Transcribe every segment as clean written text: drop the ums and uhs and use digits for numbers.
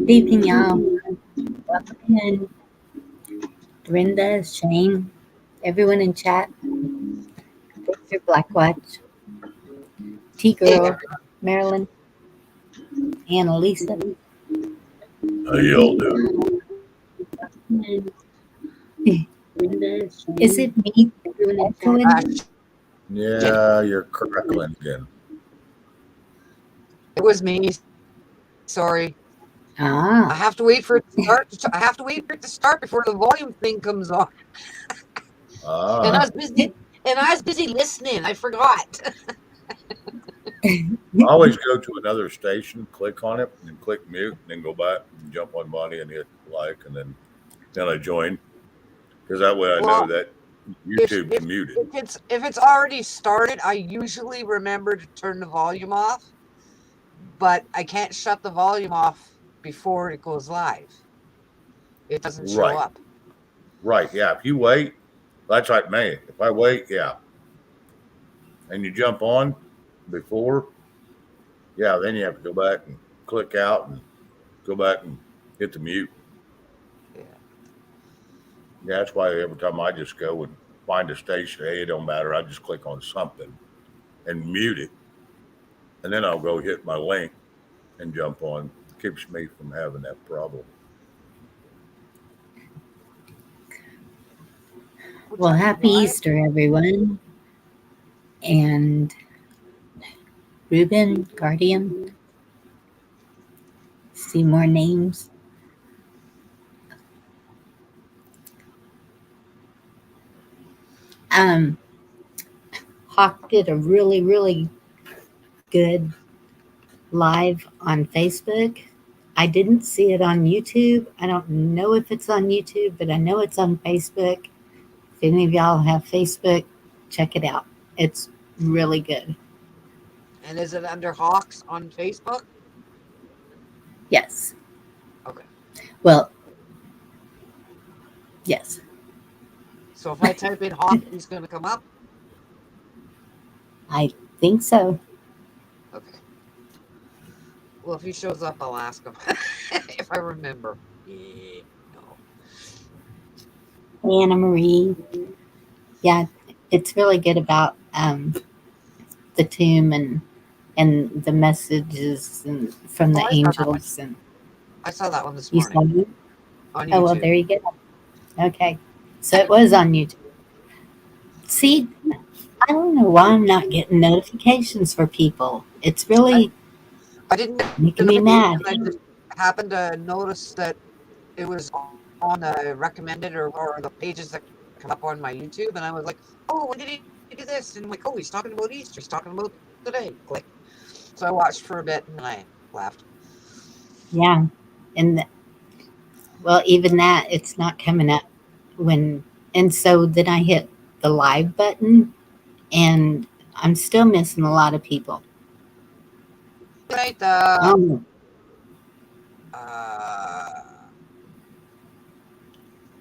Good evening, y'all. Welcome in. Dorinda, Shane, everyone in chat, Victor, Blackwatch, T Hey, Girl, Marilyn, Annalisa. How y'all doing? Is it me echoing? Yeah, you're crackling again. it was me. Sorry. I Ah, have to wait for it to start. I have to wait for it to start before the volume thing comes on. And I Ah, was busy. And I was busy listening. I forgot. I always go to another station, click on it, and then click mute, and then go back and jump on Bonnie and hit like, and then I join because that way I know Well, that if YouTube's if muted. if it's already started, I usually remember to turn the volume off. But I can't shut the volume off before it goes live. It doesn't show Right, up. right, yeah. If you wait, that's like me. If I wait, yeah, and you jump on before, yeah, then you have to go back and click out and go back and hit the mute. Yeah. Yeah, that's why every time I just go and find a station, hey, it don't matter. I just click on something and mute it, and then I'll go hit my link and jump on. Keeps me from having that problem. What's well, up, happy live? Easter, everyone. And Ruben, Guardian, see more names. Um, Hawk did a really good live on Facebook. I didn't see it on YouTube. I don't know if it's on YouTube, but I know it's on Facebook. If any of y'all have Facebook, check it out. It's really good. And is it under Hawks on Facebook? Yes. Okay. Well, yes. So if I type in Hawk, he's going to come up? I think so. Okay. Well, if he shows up, I'll ask him. If I remember. Yeah. No. Anna Marie. Yeah, it's really good about the tomb and the messages and from Oh, the I saw that one. angels. And I saw that one this you morning saw it? on Oh, well, YouTube. there you go. Okay. So it was on YouTube. See, I don't know why I'm not getting notifications for people. It's I, really I didn't get making me notification. mad. I just happened to notice that it was on the recommended or the pages that come up on my YouTube. And I was like, oh, when did he do this? And I'm like, oh, he's talking about Easter. He's talking about today. Click. So I watched for a bit and then I left. Yeah. And well, even that, it's not coming up when, and so then I hit the live button and I'm still missing a lot of people. Right. Oh, Uh,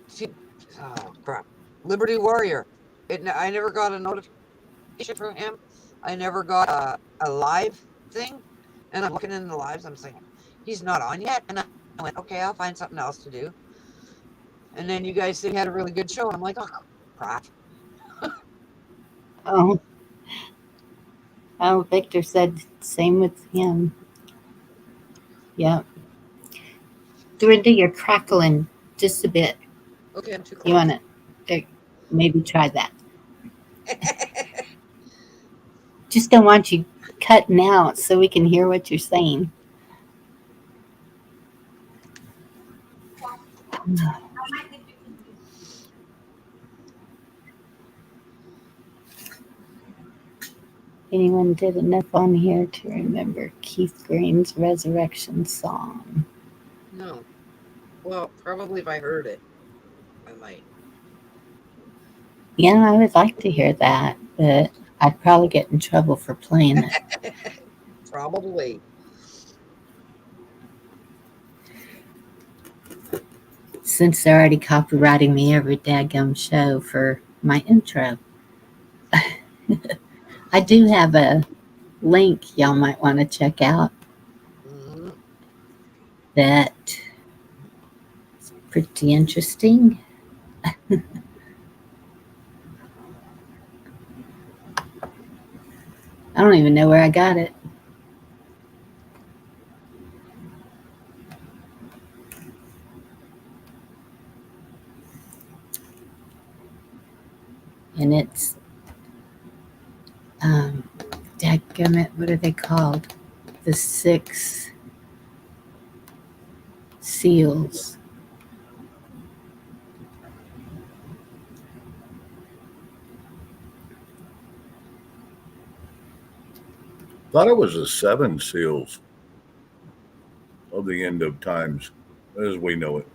see, oh, crap. Liberty Warrior. I never got a notification from him. I never got a live thing. And I'm looking in the lives. I'm saying, he's not on yet. And I went, okay, I'll find something else to do. And then you guys said you had a really good show. And I'm like, oh, crap. oh, oh, Victor said same with him. Yeah. Dorinda, you're crackling just a bit. Okay, I'm too You want close. to maybe try that? Just don't want you cutting out so we can hear what you're saying. Anyone did enough on here to remember Keith Green's Resurrection song? No. Well, probably if I heard it, I might. Yeah, I would like to hear that, but I'd probably get in trouble for playing it. Probably. Since they're already copywriting me every daggum show for my intro. I do have a link y'all might want to check out. Mm-hmm. that is pretty interesting. I don't even know where I got it. And it's, dadgummit, what are they called? The 6 seals. Thought it was the 7 seals of the end of times, as we know it.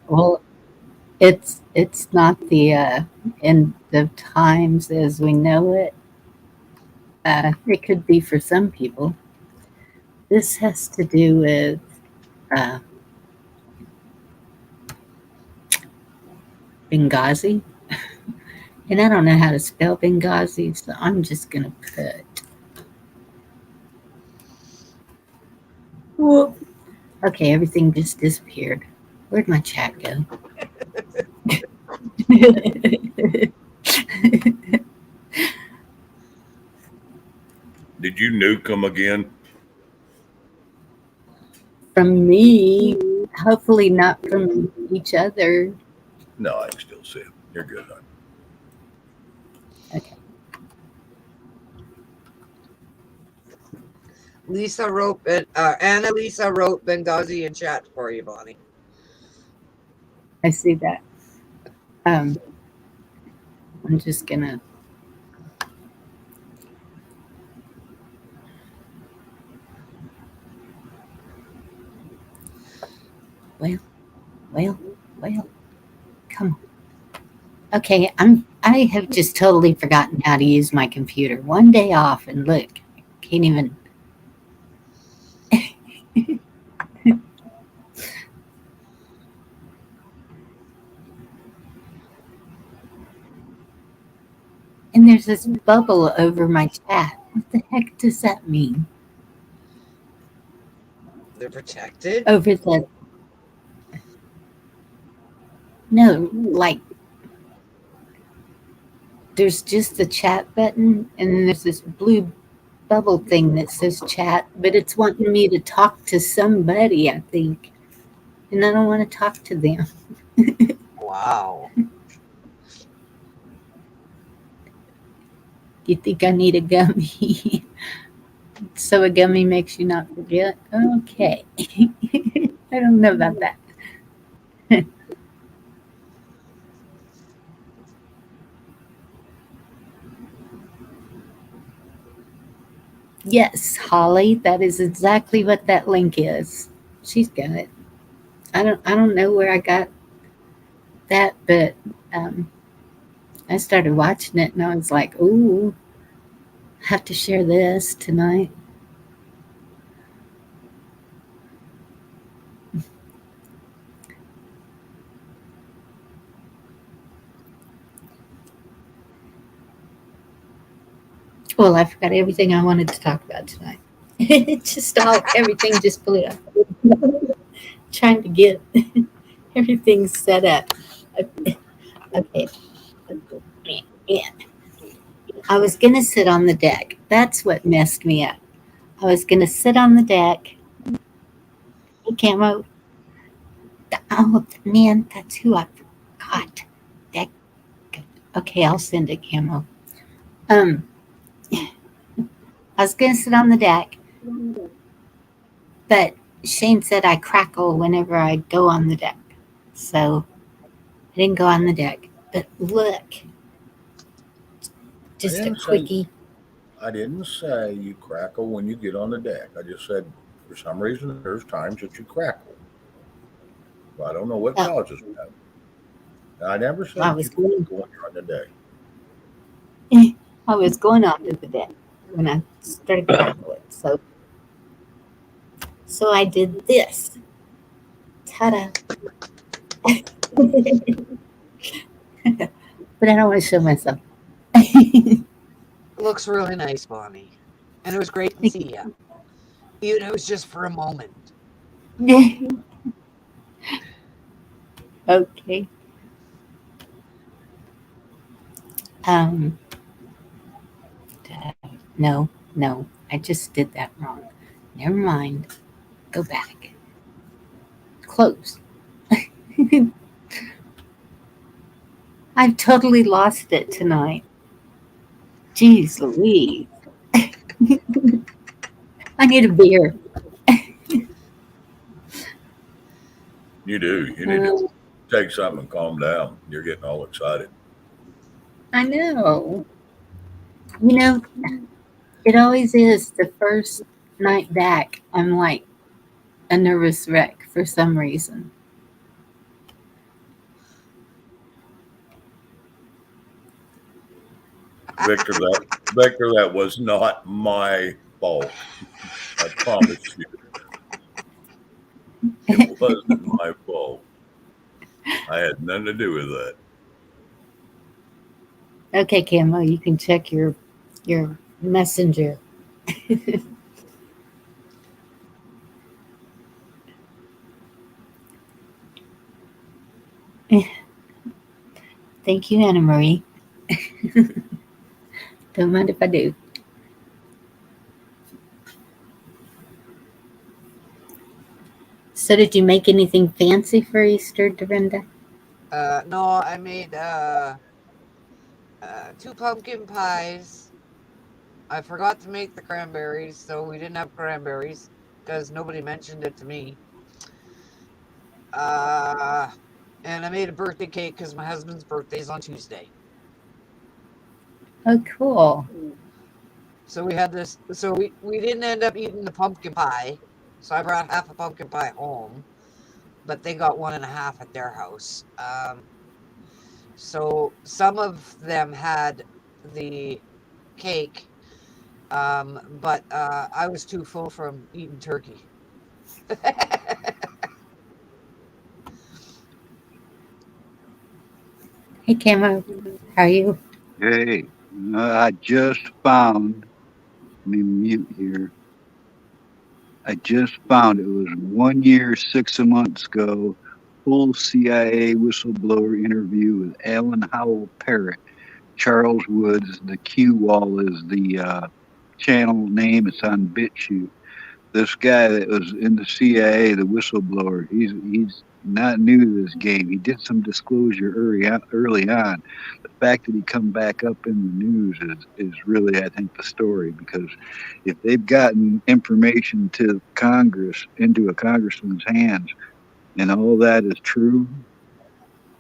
Well, it's not the end of times as we know it. It could be for some people. This has to do with uh, Benghazi. And I don't know how to spell Benghazi, so I'm just going to put. Whoop. Okay, everything just disappeared. Where'd my chat go? Did you nuke them again? From me, hopefully not from each other. No, I can still see them. You're good, hon. Okay. Lisa wrote, Anna Lisa wrote Benghazi in chat for you, Bonnie. I see that. I'm just gonna. Well, come on. Okay, I have just totally forgotten how to use my computer. One day off, and look, can't even. And there's this bubble over my chat. What the heck does that mean? They're protected? Over the. No, like. There's just the chat button, and then there's this blue bubble thing that says chat, but it's wanting me to talk to somebody, I think. And I don't want to talk to them. Wow. You think I need a gummy? So a gummy makes you not forget? Okay. I don't know about that. Yes, Holly, that is exactly what that link is. She's got it. I don't know where I got that, but I started watching it and I was like, ooh, I have to share this tonight. Well, I forgot everything I wanted to talk about tonight. Everything just blew up. Trying to get everything set up. Okay. Yeah. I was going to sit on the deck. That's what messed me up. I was going to sit on the deck. Hey, Camo. Oh, man, that's who I forgot. Deck. Okay, I'll send it, Camo. I was going to sit on the deck, but Shane said I crackle whenever I go on the deck. So I didn't go on the deck. But look, just a quickie. I didn't say you crackle when you get on the deck. I just said for some reason there's times that you crackle. Well, I don't know what causes that. I never said you crackle when you're on the deck. I was going onto the deck when I started crackling. So I did this. Ta-da. But I don't want to show myself. Looks really nice, Bonnie. And it was great to see you. Even if it was just for a moment. Okay. Um, no, no, I just did that wrong. Never mind. Go back. Close. I've totally lost it tonight. Jeez Louise. I need a beer. You do. You need to Um, take something and calm down. You're getting all excited. I know. You know, it always is the first night back. I'm like a nervous wreck for some reason. Victor, that was not my fault. I promise you, it wasn't my fault. I had nothing to do with that. Okay, Camo, you can check your messenger. Thank you, Anna Marie. Don't mind if I do. So, did you make anything fancy for Easter, Dorinda? No, I made 2 pumpkin pies. I forgot to make the cranberries, so we didn't have cranberries because nobody mentioned it to me. Uh, and I made a birthday cake because my husband's birthday is on Tuesday. Oh, cool. So we had this. So we didn't end up eating the pumpkin pie. So I brought half a pumpkin pie home, but they got 1.5 at their house. So some of them had the cake, but I was too full from eating turkey. Hey, Camo, how are you? Hey, I just found, let me mute here. I just found it was 1 year, 6 months ago, full CIA whistleblower interview with Alan Howell Parrott. Charles Woods, the Q wall is the channel name. It's on BitChute. This guy that was in the CIA, the whistleblower, he's not new to this game. He did some disclosure early on. The fact that he come back up in the news is really, I think, the story, because if they've gotten information to Congress into a congressman's hands and all that is true,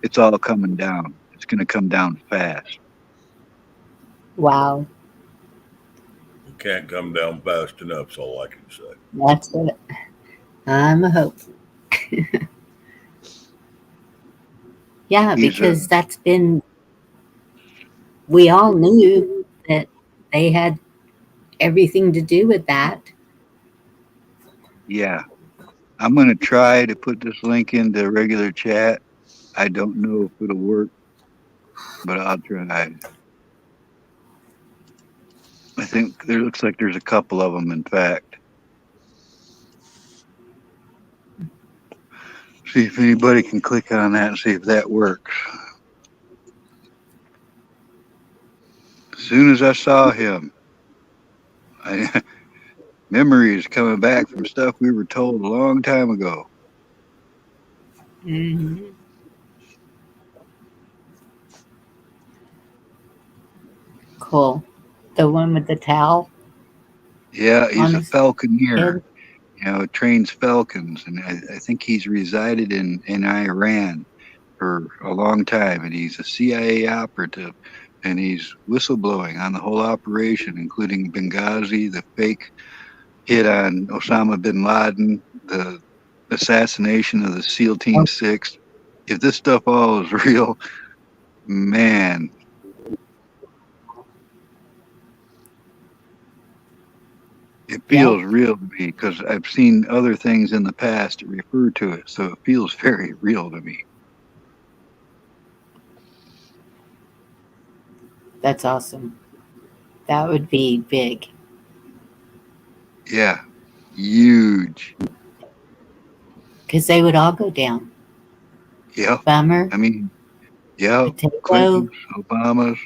it's all coming down. It's going to come down fast. Wow, It can't come down fast enough. That's all I can say. that's it. I'm a hope. Yeah, He's a because that's been, we all knew that they had everything to do with that. Yeah. I'm going to try to put this link into regular chat. I don't know if it'll work, but I'll try. I think there looks like there's a couple of them, in fact. See if anybody can click on that and see if that works. As soon as I saw him, I, memories coming back from stuff we were told a long time ago. Hmm. Cool. The one with the towel Yeah, on he's a his falconeer, head. trains falcons, and I think he's resided in Iran for a long time, and he's a CIA operative, and he's whistleblowing on the whole operation, including Benghazi, the fake hit on Osama bin Laden, the assassination of the SEAL Team Oh, 6. If this stuff all is real, man, it yeah, feels real to me because I've seen other things in the past that refer to it, so it feels very real to me. that's awesome. That would be big. Yeah, huge. because they would all go down. Yeah. Bummer, I mean, yeah, Potato, Clinton's, Obama's,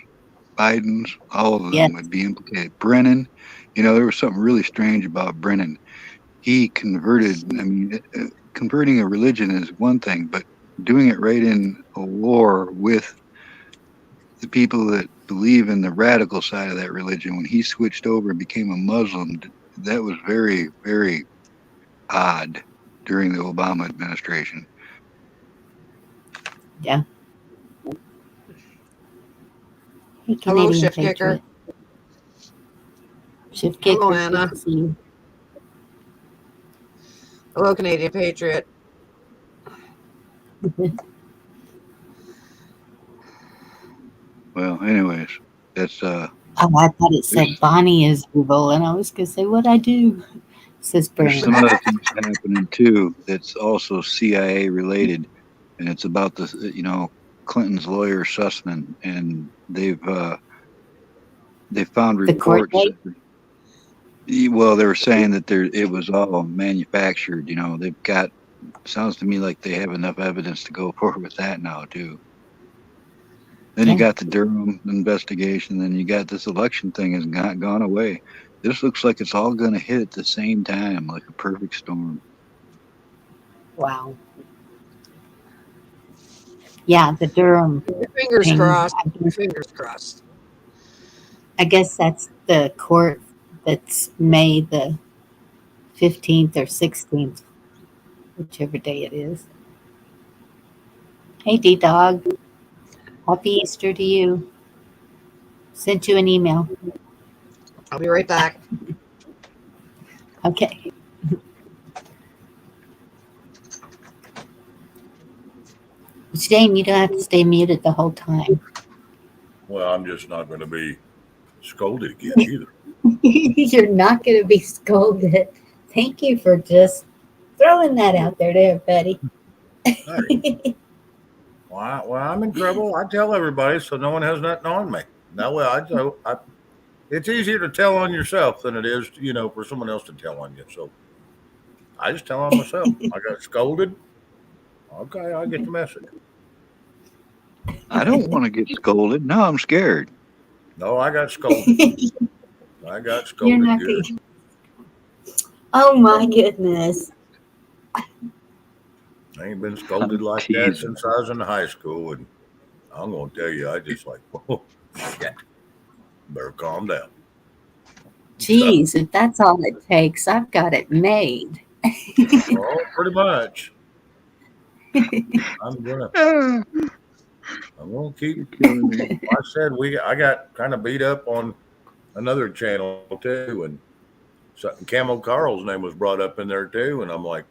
Biden's, all of them yes, would be implicated. Brennan, there was something really strange about Brennan. He converted, I mean, converting a religion is one thing, but doing it right in a war with the people that believe in the radical side of that religion, when he switched over and became a Muslim, that was very, very odd during the Obama administration. yeah. Hey, Hello, Canadian Shift Kicker. Patriot. Shift Hello, Kicker, Anna. good to see you. Hello, Canadian Patriot. Well, anyways, that's Oh, I thought it said there's Bonnie is evil, and I was going to say, what'd I do? It says there's some Brennan. other things happening too that's also CIA related, and it's about the Clinton's lawyer Sussman, and they found The court reports. date? Well, they were saying that it was all manufactured. They've got. Sounds to me like they have enough evidence to go forward with that now too. Then you Yeah. got the Durham investigation. Then you got this election thing has not gone away. This looks like it's all going to hit at the same time, like a perfect storm. Wow. Yeah, the Durham Fingers thing. crossed. Fingers crossed. I guess that's the court that's May the 15th or 16th, whichever day it is. Hey, D-Dog. Happy Easter to you. Sent you an email. I'll be right back. Okay. Shame you don't have to stay muted the whole time. Well, I'm just not going to be scolded again either. You're not going to be scolded. Thank you for just throwing that out there to everybody. Hey, well, I'm in trouble. I tell everybody so no one has nothing on me. That way, it's easier to tell on yourself than it is, for someone else to tell on you. So I just tell on myself. I got scolded. Okay, I get the message. I don't want to get scolded. No, I'm scared. No, I got scolded. I got You're scolded not good. going. Oh my goodness. I ain't been scolded I'm like that teasing. since I was in high school, and I'm gonna tell you, I just like, oh, shit, better calm down. Geez, if that's all it takes, I've got it made. Oh, pretty much. I'm gonna keep. You're killing me. I said I got kind of beat up on another channel too, and Camo Carl's name was brought up in there too, and I'm like,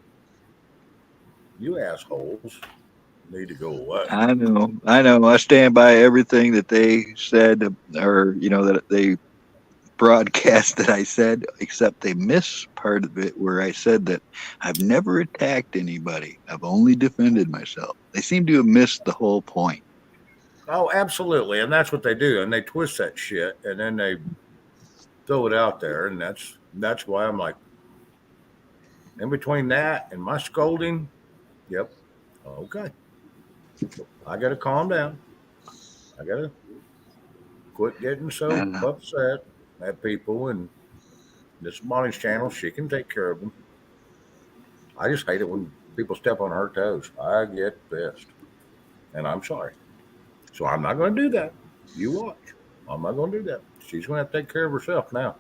you assholes need to go away. I know. I stand by everything that they said, or that they broadcast that I said, except they miss part of it where I said that I've never attacked anybody. I've only defended myself. They seem to have missed the whole point. Oh, absolutely, and that's what they do, and they twist that shit, and then they throw it out there, and that's why I'm like, in between that and my scolding, yep, okay, I got to calm down. I got to quit getting so Uh, upset at people, and this Bonnie's channel, she can take care of them. I just hate it when people step on her toes. I get pissed, and I'm sorry. So I'm not going to do that. You watch. I'm not going to do that. She's going to have to take care of herself now.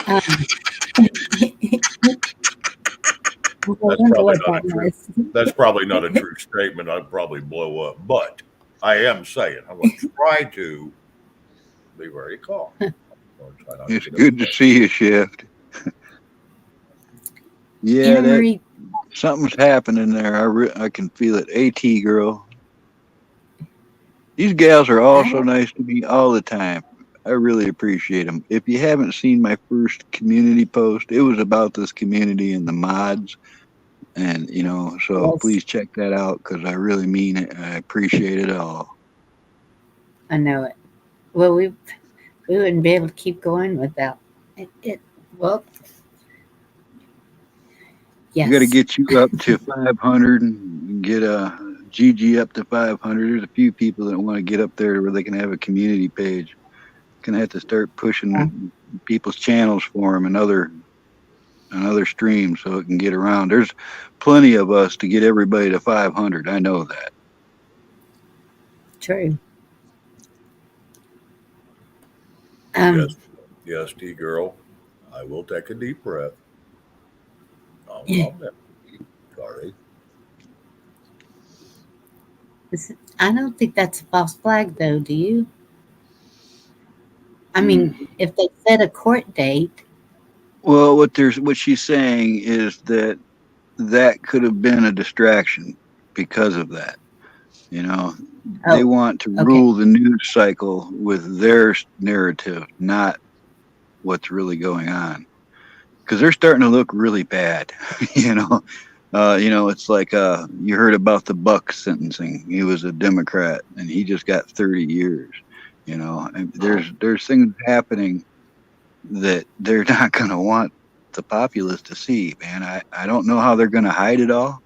Um, I wonder what that was. That's probably not a true statement. I'd probably blow up, but I am saying I'm going to try to be very calm. it's good to see you, Shift. Yeah, Anna that Marie, something's happening there. I can feel it. AT girl. These gals are all so nice to me all the time. I really appreciate them. If you haven't seen my first community post, it was about this community and the mods. And, so yes, please check that out because I really mean it. I appreciate it all. I know it. Well, we wouldn't be able to keep going without it. Well, yes. We got to get you up to 500 and get Gigi up to 500. There's a few people that want to get up there where they can have a community page. Gonna have to start pushing people's channels for them and other streams so it can get around. There's plenty of us to get everybody to 500. I know that. True. Yes, T girl. I will take a deep breath. I'll sorry. I don't think that's a false flag, though. Do you? I mean, if they set a court date. Well, what she's saying is that could have been a distraction because of that. You know, they want to rule the news cycle with their narrative, not what's really going on. Because they're starting to look really bad. You know, it's like you heard about the Buck sentencing. He was a Democrat, and he just got 30 years. You know, and there's things happening that they're not going to want the populace to see. Man, I don't know how they're going to hide it all,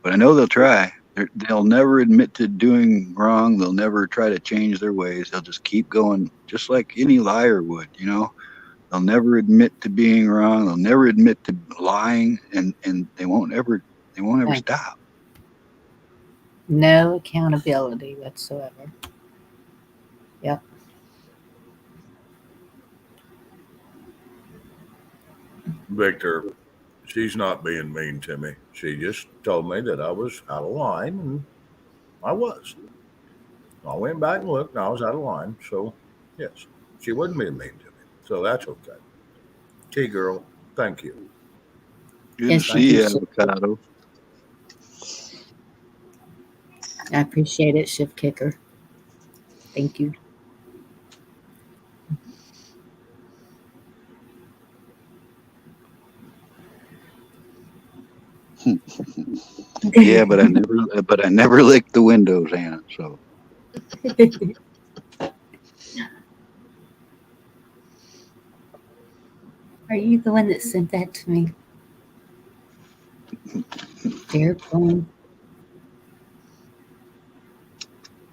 but I know they'll try. They'll never admit to doing wrong. They'll never try to change their ways. They'll just keep going, just like any liar would. You know. They'll never admit to being wrong. They'll never admit to lying, and they won't ever stop. No accountability whatsoever. Yep. Victor, she's not being mean to me. She just told me that I was out of line, and I was. I went back and looked, and I was out of line. So, yes, she wasn't being mean to me. So that's okay. T girl, thank you. Good to see you, Avocado. I appreciate it, Shift Kicker. Thank you. Yeah, but I never licked the windows, Anna. So. Are you the one that sent that to me? Dear phone.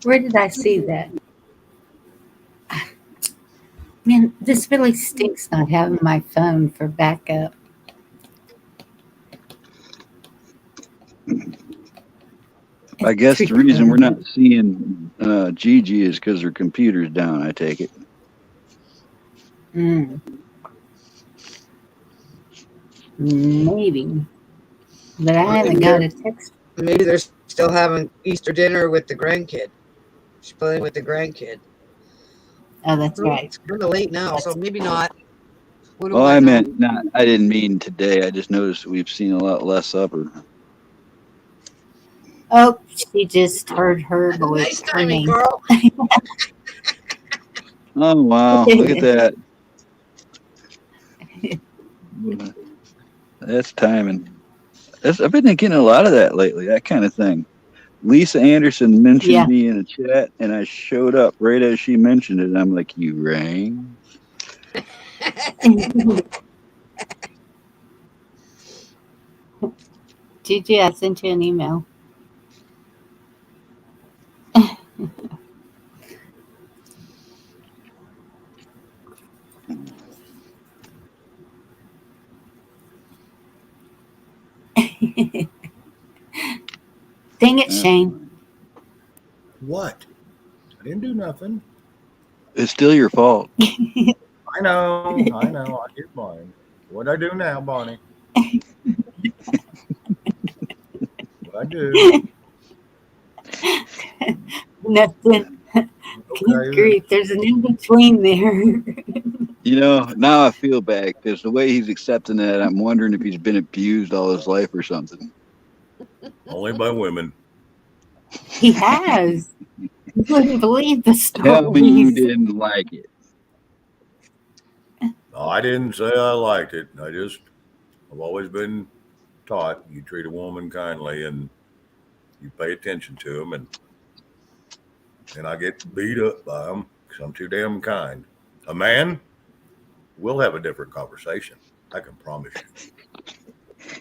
Where did I see that? Man, this really stinks not having my phone for backup. I guess the reason we're not seeing Gigi is because her computer's down, I take it. Maybe. But I haven't got a text. Maybe they're still having Easter dinner with the grandkid. She's playing with the grandkid. Oh, that's right. It's kind of late now, so maybe not. Well, I meant not. I didn't mean today. I just noticed we've seen a lot less of her. Oh, she just heard her voice. Nice timing, girl. Oh, wow. Look at that. That's timing. I've been getting a lot of that lately, that kind of thing. Lisa Anderson mentioned me in a chat, and I showed up right as she mentioned it. I'm like, you rang? Gigi, I sent you an email. Dang it, Shane. What? I didn't do nothing. It's still your fault. I know. I get mine. What'd I do now, Bonnie? What I do? Nothing. Good grief. There's an in-between there. You know, now I feel bad because the way he's accepting that, I'm wondering if he's been abused all his life or something. Only by women. He has. You wouldn't believe the story. Tell me you didn't like it. No, I didn't say I liked it. I've always been taught you treat a woman kindly and you pay attention to them, and I get beat up by them because I'm too damn kind. A man, we'll have a different conversation. I can promise you.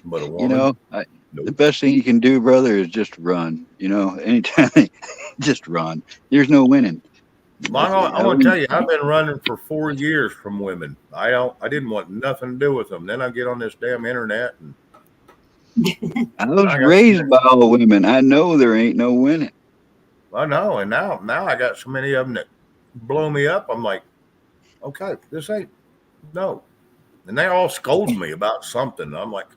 But a You woman, know, the nope. best thing you can do, brother, is just run. You know, anytime, just run. There's no winning. That's it. I'm gonna tell you, I've been running for 4 years from women. I didn't want nothing to do with them. Then I get on this damn internet and I was I got raised by all women. I know there ain't no winning. I know, and now I got so many of them that blow me up. I'm like, okay, this ain't no, and they all scold me about something. I'm like,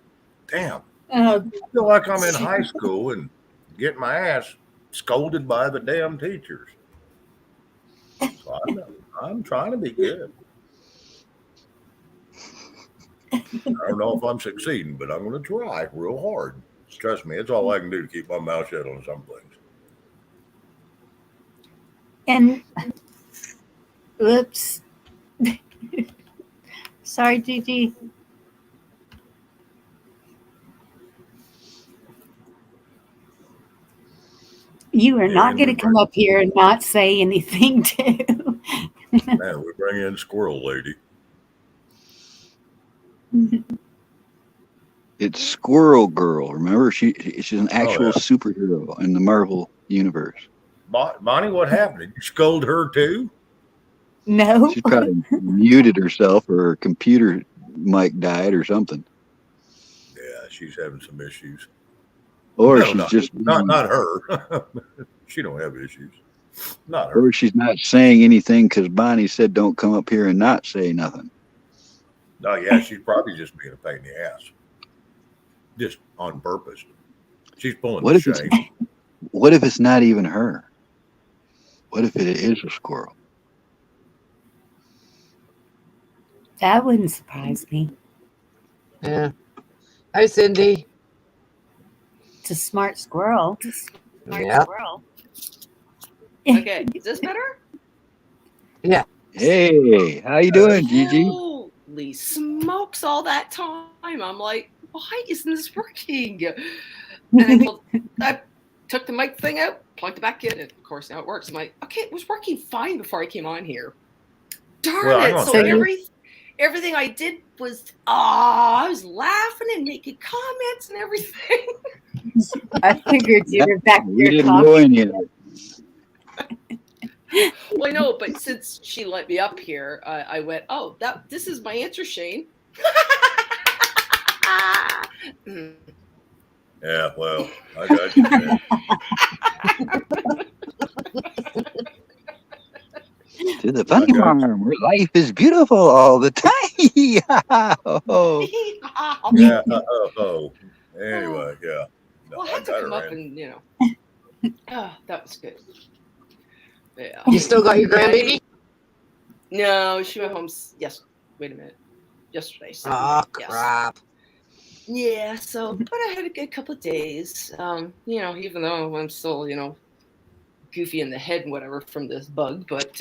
damn, I feel like I'm in high school and getting my ass scolded by the damn teachers. So I'm trying to be good. I don't know if I'm succeeding, but I'm going to try real hard. Trust me, it's all I can do to keep my mouth shut on some things. And oops. Sorry, Gigi. You are not going to come up here and not say anything too. Man, we bring in Squirrel Lady. It's Squirrel Girl. Remember, she's an actual superhero in the Marvel universe. Bonnie, what happened? Did you scold her too? No. She probably muted herself, or her computer mic died, or something. Yeah, she's having some issues. Or No, she's not, just not her. She don't have issues. Not her. Or she's not saying anything because Bonnie said don't come up here and not say nothing. No, yeah, she's probably just being a pain in the ass. Just on purpose. She's pulling the shame. What if it's not even her? What if it is a squirrel? That wouldn't surprise me. Yeah. Hi, Cindy. It's a smart squirrel. Yeah. Okay, is this better? Yeah. Hey, how you doing, Gigi? Holy smokes! All that time, I'm like, why isn't this working? And then I took the mic thing out, plugged it back in, and of course now it works. I'm like, okay, it was working fine before I came on here. Darn it! So everything I did was, I was laughing and making comments and everything. I figured you were back there. We didn't know any of it. Well, I know, but since she let me up here, I went, oh, this is my answer, Shane. Yeah, well, I got you, man. To the funny farm, where life is beautiful all the time. Oh. Yeah. Anyway, yeah. No, Well, I had to come up and, that was good. Yeah. You still got your grandbaby? No, she went home. Yes. Wait a minute. Yesterday. Oh, crap. Yeah. So, but I had a good couple of days. Even though I'm still, goofy in the head and whatever from this bug, but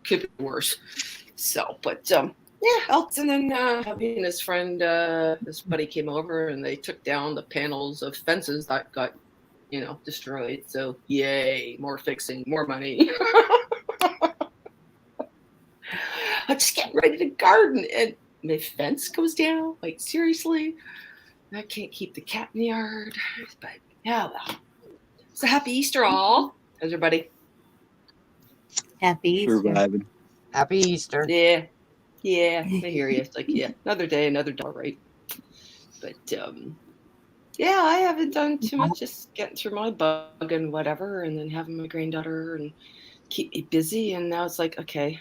could be worse. So, but and then Hubby and his friend, his buddy came over and they took down the panels of fences that got, destroyed. So, yay, more fixing, more money. I'm just getting ready to garden and my fence goes down. Like, seriously? I can't keep the cat in the yard. But yeah, well. So happy Easter all. How's everybody? Happy Easter. Surviving. Happy Easter. Yeah. Yeah, I hear you. It's like, yeah, another day, another dollar, right? But yeah, I haven't done too much, just getting through my bug and whatever, and then having my granddaughter and keep me busy. And now it's like, okay,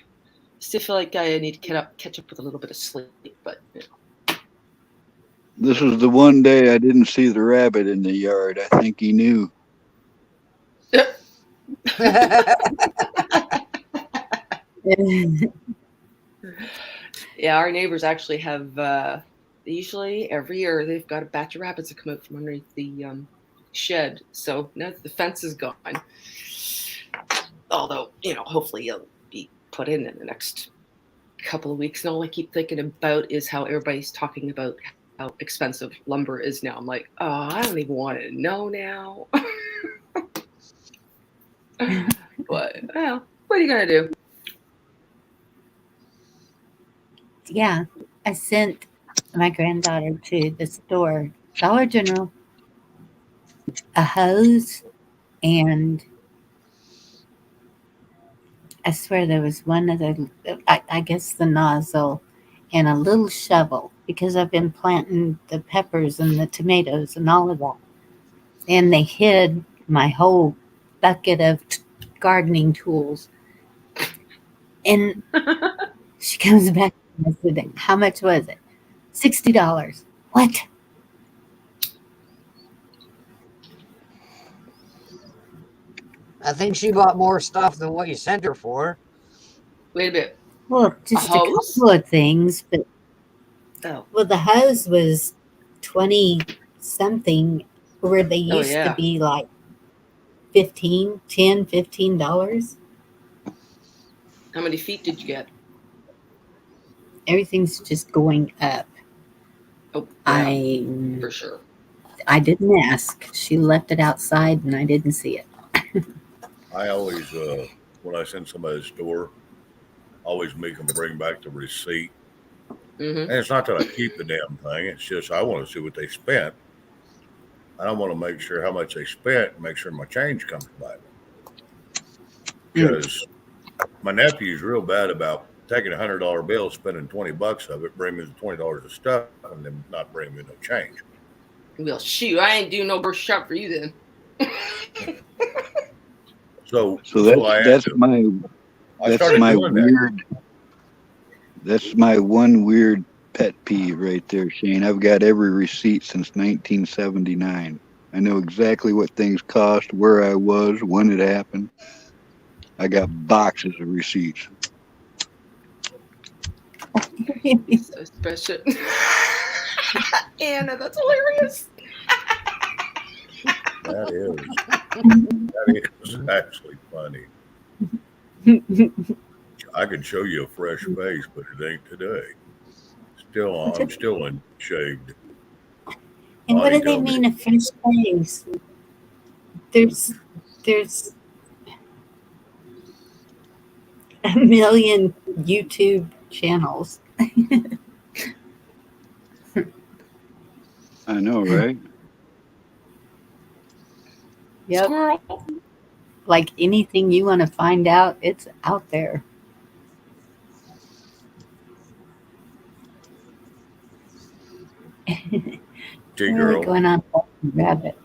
still feel like I need to catch up with a little bit of sleep, but This was the one day I didn't see the rabbit in the yard. I think he knew. Yeah, our neighbors actually have usually every year they've got a batch of rabbits that come out from underneath the shed. So now that the fence is gone, although hopefully it'll be put in the next couple of weeks. And all I keep thinking about is how everybody's talking about how expensive lumber is now. I'm like, oh, I don't even want to know now. But well, what are you gonna do? yeah, I sent my granddaughter to the store, Dollar General, a hose, and I swear there was one other, I guess the nozzle, and a little shovel because I've been planting the peppers and the tomatoes and all of that. And they hid my whole bucket of gardening tools. And she comes back and I said, how much was it? $60. What? I think she bought more stuff than what you sent her for. Wait a bit. Well, just a hose? couple of things, but Oh, well, the hose was 20 something, where they oh used to yeah. be like $15. How many feet did you get? Everything's just going up. Oh, yeah, I for sure. I didn't ask. She left it outside and I didn't see it. I always, when I send somebody to the store, always make them bring back the receipt. Mm-hmm. And it's not that I keep the damn thing. It's just I want to see what they spent. I want to make sure how much they spent and make sure my change comes back. Because my nephew's real bad about taking $100 bill, spending $20 of it, bring me the $20 of stuff, and then not bring me no change. Well, shoot, I ain't doing no grocery shop for you then. So that's my doing weird. That's my one weird pet peeve right there, Shane. I've got every receipt since 1979. I know exactly what things cost, where I was, when it happened. I got boxes of receipts. So special. Anna, that's hilarious. That is actually funny. I could show you a fresh face, but it ain't today. I'm still unshaved. And what do they mean a fresh face? There's a million YouTube channels. I know, right? Yep. Squirrel. Like anything you want to find out, it's out there. T-girl. Going on rabbit.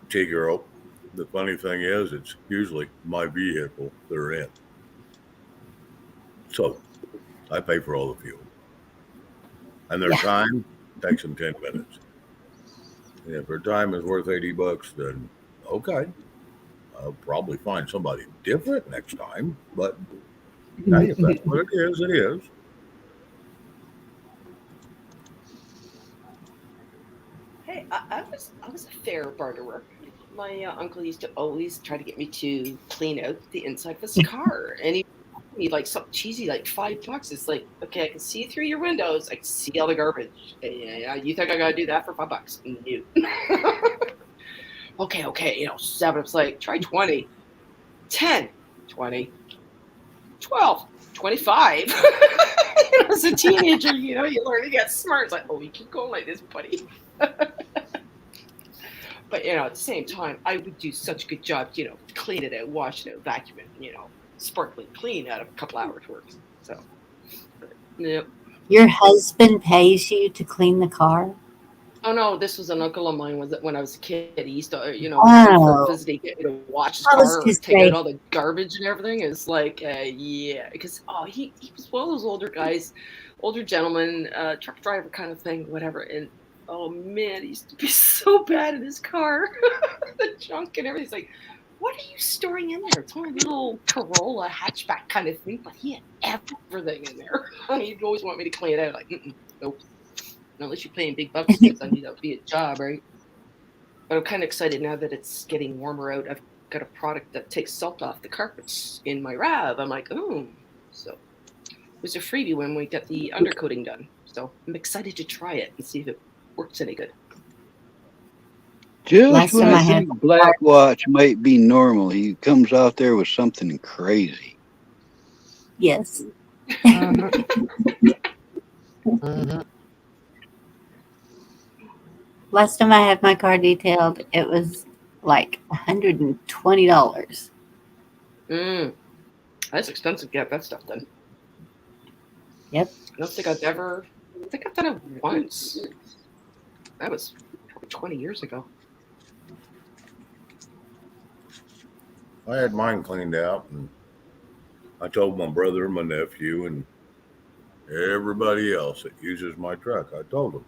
T-girl. The funny thing is, it's usually my vehicle they're in. So I pay for all the fuel. And their time takes them 10 minutes. And if their time is worth $80, then okay. I'll probably find somebody different next time. But hey, if that's what it is, it is. Hey, I was a fair barterer. My uncle used to always try to get me to clean out the inside of his car, and he like something cheesy like $5. It's like, okay, I can see through your windows, I can see all the garbage. Yeah, you think I gotta do that for $5? No. Okay, 7. It's like, try 20, 10, 20, 12, 25. As a teenager, you learn to get smart. It's like, oh, you keep going like this, buddy. But at the same time, I would do such a good job, to clean it out, wash it out, vacuum it, sparkling clean out of a couple hours work. So, yep. Your husband pays you to clean the car? Oh no, this was an uncle of mine. When I was a kid, he used to, Oh. for visiting, to watch his car and take out all the garbage and everything. It's like, yeah, because he was one of those older guys, older gentleman, truck driver kind of thing, whatever. And oh man, he used to be so bad in his car, the junk and everything. It's like, what are you storing in there? It's only a little Corolla hatchback kind of thing, but he had everything in there. He'd always want me to clean it out. Like, nope. Unless you're paying big bucks, I knew that would be a job, right? But I'm kind of excited now that it's getting warmer out. I've got a product that takes salt off the carpets in my RAV. I'm like, oh. So it was a freebie when we got the undercoating done. So I'm excited to try it and see if it works any good. Just when I think Blackwatch might be normal, he comes out there with something crazy. Yes. Mhm. Last time I had my car detailed, it was like $120. That's expensive to get that stuff done. Yep. I don't think I've ever. I think I've done it once. That was probably 20 years ago. I had mine cleaned out, and I told my brother, my nephew, and everybody else that uses my truck, I told them,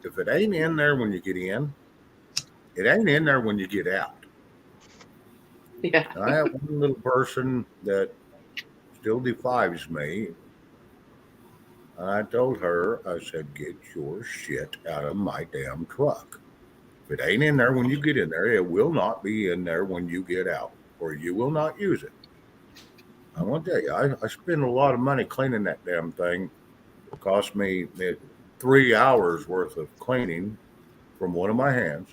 if it ain't in there when you get in, it ain't in there when you get out. Yeah. And I have one little person that still defies me. And I told her, I said, get your shit out of my damn truck. If it ain't in there when you get in there, it will not be in there when you get out, or you will not use it. I want to tell you, I spend a lot of money cleaning that damn thing. It cost me 3 hours worth of cleaning from one of my hands.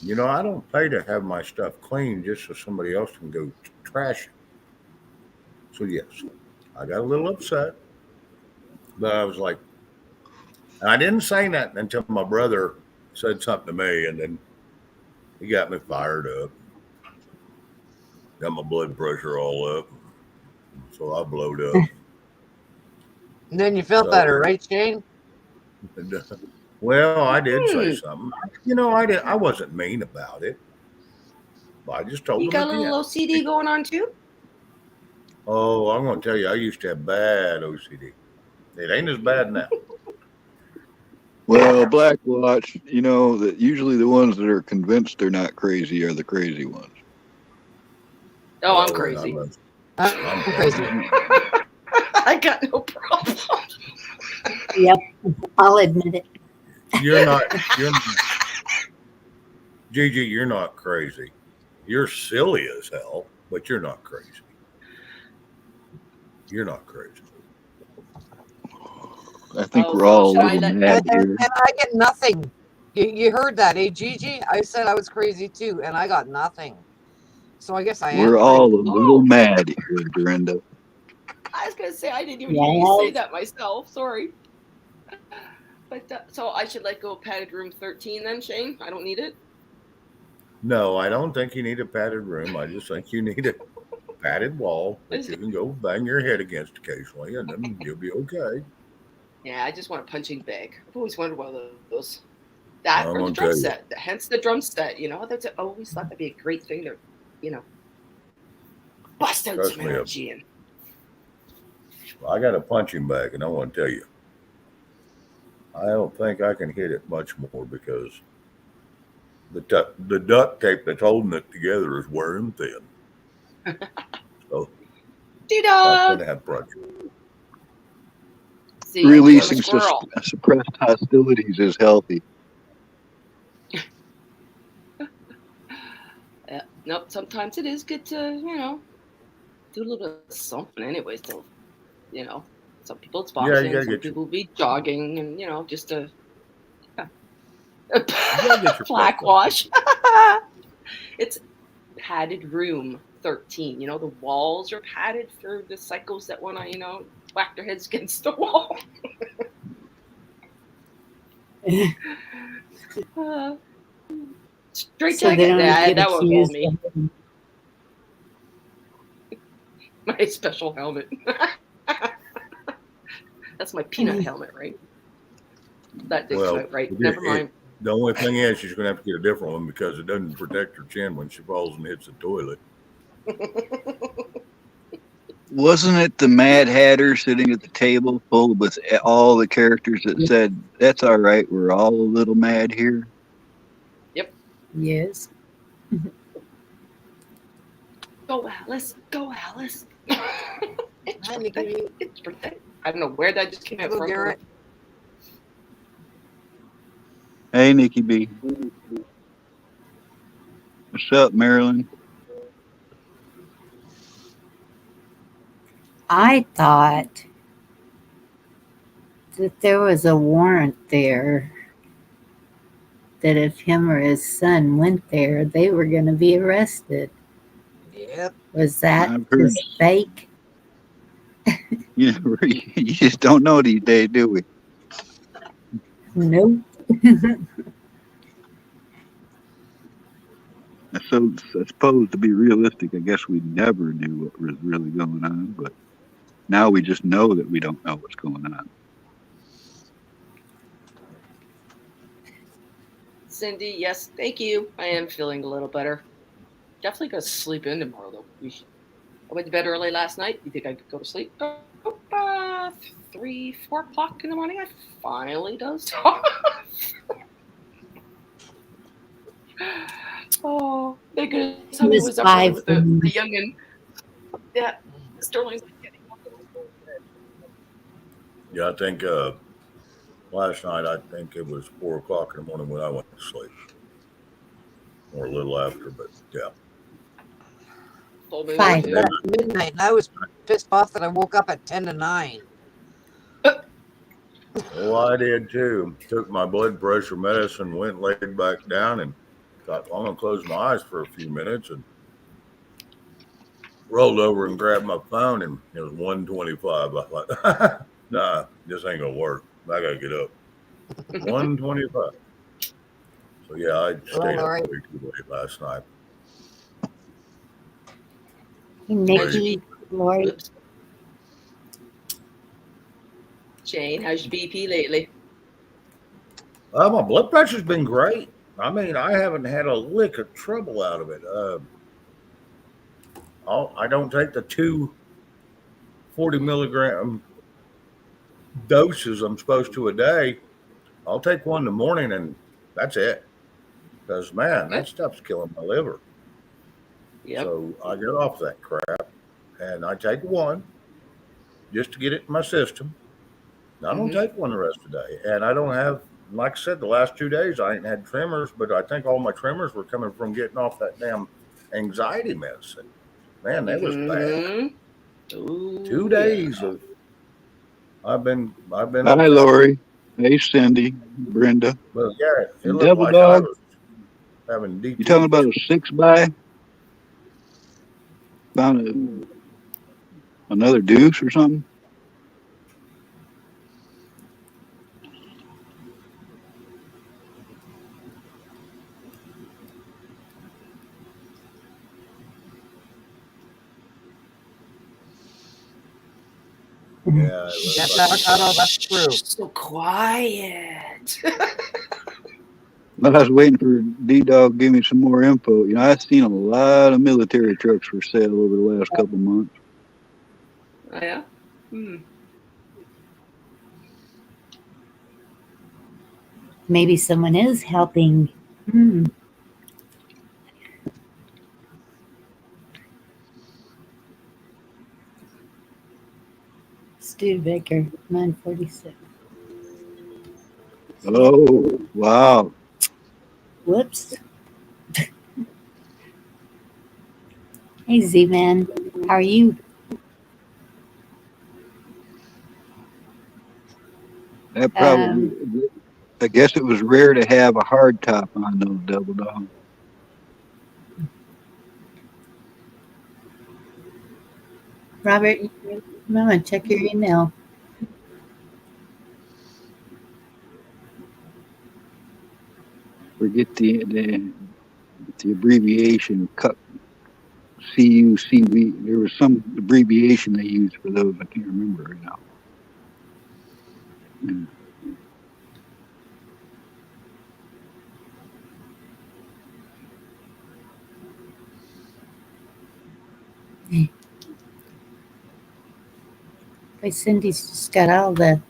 You know, I don't pay to have my stuff cleaned just so somebody else can go trash it. So yes, I got a little upset, but I was like, and I didn't say that until my brother said something to me, and then he got me fired up, got my blood pressure all up, so I blowed up. And then you felt So, better, right, Shane? well, I did say something. You know, I wasn't mean about it. I just told You him got at a the little end. OCD going on too? Oh, I'm going to tell you, I used to have bad OCD. It ain't as bad now. Well, Black Watch, you know that usually the ones that are convinced they're not crazy are the crazy ones. Oh, I'm Oh, crazy. I'm crazy. I got no problem. Yep. I'll admit it. You're not, Gigi, you're not crazy. You're silly as hell, but you're not crazy. You're not crazy. I think Oh, we're so all a should I little let? mad here. And I get nothing. You heard that, eh, Gigi? I said I was crazy too, and I got nothing. So I guess I am We're all crazy. a little mad here, Dorinda. I was gonna say I didn't even hear you say Yes. that myself. Sorry. But so I should let go of padded room 13 then, Shane? I don't need it. No, I don't think you need a padded room. I just think you need a padded wall that Is you it- can go bang your head against occasionally, and then you'll be okay. Yeah, I just want a punching bag. I've always wondered one of those. That I'm or the gonna drum tell you. set. Hence the drum set. You know, that's I always thought that'd be a great thing to, you know, bust out Trust some me, energy in. I got a punching bag, and I want to tell you, I don't think I can hit it much more because the duct tape that's holding it together is wearing thin. So I'm D-Dog! gonna have project. See, I'm a Releasing squirrel. suppressed hostilities is healthy. Nope, sometimes it is good to, you know, do a little bit of something anyways to, you know, some people it's Yeah, you boxing, gotta some get your people be jogging and, you know, just a you gotta get your blood black pumping. wash. It's padded room 13. You know, the walls are padded for the psychos that want to, you know, whack their heads against the wall. Uh, straight So they jacket? don't Nah, get that won't hold accused me. of My special helmet. That's my peanut helmet, right? That didn't come Well, out right. Never mind. the only thing is she's gonna have to get a different one because it doesn't protect her chin when she falls and hits the toilet. Wasn't it the Mad Hatter sitting at the table full with all the characters that said, "That's all right, we're all a little mad here"? Yep. yes. Go Alice. Go Alice. It's Hi, birthday. Nikki. It's birthday. I don't know where that just came out Hello, from. Garrett. Hey, Nikki B. What's up, Marilyn? I thought that there was a warrant there that if him or his son went there, they were going to be arrested. Yep. Was that I've heard just fake? You know, you just don't know these days, do we? Nope. So I suppose to be realistic, I guess we never knew what was really going on, but now we just know that we don't know what's going on. Cindy, yes, thank you. I am feeling a little better. Definitely gonna sleep in tomorrow though. I went to bed early last night. You think I could go to sleep? 3, 4 o'clock in the morning. I finally dozed off. Oh, thank goodness It somebody was was up early 5 with for the me. youngin. Yeah, Sterling's like getting up. Yeah, I think last night, I think it was 4 o'clock in the morning when I went to sleep, or a little after, but yeah. Told me I that went 5. to too. bed at midnight, and I was pissed off that I woke up at 10 to 9. Oh, I did too. Took my blood pressure medicine, went laid back down, and thought, well, I'm gonna close my eyes for a few minutes, and rolled over and grabbed my phone, and it was 1:25. I thought, nah, this ain't gonna work. I gotta get up. 1:25. So yeah, I Well, stayed all up right. way too late last night. Hey, How's your Nikki, BP? Lori. Oops. Jane, how's your BP lately? My blood pressure's been great. I mean, I haven't had a lick of trouble out of it. I don't take the 240 milligram doses I'm supposed to a day. I'll take one in the morning, and that's it. Because man, that Good. stuff's killing my liver. Yep. So I get off that crap, and I take one just to get it in my system. I don't Mm-hmm. take one the rest of the day, and I don't have. Like I said, the last 2 days I ain't had tremors, but I think all my tremors were coming from getting off that damn anxiety medicine. Man, that was bad. Mm-hmm. Two Ooh, yeah. days of I've been Hi, okay. Lori. Hey, Cindy, Brenda, But yeah, it and looked Devil like I Dog. was having You talking DTs. about a 6 by? Found another deuce or something? Yeah, it looked Yes, like I got all that through. So quiet. But I was waiting for D Dog to give me some more info. You know, I've seen a lot of military trucks for sale over the last couple months. Oh, yeah. Hmm. Maybe someone is helping. Hmm. Studebaker, 946. Yep. Oh, wow. Whoops. Hey, Z-Man. How are you? That Um, probably, I guess it was rare to have a hard top on those Devil Dogs. Robert, I'm going to check your email. Forget the abbreviation, CUCV. There was some abbreviation they used for those. I can't remember right now. Yeah. Boy, Cindy's just got all the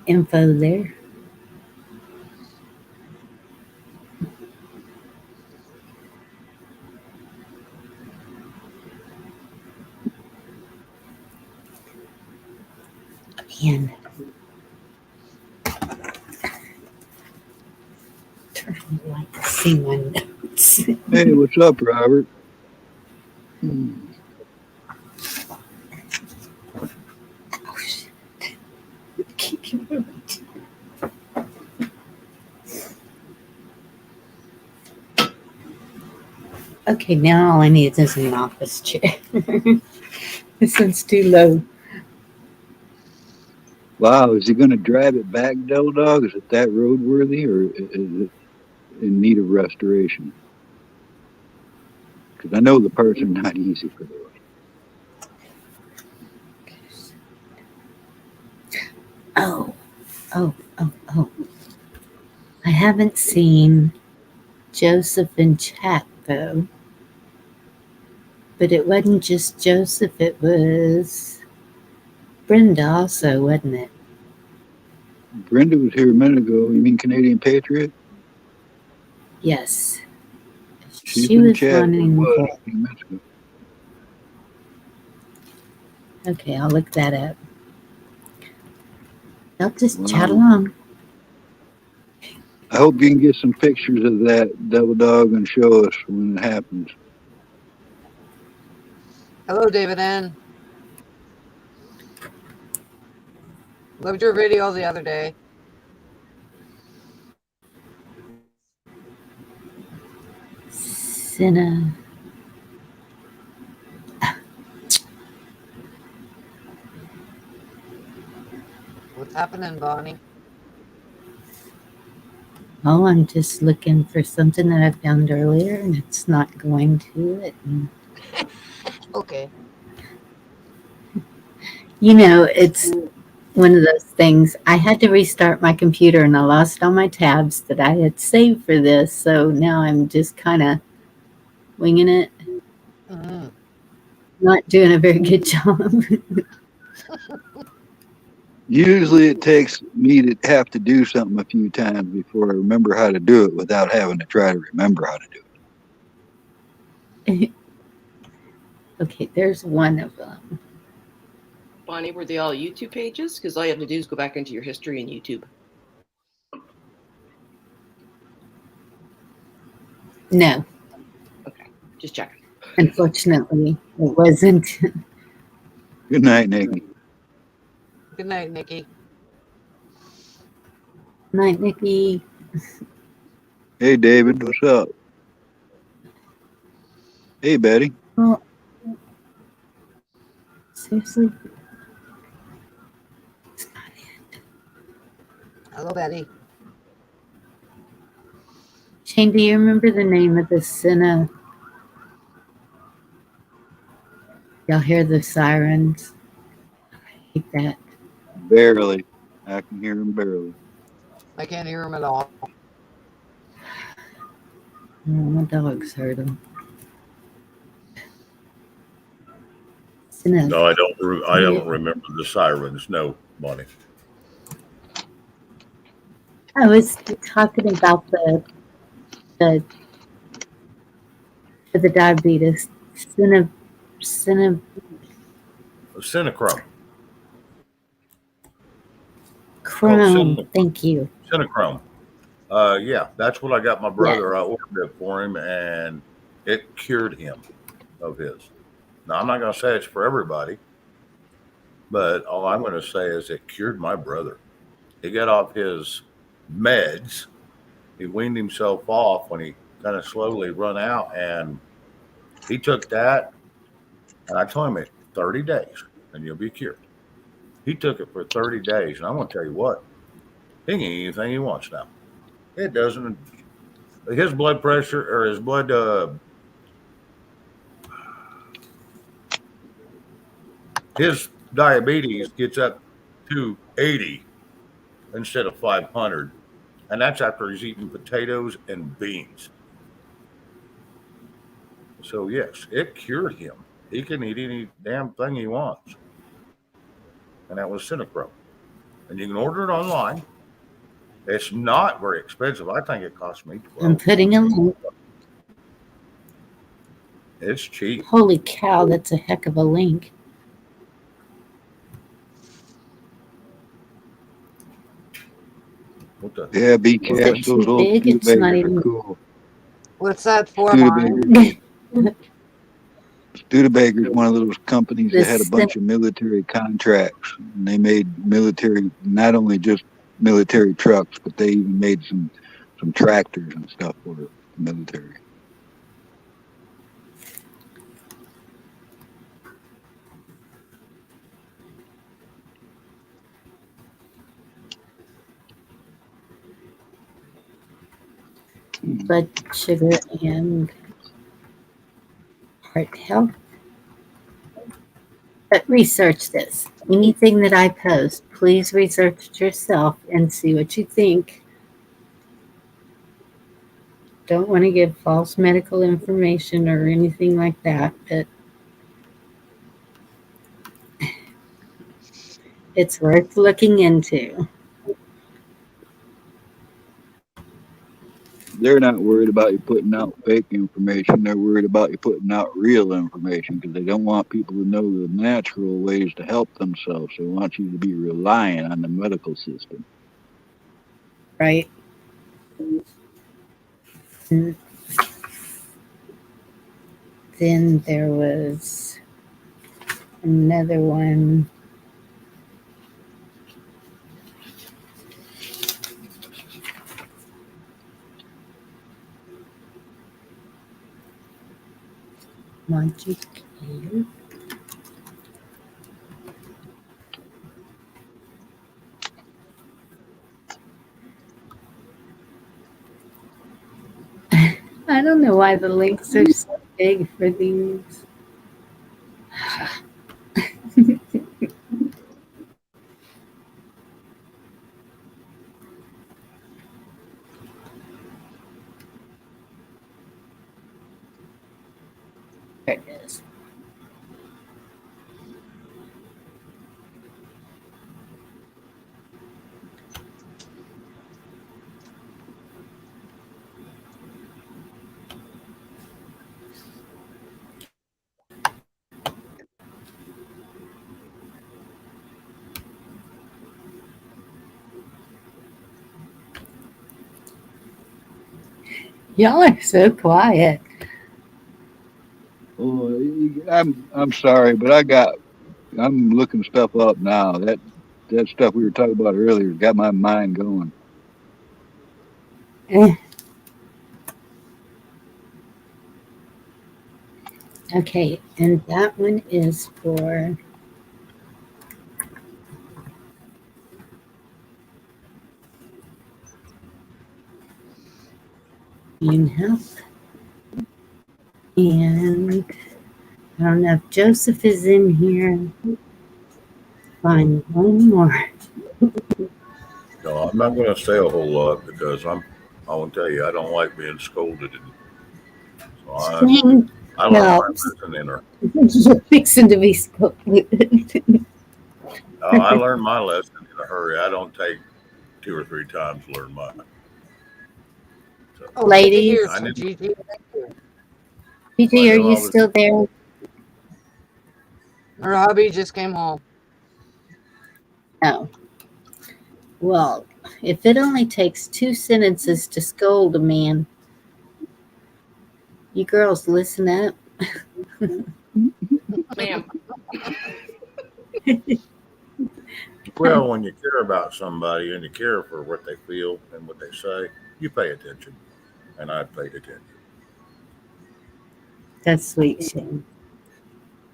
info there. Man, turn on the light to see my notes. Hey, what's up, Robert? Hmm. Oh, shit. Keep you moving. Okay, now all I need is an office chair. This one's too low. Wow, is he going to drive it back, Devil Dog? Is it that roadworthy, or is it in need of restoration? Because I know the parts are not easy for those. Oh, oh. I haven't seen Joseph in chat, though. But it wasn't just Joseph, it was Brenda also, wasn't it? Brenda was here a minute ago. You mean Canadian Patriot? Yes. She's She in was chat. wanting Was to. a few minutes ago. Okay, I'll look that up. They'll just chat Wow. along. I hope you can get some pictures of that, Devil Dog, and show us when it happens. Hello, David N. Loved your video the other day. Cinna. What's happening, Bonnie? Oh, I'm just looking for something that I found earlier and it's not going to it. And, Okay. you know, it's one of those things. I had to restart my computer and I lost all my tabs that I had saved for this. So now I'm just kind of winging it. Mm-hmm. Not doing a very good job. Usually it takes me to have to do something a few times before I remember how to do it without having to try to remember how to do it. Okay, there's one of them. Bonnie, were they all YouTube pages? Because all you have to do is go back into your history in YouTube. No, Okay, just checking. unfortunately, it wasn't. Good night, Nikki. Good night, Nikki. Night, Nikki. Hey, David, what's up? Hey, Betty. Well, seriously, it's not it. Hello, Betty. Shane, do you remember the name of the Cinna? Y'all hear the sirens? I hate that. Barely. I can hear him barely. I can't hear him at all. Oh, my dogs heard them. Cinna. No, I don't remember the sirens. No, Bonnie. I was talking about the for the diabetes. Cinna. Cinechrome. Chrome. Thank you. Cinechrome. Yeah, that's what I got my brother. I ordered it for him, and it cured him of his. Now, I'm not going to say it's for everybody, but all I'm going to say is it cured my brother. He got off his meds. He weaned himself off when he kind of slowly run out, and he took that. And I told him 30 days, and you'll be cured. He took it for 30 days, and I'm going to tell you what, he can eat anything he wants now. It doesn't. His blood pressure or his blood, his diabetes gets up to 80 instead of 500, and that's after he's eating potatoes and beans. So yes, it cured him. He can eat any damn thing he wants, and that was Cinechrome. And you can order it online. It's not very expensive. I think it cost me I'm $12. putting a link. It's cheap. Holy cow, that's a heck of a link. What the? Yeah, be Is it cast. Those too old big? It's not Studebakers are even. cool. What's that for, Studebaker. Bonnie? Studebaker is one of those companies that had a This bunch of military contracts. And they made military, not only just military trucks, but they even made some tractors and stuff for the military. blood sugar and heart health. But research this. Anything that I post, please research it yourself and see what you think. Don't want to give false medical information or anything like that, but it's worth looking into. They're not worried about you putting out fake information. They're worried about you putting out real information because they don't want people to know the natural ways to help themselves. They want you to be relying on the medical system. Right? And then there was another one. Magic Cave. I don't know why the links are so big for these. There it is. Y'all are so quiet. Oh, I'm sorry, but I'm looking stuff up now. That stuff we were talking about earlier got my mind going. Eh. Okay, and that one is for immune health. And I don't know if Joseph is in here. Find one more. No, I'm not going to say a whole lot because I want to tell you, I don't like being scolded. And so Saying I learned my helps. lesson in her. You're fixing to be scolded. I learned my lesson in a hurry. I don't take 2 or 3 times to learn mine. So, Oh, good to hear, Ladies, I knew, Gigi. Thank you. PJ, I are knew you I was. still there? Her hubby just came home. No. Well, if it only takes 2 sentences to scold a man, you girls listen up. Ma'am. Well, when you care about somebody and you care for what they feel and what they say, you pay attention. And I paid attention. That's sweet, Shane.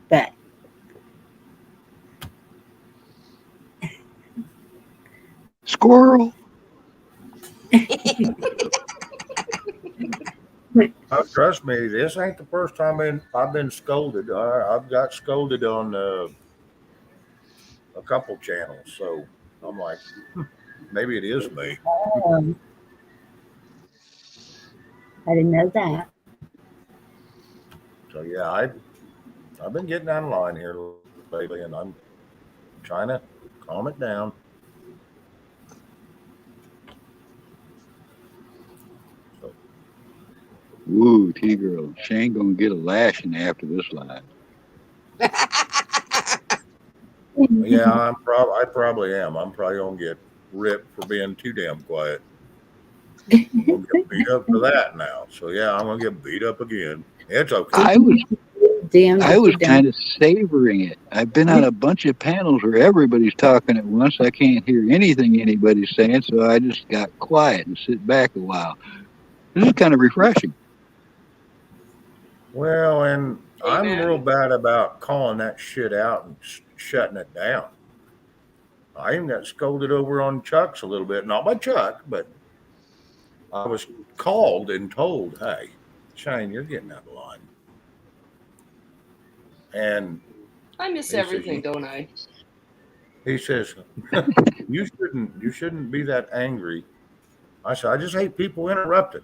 But Squirrel. Trust me, this ain't the first time I've been scolded. I've got scolded on a couple channels, so I'm like, maybe it is me. um, I didn't know that. So yeah, I've been getting out of line here lately, and I'm trying to calm it down. So Ooh, T-girl. Shane gonna get a lashing after this live. yeah, I probably am. I'm probably gonna get ripped for being too damn quiet. I'm gonna get beat up for that now. So yeah, I'm gonna get beat up again. It's okay. I was Damned I if you was don't. kind of savoring it. I've been on a bunch of panels where everybody's talking at once. I can't hear anything anybody's saying, so I just got quiet and sit back a while. This is kind of refreshing. Well, and I'm Amen. real bad about calling that shit out and shutting it down. I even got scolded over on Chuck's a little bit, not by Chuck, but I was called and told, "Hey, Shane, you're getting out of line." And I miss he says, everything, don't I? he says, you shouldn't be that angry. I said, I just hate people interrupting.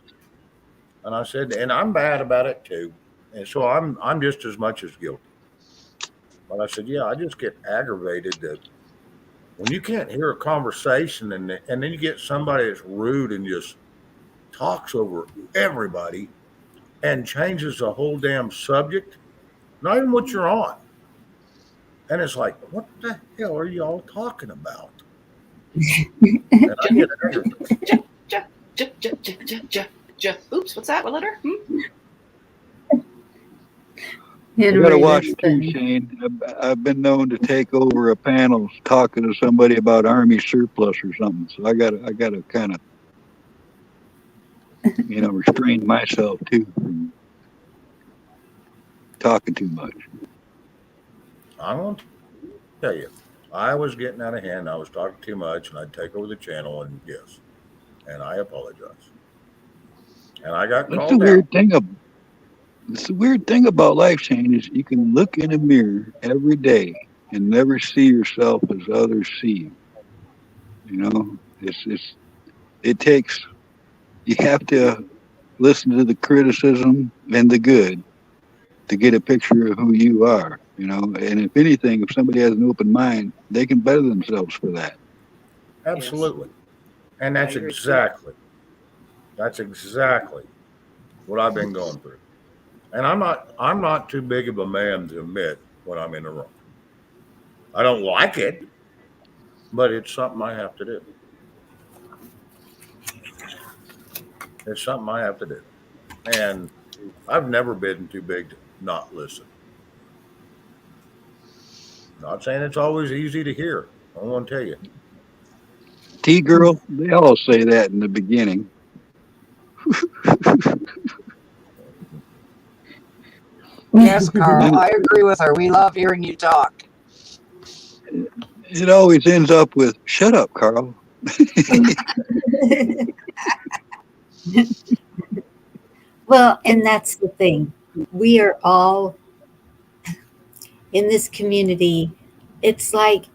And I said, and I'm bad about it too. And so I'm just as much as guilty. But I said, yeah, I just get aggravated that when you can't hear a conversation and then you get somebody that's rude and just talks over everybody and changes the whole damn subject, not even what you're on. And it's like, what the hell are y'all talking about? And I get aggravated. Oops, what's that? What letter? I gotta Henry, watch that's too, funny. Shane. I've been known to take over a panel talking to somebody about army surplus or something. So I gotta kind of restrain myself too from talking too much. I'm going to tell you, I was getting out of hand. I was talking too much and I'd take over the channel and yes. And I apologize. And I got That's the called out. weird thing. It's the weird thing about life, Shane, is you can look in a mirror every day and never see yourself as others see you. You know, it takes. You have to listen to the criticism and the good to get a picture of who you are. You know, and if anything, if somebody has an open mind, they can better themselves for that. Yes, Absolutely. And I agree. that's exactly what I've been going through. And I'm not too big of a man to admit when I'm in the wrong. I don't like it, but it's something I have to do. It's something I have to do. And I've never been too big to not listen. Not saying it's always easy to hear. I want to tell you. T girl, they all say that in the beginning. Yes, Carl, Then I agree with her. We love hearing you talk. it always ends up with "Shut up, Carl." Well, and that's the thing. We are all in this community. It's like,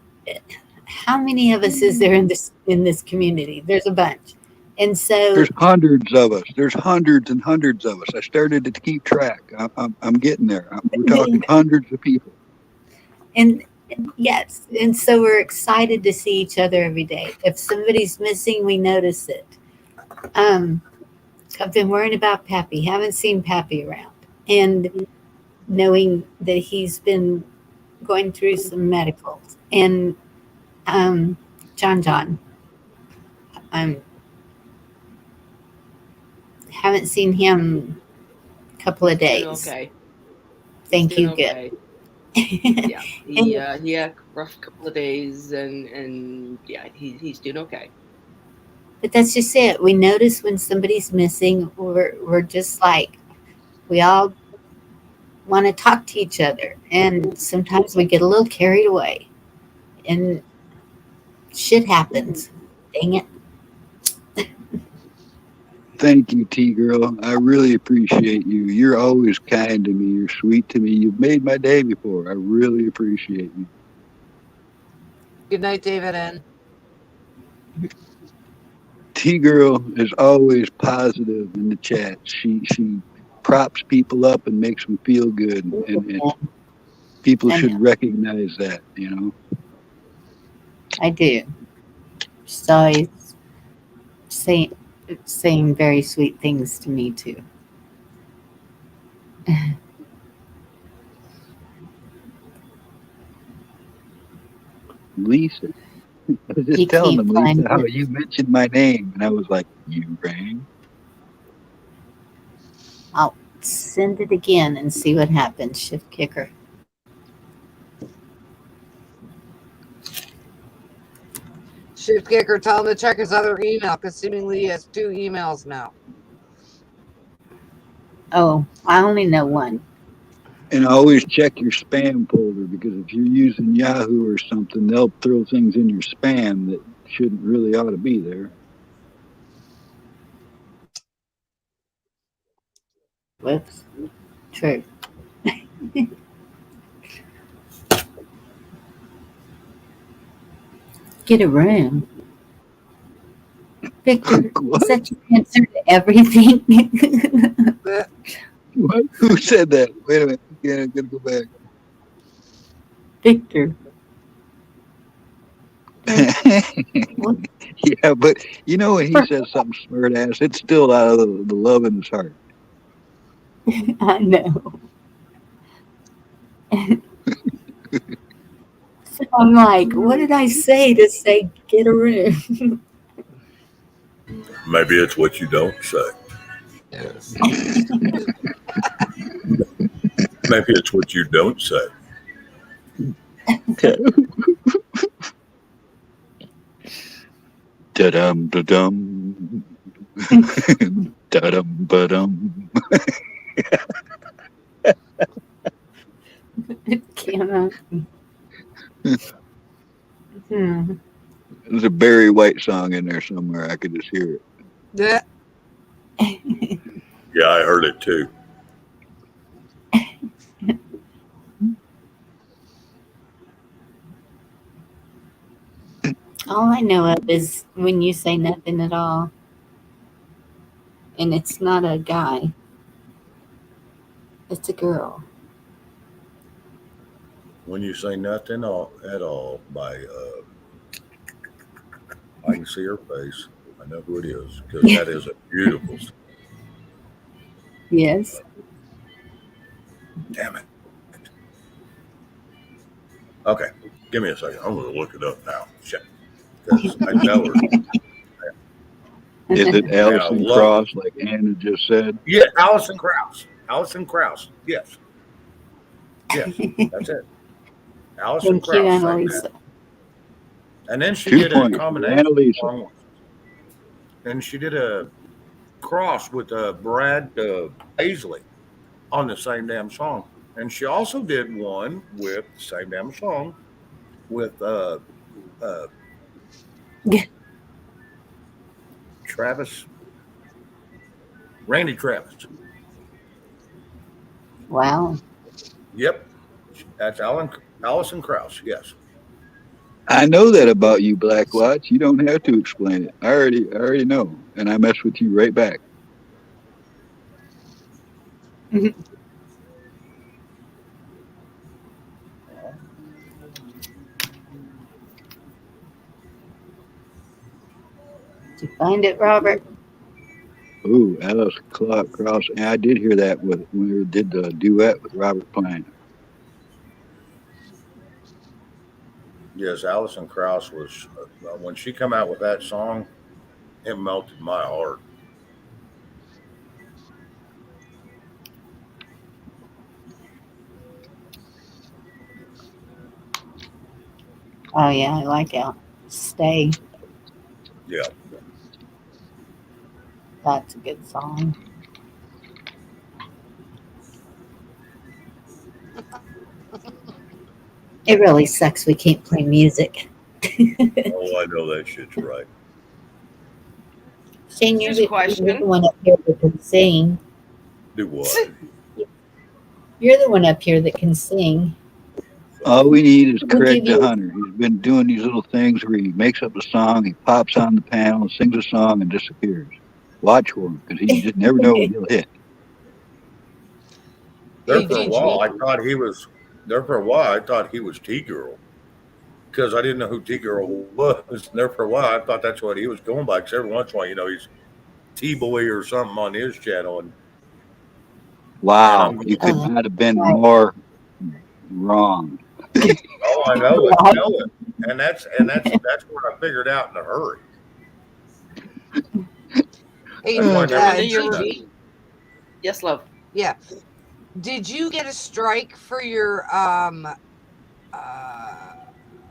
how many of us is there in this community? There's a bunch. And There's so, hundreds of us. There's hundreds and hundreds of us. I started to keep track. I'm getting there. We're talking hundreds of people. and yes, and so we're excited to see each other every day. If somebody's missing, we notice it. Um, I've been worrying about Pappy. Haven't seen Pappy around, and knowing that he's been going through some medicals, and um, John, I haven't seen him a couple of He's doing days. okay. He's Thank doing you. Good. okay. Yeah, And he had a rough couple of days, and yeah, he's doing okay. but that's just it. We notice when somebody's missing. We're just like, we all want to talk to each other, and sometimes we get a little carried away, and shit happens. Dang it. Thank you, T girl. I really appreciate you. You're always kind to me. You're sweet to me. You've made my day before. I really appreciate you. Good night, David. And T girl is always positive in the chat. She props people up and makes them feel good, and people And should recognize that. You know. I do. She's always saying very sweet things to me too. Lisa, I was You just telling keep them, Lisa, finding how it. you mentioned my name, and I was like, "You rang." I'll send it again and see what happens. Shift kicker. Shift Kicker, tell him to check his other email because seemingly he has 2 emails now. Oh, I only know one. And always check your spam folder, because if you're using Yahoo or something, they'll throw things in your spam that shouldn't really ought to be there. Whoops. True. Get a room. Victor, What? is that your answer to everything? What? Who said that? Wait a minute. Yeah, I'm gonna go back. Victor. What? Yeah, but you know when he says something smart ass, it's still out of the love in his heart. I know. So I'm like, what did I say to say get a room? Maybe it's what you don't say. Yes. Maybe it's what you don't say. Da-dum, da-dum. Da-dum, ba-dum. Cannot. Hmm. There's a Barry White song in there somewhere. I could just hear it. Yeah. Yeah, I heard it too. All I know of is when you say nothing at all, and it's not a guy, it's a girl. When you say nothing at all by, I can see her face. I know who it is because that is a beautiful. Yes. Damn it. Okay, give me a second. I'm going to look it up now. Shit, because I know her. Is it And I Alison love her. Cross, like Anna just said? Yeah, Allison Krauss. Allison Krauss. Yes, yes, that's it. Allison Thank you, Krauss sang that. Annalisa. And then she 2 did a points for combination Annalisa. song. And she did a cross with Brad Paisley on the same damn song. And she also did one with the same damn song with uh, Travis, Randy Travis. Wow. Yep, that's Allison Krauss. Yes. I know that about you, Black Watch. You don't have to explain it. I already know, and I mess with you right back. Did you find it, Robert? Ooh, Alice Clark Cross. And I did hear that when we did the duet with Robert Plant. Yes, Allison Krauss was, when she come out with that song, it melted my heart. Oh, yeah, I like it. Stay. Yeah. That's a good song. It really sucks we can't play music. Oh, I know that shit's right. Shane, Here's a you're question. the one up here that can sing. Do what? You're the one up here that can sing. All we need is We'll give Craig the you. Hunter. He's been doing these little things where he makes up a song, he pops on the panel, sings a song, and disappears. Watch for him because he just never know when he'll hit. There Hey, for a did while, you? I thought he was. There for a while, I thought he was T Girl because I didn't know who T Girl was. And there for a while, I thought that's what he was going by. Because every once in a while, he's T Boy or something on his channel, and I'm Wow, you going, could Uh, not have been right. more wrong. oh, I know it, and that's what I figured out in a hurry. Hey, That's why I never Amanda, said you're. that. Gigi. Yes, love. Yeah. Did you get a strike for your uh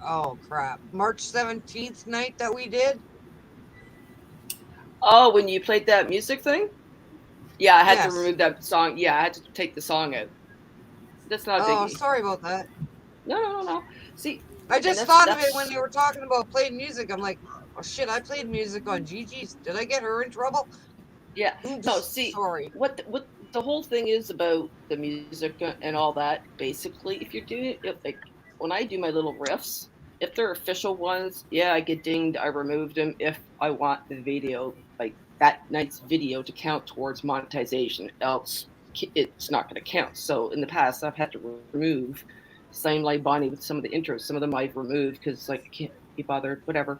oh crap, March 17th night that we did? Oh, when you played that music thing? Yeah, I had to Yes. remove that song. Yeah, I had to take the song out. That's not a Oh, biggie. sorry about that. No. See, I and just thought of it when that's you were talking about playing music. I'm like, oh shit, I played music on Gigi's. Did I get her in trouble? Yeah. Oops, No, see, sorry. what the whole thing is about the music and all that. Basically, if you're doing it, like when I do my little riffs, if they're official ones, yeah, I get dinged. I removed them if I want the video, like that night's video, to count towards monetization. Else, it's not going to count. So in the past, I've had to remove. Same like Bonnie with some of the intros. Some of them I've removed because like I can't be bothered. Whatever.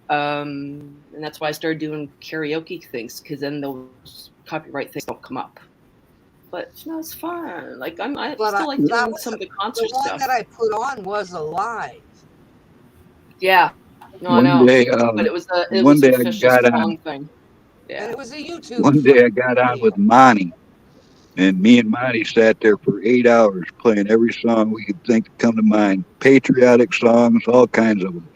And that's why I started doing karaoke things, because then those copyright things don't come up. But no, it's fun. Like I But still like that doing was some of the the concert one stuff. that I put on was alive. Yeah, no, I One know. day, But it was one day I official got on. song thing. And Yeah. it was a YouTube One day I got on video. with Monty, and me and Monty sat there for 8 hours playing every song we could think to come to mind, patriotic songs, all kinds of them.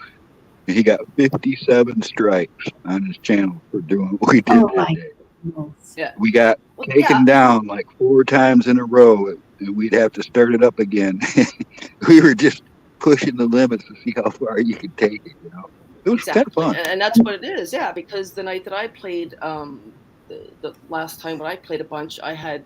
And he got 57 strikes on his channel for doing what we did Oh that my day. goodness. Yeah. We got Well, taken down like 4 times in a row, and we'd have to start it up again. We were just pushing the limits to see how far you could take it. It was kind of exactly. fun. And that's what it is. Yeah, because the night that I played, the last time when I played a bunch, I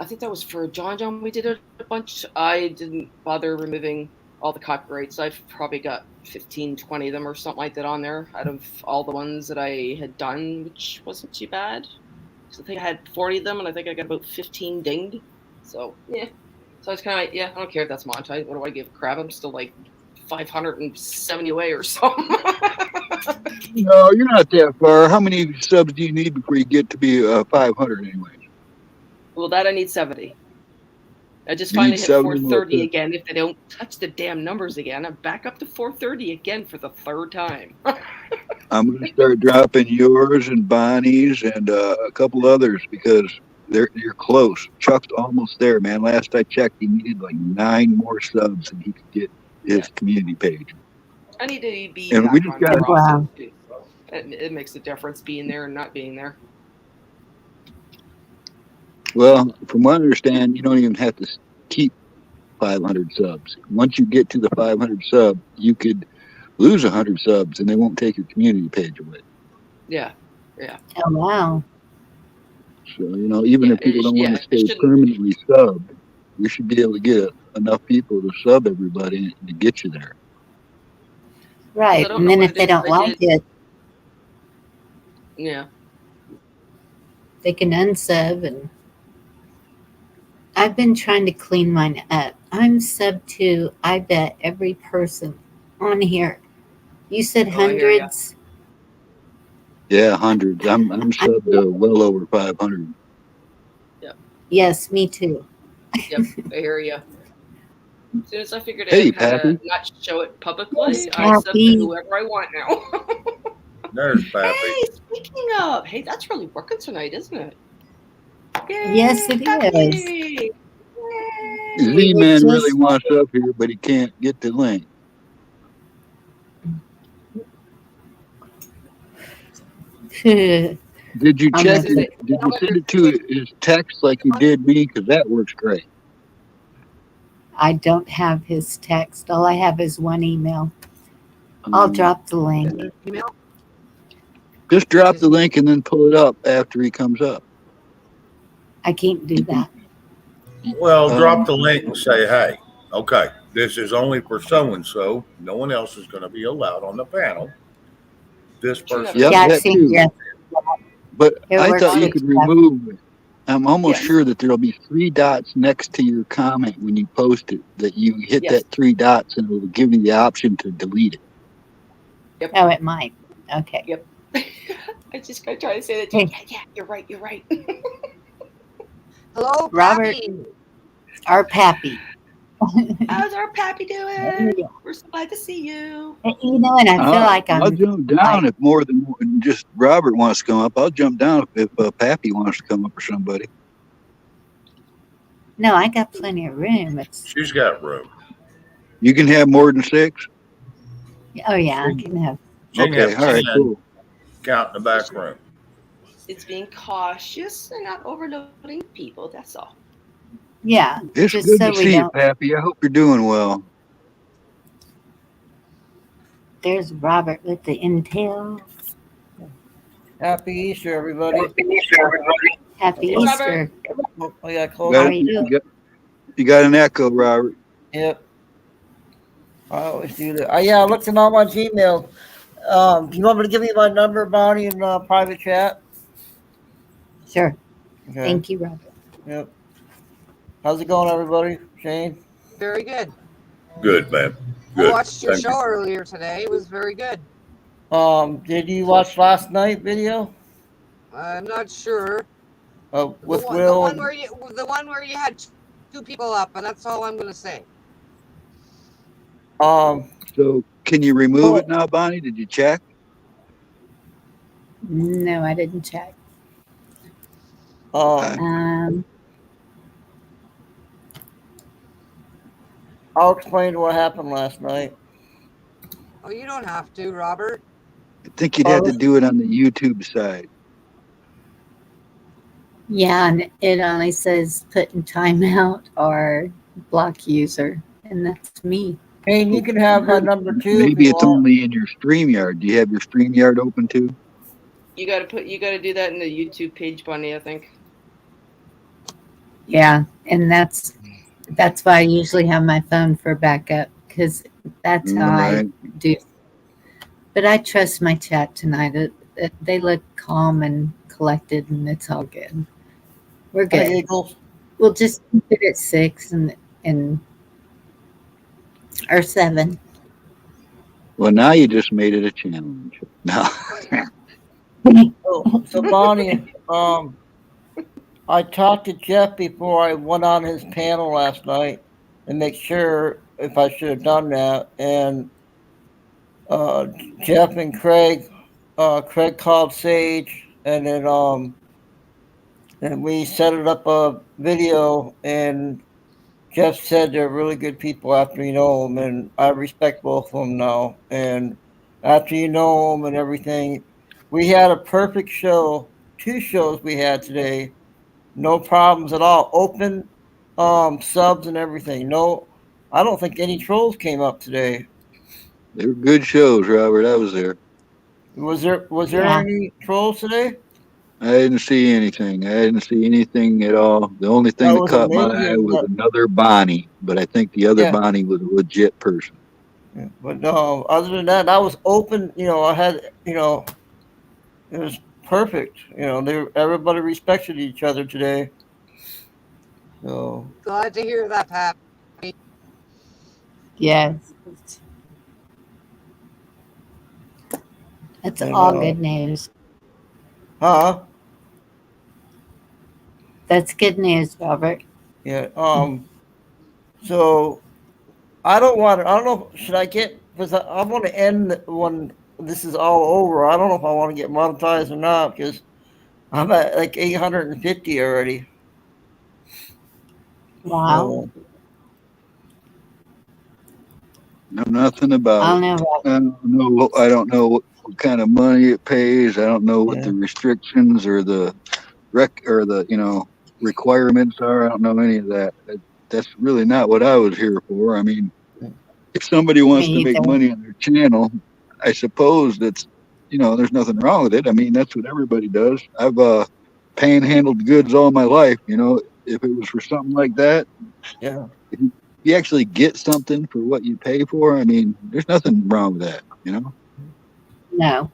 think that was for John. We did it a bunch. I didn't bother removing all the copyrights. I've probably got 15, 20 of them or something like that on there out of all the ones that I had done, which wasn't too bad. So I think I had 40 of them, and I think I got about 15 dinged. So, yeah. So I was kind of like, yeah, I don't care if that's monetized. What do I give a crap? I'm still like 570 away or something. No, you're not that far. How many subs do you need before you get to be 500 anyway? Well, that I need 70. I just You finally need hit 70 more 430 subs. again. If they don't touch the damn numbers again, I'm back up to 430 again for the third time. I'm going to start dropping yours and Bonnie's and a couple others because you're close. Chuck's almost there, man. Last I checked, he needed like 9 more subs and he could get his Yeah. community page. I need to be And back we just on got more often. Wow. It makes a difference being there and not being there. well, from what I understand, you don't even have to keep 500 subs. Once you get to the 500 sub, you could lose 100 subs and they won't take your community page away. Yeah. Oh wow. So, even if people don't want to It stay shouldn't. permanently subbed, we should be able to get enough people to sub everybody to get you there. Right. don't And know then what if it they is don't I like did. it, Yeah. they can unsub. And I've been trying to clean mine up. I'm sub to, I bet, every person on here. You said Oh, I hear ya. hundreds? Yeah, hundreds. I'm subbed to well over 500. Yes, me too. Yep, I hear ya. As soon as I figured Hey, out how to Pappy. not show it publicly, Yes, I sub to Pappy. whoever I want now. There's Pappy. Hey, speaking of, hey, that's really working tonight, isn't it? Yay, Yes, it is. Pappy! Yay! Z-Man really Just wants up here, but he can't get the link. I Did you I'm check gonna it? Did you send it to his text like you did me? Because that works great. don't have his text. All I have is one email. I'll drop the link. Email? Just drop the link and then pull it up after he comes up. I can't do that. Well, drop the link and say, hey, okay, this is only for so-and-so. No one else is going to be allowed on the panel. This person. Yep, Yeah, that see, too. yes, But it I works thought you with could stuff. remove it. I'm almost Yes. sure that there'll be 3 dots next to your comment when you post it, that you hit Yes. that 3 dots and it'll give you the option to delete it. Oh, it might. Okay. Yep. I just gotta try to say that to you. Yeah, you're right. Hello, Robert. Pappy. Our Pappy. How's our Pappy doing? Yeah. We're so glad to see you. And I feel like I'll I'm jump down if more than just Robert wants to come up. I'll jump down if Pappy wants to come up or somebody. no, I got plenty of room. It's She's got room. You can have more than 6? oh yeah, I can have. She can Okay, have all right, 10 cool. count in the back room. It's being cautious and not overloading people. That's all. Yeah, It's just good so to we see you, don't. Pappy. I hope you're doing well. There's Robert with the intel. Happy Easter, everybody. Happy Hey, Robert. Easter. Oh, I got You close. How got, are you? you got an echo, Robert. Yep. I always do that. Yeah, I looked in all my Gmail. Do you want me to give you my number, Bonnie, in private chat? Sure. Okay. Thank you, Robert. Yep. How's it going, everybody? Shane? Very good. Good, man. I Good. watched your Thank you. show earlier today. It was very good. Did you watch last night video? I'm not sure. With the Will? one where you had two people up, and that's all I'm going to say. So can you remove it now, Bonnie? Did you check? No, I didn't check. I'll explain what happened last night. Oh, you don't have to, Robert. I think you'd have to do it on the YouTube side. Yeah, and it only says put in timeout or block user, and that's me. Hey, you can have my number too. Maybe it's only in your StreamYard. Do you have your StreamYard open too? You gotta do that in the YouTube page, Bonnie, I think. Yeah, and that's why I usually have my phone for backup, because that's how I do. But I trust my chat tonight. They look calm and collected, and it's all good. We're good. We'll just keep it at 6 and or 7. Well, now you just made it a challenge. No. So Bonnie, I talked to Jeff before I went on his panel last night and make sure if I should have done that. And Jeff and Craig called Sage, and then and we set it up a video. And Jeff said they're really good people after you know them, and I respect both of them now. And after you know them and everything, we had a perfect show. 2 shows we had today. No problems at all. Open subs and everything. No, I don't think any trolls came up today. They were good shows, Robert. I was there. Was there any trolls today? I didn't see anything. I didn't see anything at all. The only thing that caught my eye was another Bonnie, but I think the other Bonnie was a legit person. Yeah, but other than that, I was open. I had, it was perfect. Everybody respected each other today. So glad to hear that, Pat. Yes. That's all good news. Huh? That's good news, Robert. Yeah. So I don't know. Should I get? Because I want to end when this is all over. I don't know if I want to get monetized or not, because I'm at like 850 already. Wow. So, Know nothing about I it. know. I don't know what kind of money it pays. I don't know what the restrictions or the requirements are. I don't know any of that. That's really not what I was here for. I mean, if somebody wants to make money on their channel, I suppose there's nothing wrong with it. I mean, that's what everybody does. I've panhandled goods all my life. If it was for something like that, yeah. If you actually get something for what you pay for, I mean, there's nothing wrong with that. No.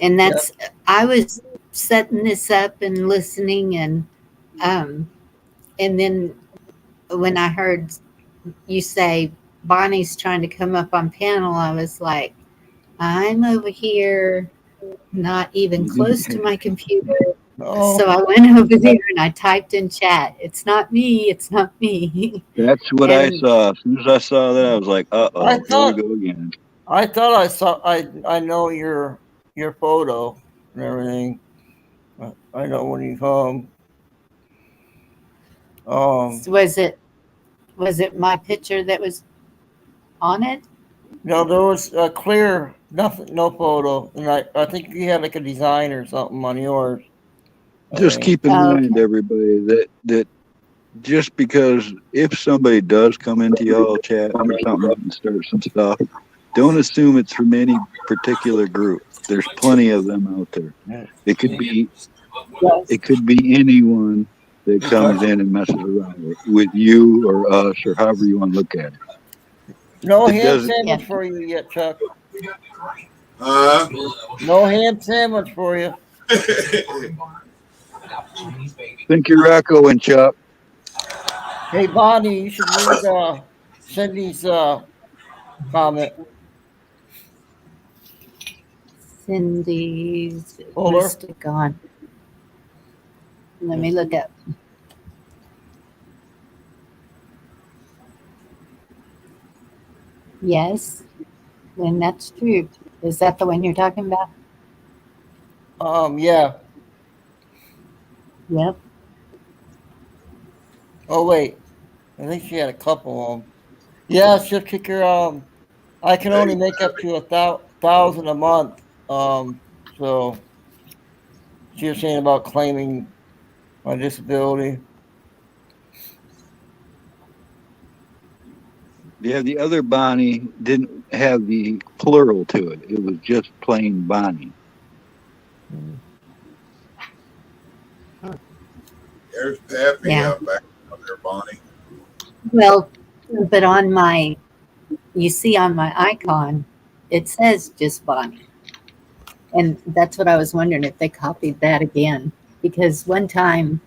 And that's I was setting this up and listening, and then when I heard you say Bonnie's trying to come up on panel, I was like, I'm over here not even close to my computer. Oh. So I went over there and I typed in chat, it's not me, it's not me. That's what I saw. As soon as I saw that, I was like, uh-oh, here we go again. I thought I saw, I know your photo and everything. I know when you come. Was it my picture that was on it? No, there was a clear nothing, no photo, and I think you had like a design or something on yours. Just keep in mind, everybody, that just because if somebody does come into y'all chat or something and start some stuff, Don't assume it's from any particular group. There's plenty of them out there. It could be anyone that comes in and messes around with you or us or however you want to look at it. No It ham doesn't- sandwich Yeah. for you yet, Chuck. No ham sandwich for you. Think you're echoing, Chuck. Hey, Bonnie, you should read Cindy's comment. Cindy's Fuller. must have gone. Let me look up. Yes, and that's true. Is that the one you're talking about? Yeah. Yep. Oh wait, I think she had a couple of them. Yeah, she'll kick her. I can only make up to 1,000 a month. So she was saying about claiming my disability. Yeah, the other Bonnie didn't have the plural to it. It was just plain Bonnie. There's Pappy Yeah. out back there, Bonnie. Well, but on my, you see on my icon, it says just Bonnie. And that's what I was wondering if they copied that again. Because one time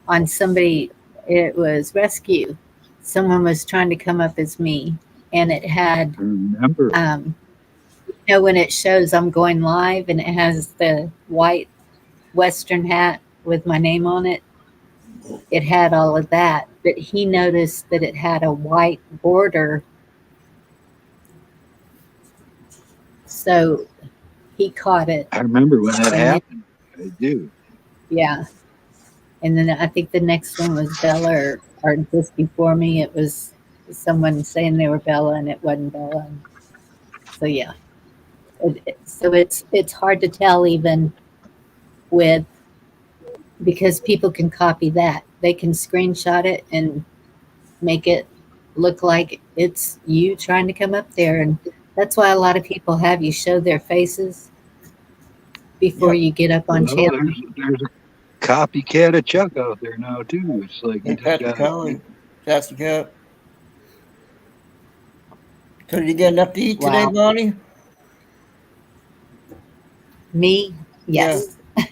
on somebody, it was Rescue, someone was trying to come up as me. And it had, I remember. you know, when it shows I'm going live and it has the white Western hat with my name on it, it had all of that. But he noticed that it had a white border. So he caught it. I remember when that And happened. I do. Yeah. And then I think the next one was Bella, or just before me, it was someone saying they were Bella and it wasn't Bella. So yeah. So it's hard to tell even with, because people can copy that. They can screenshot it and make it look like it's you trying to come up there. And that's why a lot of people have you show their faces before you get up on Well, channel. there's a copycat of Chuck out there now too. It's like you Hey, just Patrick gotta. Kelly, that's the cat. So did you get enough to eat today, Wow. Bonnie? Me? Yes. I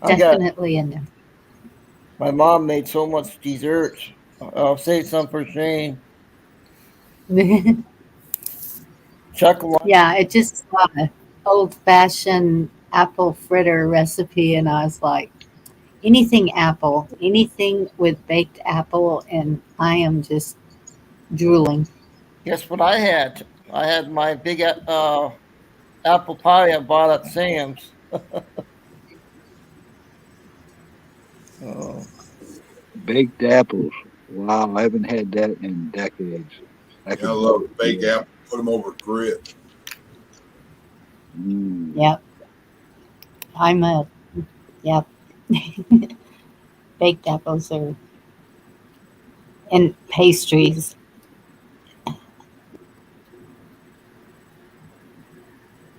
got. Definitely in there. My mom made so much desserts. I'll save some for Shane. Chuck, Yeah, it just old fashioned apple fritter recipe, and I was like, anything apple, anything with baked apple, and I am just drooling. guess what I had? I had my big apple pie I bought at Sam's. Oh. Baked apples. Wow, I haven't had that in decades. I love baked apple. Put them over grit. Yep. Yep. Baked apples are, and pastries.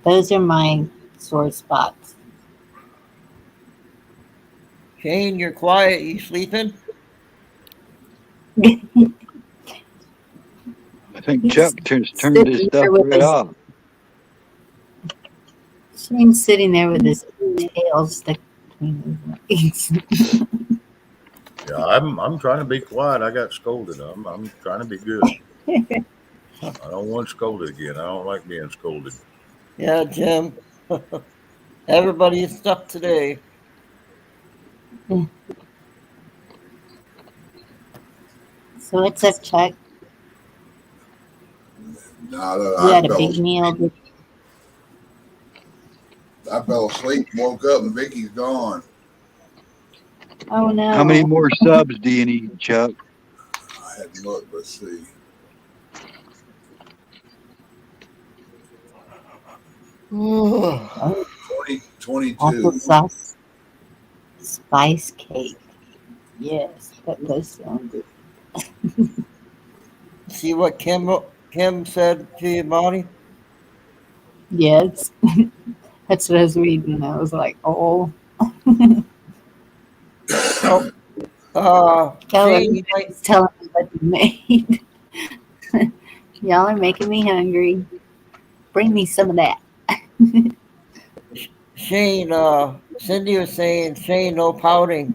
Those are my sore spots. Shane, you're quiet. You sleeping? I think Chuck turned his stuff right off. Shane's sitting there with his tail stuck between his legs. Yeah, I'm trying to be quiet. I got scolded. I'm trying to be good. I don't want scolded again. I don't like being scolded. Yeah, Jim. Everybody is stuck today. So what's up, Chuck? No, You had a big meal. I fell asleep, woke up, and Vicky's gone. Oh no! How many more subs do you need, Chuck? I hadn't looked. Let's see. 22. Applesauce spice cake. Yes, that does sound good. See what Kim said to you, Bonnie? Yes. That's what I was reading. I was like, oh, Oh, Shane, you might. everybody's telling me what they made. Y'all are making me hungry. Bring me some of that. Shane, Cindy was saying, Shane, no pouting.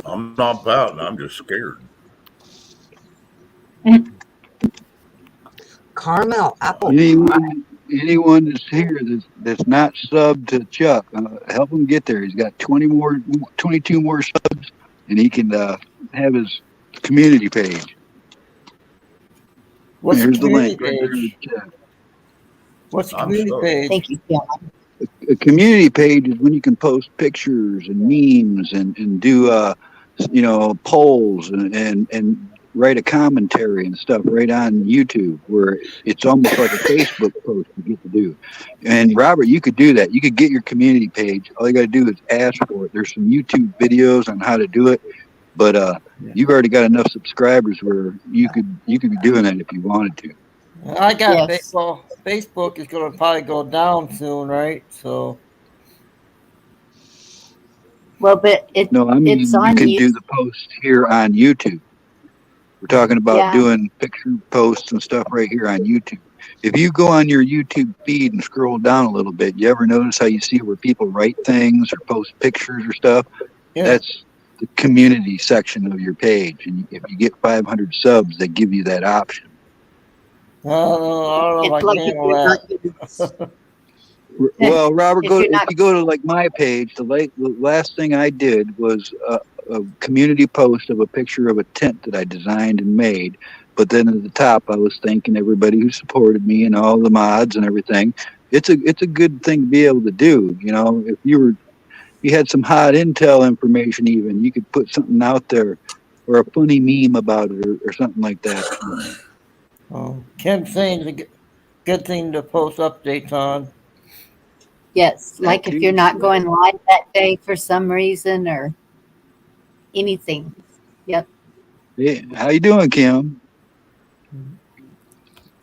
I'm not pouting. I'm just scared. Caramel apple. Anyone that's here that's not subbed to Chuck, help him get there. He's got 22 more subs, and he can have his community page. What's the Here's the community link right there in page? the chat. What's the I'm community so. page? Thank you, John. A community page is when you can post pictures and memes and do polls and write a commentary and stuff right on YouTube, where it's almost like a Facebook post you get to do. And Robert, you could do that. You could get your community page. All you got to do is ask for it. There's some YouTube videos on how to do it, but you've already got enough subscribers where you could be doing that if you wanted to. I got Yes. Facebook is going to probably go down soon, right? So, Well, but No, I it's mean you on can you. do the posts here on YouTube. We're talking about Yeah. doing picture posts and stuff right here on YouTube. If you go on your YouTube feed and scroll down a little bit, you ever notice how you see where people write things or post pictures or stuff? yeah. That's the community section of your page. And if you get 500 subs, they give you that option. I don't know if I It's can like if handle you're not that. Well, Robert, if you're if not you go to like my page, the last thing I did was a community post of a picture of a tent that I designed and made. But then at the top, I was thanking everybody who supported me and all the mods and everything. It's a good thing to be able to do. You know, if you had some hot intel information, even you could put something out there or a funny meme about it or something like that. Kim's saying it's a good thing to post updates on. yes, That like if you're too. not going live that day for some reason or anything. Yep. Yeah. How you doing, Kim?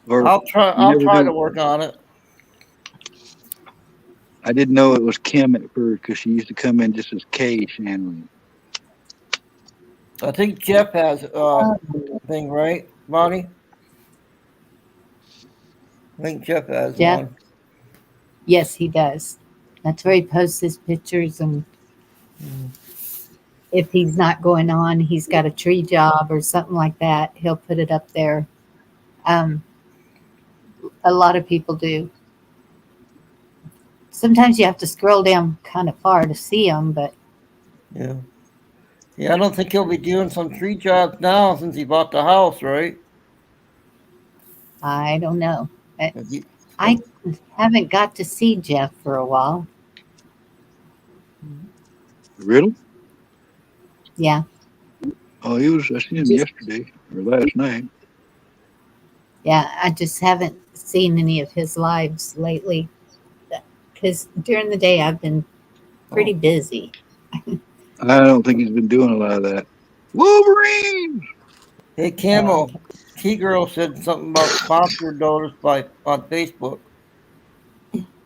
Or I'll try. you I'll never try know. to work on it. I didn't know it was Kim at first because she used to come in just as Kay Shanley. I think Jeff has thing, right, Bonnie? I think Jeff has Jeff. one. Yes, he does. That's where he posts his pictures, and if he's not going on, he's got a tree job or something like that, he'll put it up there. Um, a lot of people do. Sometimes you have to scroll down kind of far to see them, but Yeah. Yeah, I don't think he'll be doing some tree jobs now since he bought the house, right? I don't know. I, Has he- I haven't got to see Jeff for a while. Riddle? Yeah, Oh, I seen him just yesterday or last night. yeah, I just haven't seen any of his lives lately because during the day I've been pretty busy. I don't think he's been doing a lot of that. Wolverine! Hey, Camel, T-Girl said something about sponsored notice on Facebook.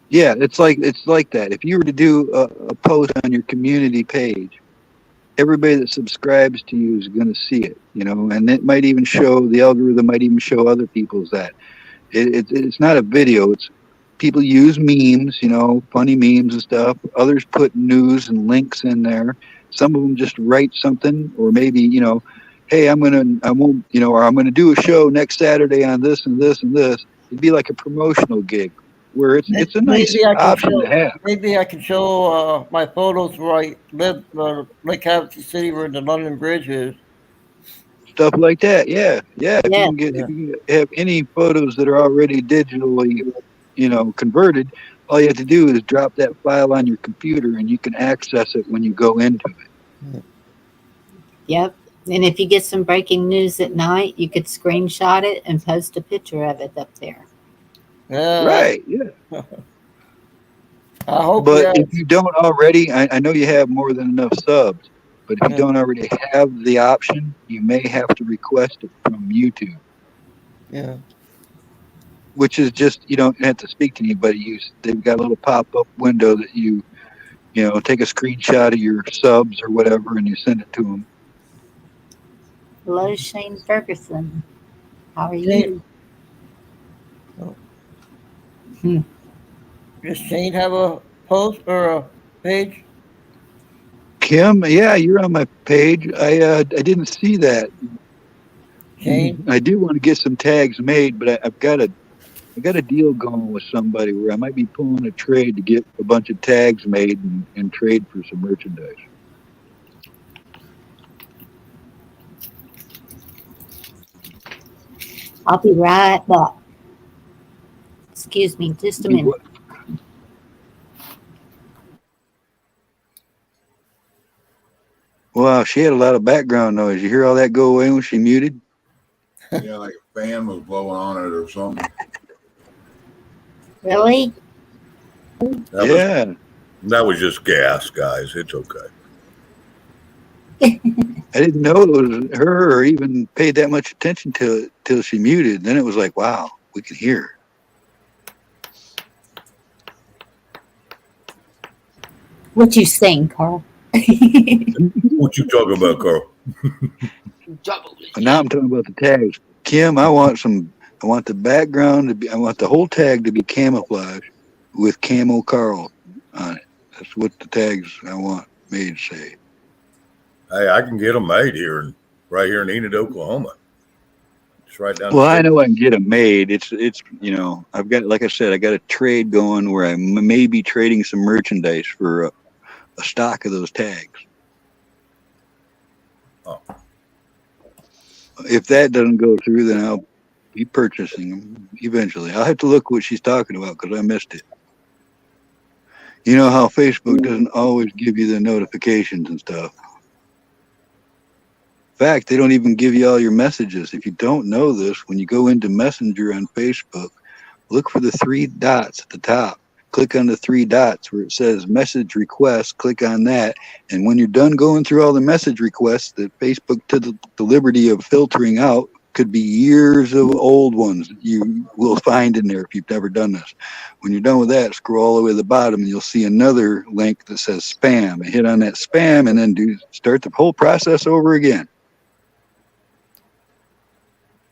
Yeah, it's like that. If you were to do a post on your community page, everybody that subscribes to you is going to see it, you know, and it might even show the algorithm might even show other people's that. It's not a video. It's people use memes, you know, funny memes and stuff. Others put news and links in there. Some of them just write something, or maybe hey, I won't, or I'm gonna do a show next Saturday on this and this and this. It'd be like a promotional gig where it's a nice Maybe I can option to show. have. Maybe I can show my photos where I live, Lake Havasu City, where the London Bridge is. Stuff like that. Yeah, yeah. If you Yeah, can if you can have any photos that are already digitally, converted, all you have to do is drop that file on your computer, and you can access it when you go into it. yep. And if you get some breaking news at night, you could screenshot it and post a picture of it up there. Yeah, Right. Yeah. I hope But yeah. if you don't already, I know you have more than enough subs. But if you Yeah. don't already have the option, you may have to request it from YouTube. Yeah. which is just you don't have to speak to anybody. They've got a little pop-up window that you take a screenshot of your subs or whatever, and you send it to them. Hello, Shane Ferguson. How are Shane, you? does Shane have a post or a page? Kim, yeah, you're on my page. I didn't see that. Shane? I do want to get some tags made, but I got a deal going with somebody where I might be pulling a trade to get a bunch of tags made and trade for some merchandise. I'll be right back. Excuse me, just a Do minute. what? Wow, she had a lot of background noise. You hear all that go away when she muted? Yeah, like a fan was blowing on it or something. Really? Yeah. That was just gas, guys. It's okay. I didn't know it was her or even paid that much attention to it till she muted. Then it was like, wow, we can hear her. What you saying, Carl? What you talking about, Carl? But now I'm talking about the tags. Kim, I want the background to be, I want the whole tag to be camouflage with Camo Carl on it. That's what the tags I want made say. Hey, I can get them made right here in Enid, Oklahoma. Just right down the Well, I street. know I can get them made. It's I've got, like I said, I got a trade going where I may be trading some merchandise for a stock of those tags. Oh. If that doesn't go through, then I'll be purchasing them eventually. I'll have to look what she's talking about because I missed it. You know how Facebook doesn't always give you the notifications and stuff. In fact, they don't even give you all your messages. If you don't know this, when you go into Messenger on Facebook, look for the three dots at the top. Click on the three dots where it says message request. Click on that. And when you're done going through all the message requests that Facebook took the liberty of filtering out, could be years of old ones that you will find in there if you've never done this. When you're done with that, scroll all the way to the bottom and you'll see another link that says spam. And hit on that spam and then start the whole process over again.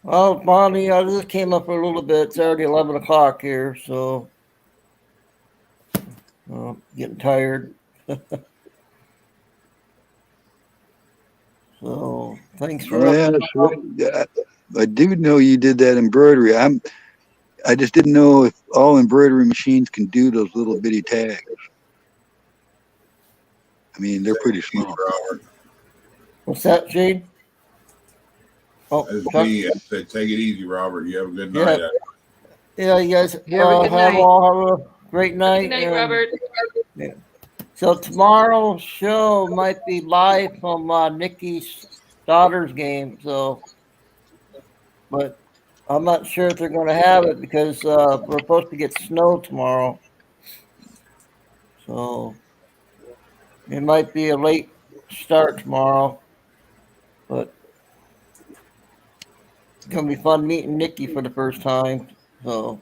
Well, Bonnie, I just came up for a little bit. It's already 11 o'clock here, so getting tired. So thanks for Yeah, that's right. Yeah, I do know you did that embroidery. I just didn't know if all embroidery machines can do those little bitty tags. I mean, they're pretty small. Robert. What's that, Jade? Oh, That's Chuck? me. I said, take it easy, Robert. You have a good Yeah. night. Yeah, you guys You have a good night. all have a great night. Good night, and- Robert. Yeah. So tomorrow's show might be live from Nikki's daughter's game. So, but I'm not sure if they're going to have it because we're supposed to get snow tomorrow. So it might be a late start tomorrow, but it's going to be fun meeting Nikki for the first time. So.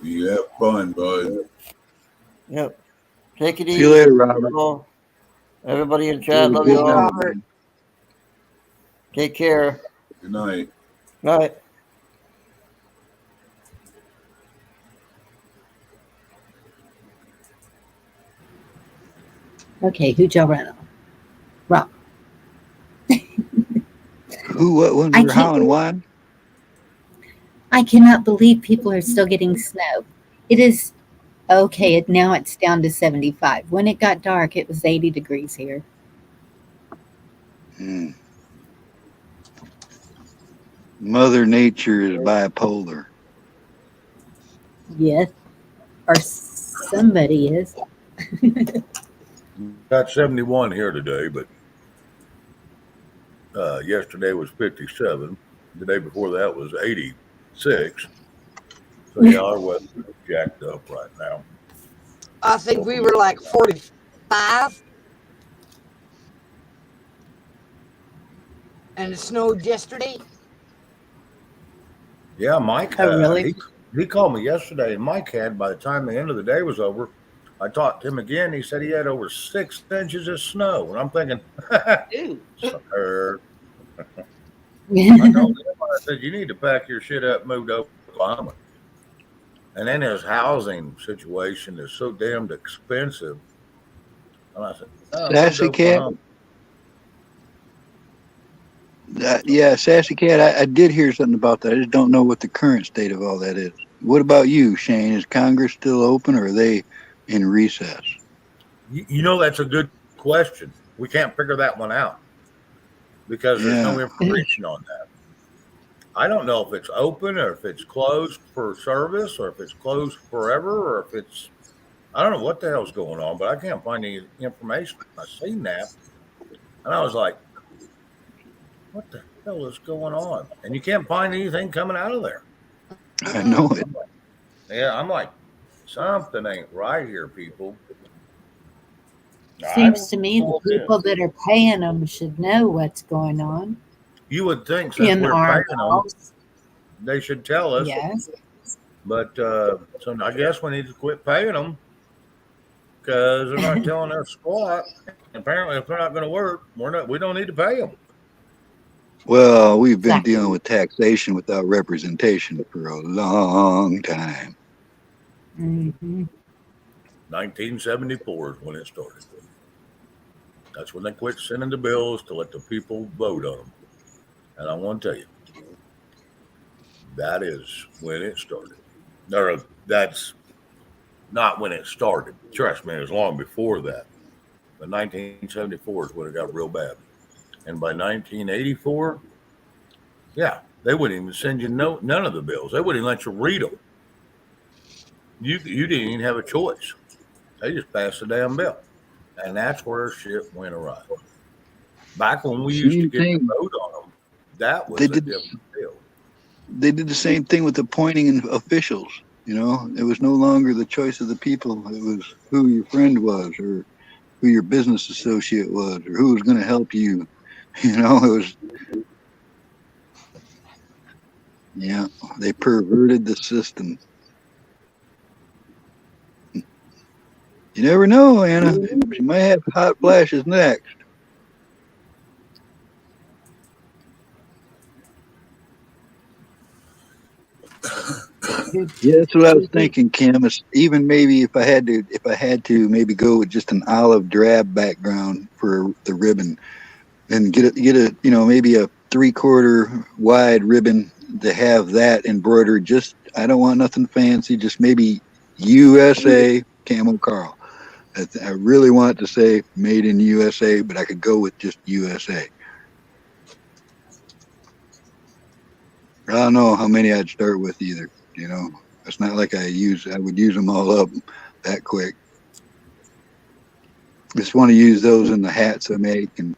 You have fun, bud. Yep. Take it See easy. you later, Robert. Well, everybody in You chat, have a love good you all. night, Robert. man. Take care. Good night. Night. Okay, who y'all run on? Rob. Who, what, when, I where, how, can't- and why? I cannot believe people are still getting snow. It is okay. Now it's down to 75. When it got dark, it was 80 degrees here. Mother Nature is bipolar. Yes, or somebody is. Got 71 here today, but yesterday was 57. The day before that was 86. So yeah, our weather's jacked up right now. I think we were like 45. And it snowed yesterday. Yeah, Mike. Oh, really? He called me yesterday, and Mike had, by the time the end of the day was over, I talked to him again. He said he had over 6 inches of snow, and I'm thinking, Ew. sucker. I told him, I said, you need to pack your shit up, and move to Oklahoma. And then his housing situation is so damned expensive. And I said, oh, move to Sassy Cat. Oklahoma. Yeah, Sassy Cat. I did hear something about that. I just don't know what the current state of all that is. What about you, Shane? Is Congress still open, or are they in recess? You know, that's a good question. We can't figure that one out because there's no information on that. I don't know if it's open or if it's closed for service or if it's closed forever or if it's, I don't know what the hell's going on, but I can't find any information. I seen that and I was like, what the hell is going on? And you can't find anything coming out of there. I know it. I'm like, something ain't right here, people. Seems to me the people that are paying them should know what's going on. You would think since In we're our paying them, house. they should tell us. Yes. But so I guess we need to quit paying them because they're not telling us squat. Apparently, if they're not going to work, we don't need to pay them. Well, we've been dealing with taxation without representation for a long time. Mm-hmm. 1974 is when it started. That's when they quit sending the bills to let the people vote on them. And I want to tell you, that is when it started. Or that's not when it started. Trust me, it was long before that. But 1974 is when it got real bad. And by 1984, yeah, they wouldn't even send you none of the bills. They wouldn't even let you read them. You didn't even have a choice. They just passed the damn bill. And that's where shit went awry. Back when we used to get to vote on them, that was a different deal. They did the same thing with appointing officials. You know, it was no longer the choice of the people. It was who your friend was or who your business associate was or who was going to help you. You know, it was, yeah, they perverted the system. You never know, Anna. She might have hot flashes next. Yeah, that's what I was thinking, Kim. Even maybe if I had to maybe go with just an olive drab background for the ribbon, and get a maybe a 3/4 wide ribbon to have that embroidered. Just I don't want nothing fancy. Just maybe USA Camel Carl. I really want to say made in USA, but I could go with just USA. I don't know how many I'd start with either. You know, it's not like I would use them all up that quick. Just want to use those in the hats I make, and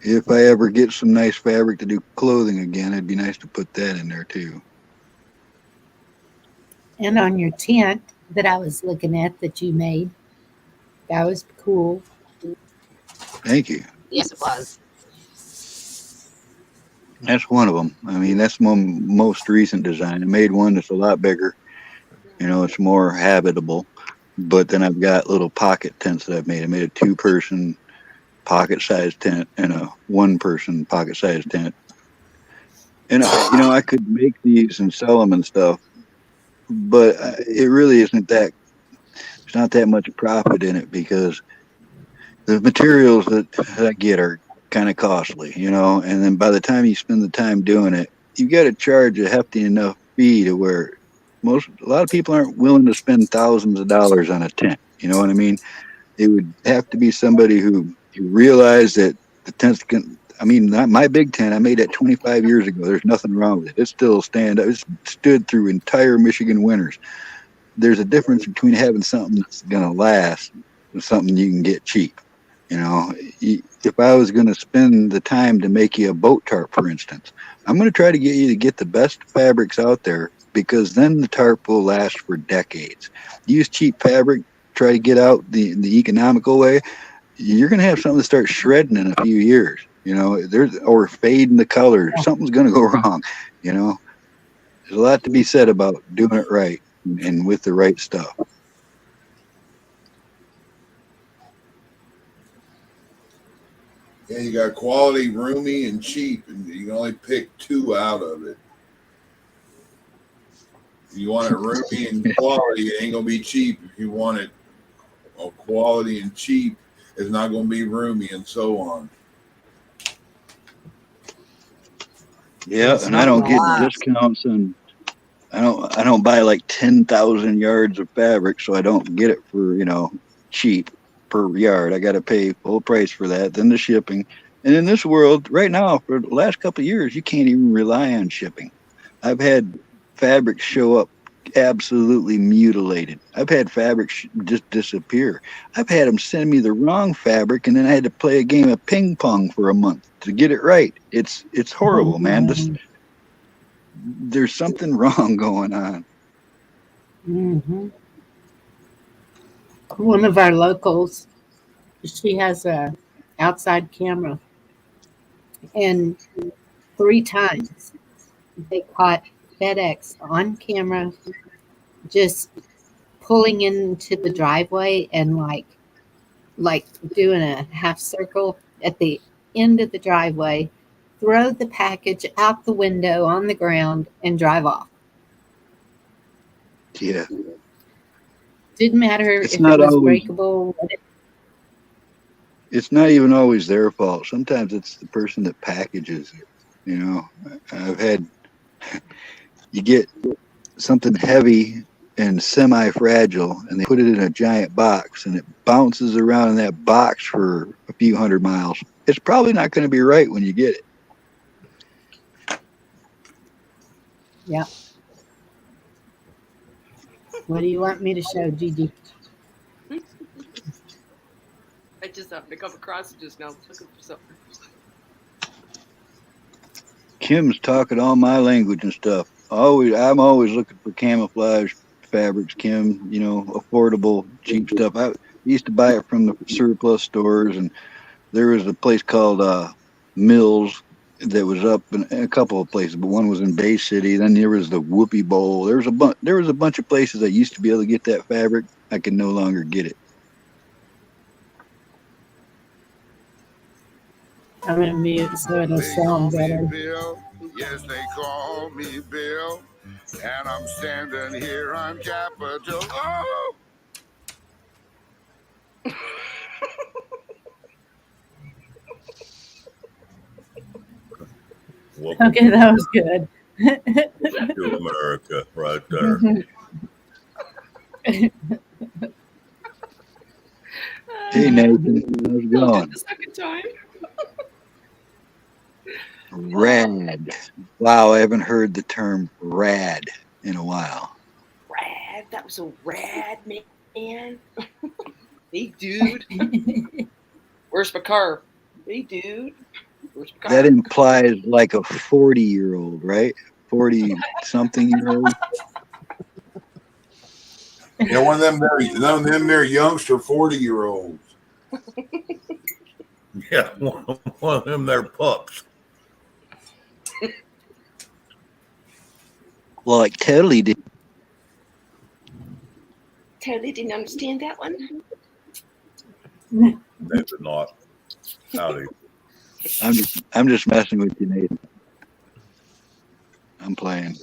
if I ever get some nice fabric to do clothing again, it'd be nice to put that in there too. And on your tent that I was looking at that you made, that was cool. Thank you. Yes, it was. That's one of them. I mean, that's my most recent design. I made one that's a lot bigger. You know, it's more habitable. But then I've got little pocket tents that I've made. I made a 2-person pocket-sized tent and a 1-person pocket-sized tent. And I could make these and sell them and stuff, but it really isn't that. There's not that much profit in it because the materials that I get are kind of costly, and then by the time you spend the time doing it, you got to charge a hefty enough fee to where a lot of people aren't willing to spend thousands of dollars on a tent. You know what I mean? It would have to be somebody who realized that the tents can. I mean, my big tent, I made that 25 years ago. There's nothing wrong with it. It still stands up. It's stood through entire Michigan winters. There's a difference between having something that's going to last and something you can get cheap. If I was going to spend the time to make you a boat tarp, for instance, I'm going to try to get you to get the best fabrics out there because then the tarp will last for decades. Use cheap fabric, try to get out the economical way. You're going to have something to start shredding in a few years. or fading the color. Something's going to go wrong. There's a lot to be said about doing it right and with the right stuff. Yeah, you got quality, roomy, and cheap, and you can only pick two out of it. If you want it roomy and quality, it ain't gonna be cheap. If you want it quality and cheap, it's not gonna be roomy, and so on. Yeah, and I don't get discounts, and I don't buy like 10,000 yards of fabric, so I don't get it for cheap per yard. I got to pay full price for that, then the shipping. And in this world right now, for the last couple of years, you can't even rely on shipping. I've had fabric show up absolutely mutilated. I've had fabric just disappear. I've had them send me the wrong fabric, and then I had to play a game of ping pong for a month to get it right. It's horrible, man. There's something wrong going on. Mm-hmm. One of our locals, she has a outside camera, and 3 times they caught FedEx on camera just pulling into the driveway and like doing a half circle at the end of the driveway, throw the package out the window on the ground and drive off. Yeah. Didn't matter if it was breakable. It's not even always their fault. Sometimes it's the person that packages it. I've had, you get something heavy and semi-fragile, and they put it in a giant box, and it bounces around in that box for a few hundred miles. It's probably not going to be right when you get it. Yeah. What do you want me to show, Gigi? I just happened to come across it just now looking for something. Kim's talking all my language and stuff. I'm always looking for camouflage fabrics, Kim, affordable, cheap stuff. I used to buy it from the surplus stores, and there was a place called Mills that was up in a couple of places, but one was in Bay City. Then there was the Whoopie Bowl. There was a bunch of places I used to be able to get that fabric. I can no longer get it. I'm going to mute so it'll sound better. Bill. Yes, they call me Bill, and I'm standing here on Capitol. Oh! Okay, that was good. To America, right there. Hey, Nathan, how's it going? The second time. Rad. Wow, I haven't heard the term rad in a while. Rad. That was a rad, man. Hey, dude. Where's my car? Hey, dude. Where's my car? That implies like a 40-year-old, right? 40-something-year-old. Yeah, one of them there youngster 40-year-olds. Yeah, one of them there pups. Well, like totally did. Totally didn't understand that one. They did not. Howdy. I'm just messing with you, Nathan. I'm playing.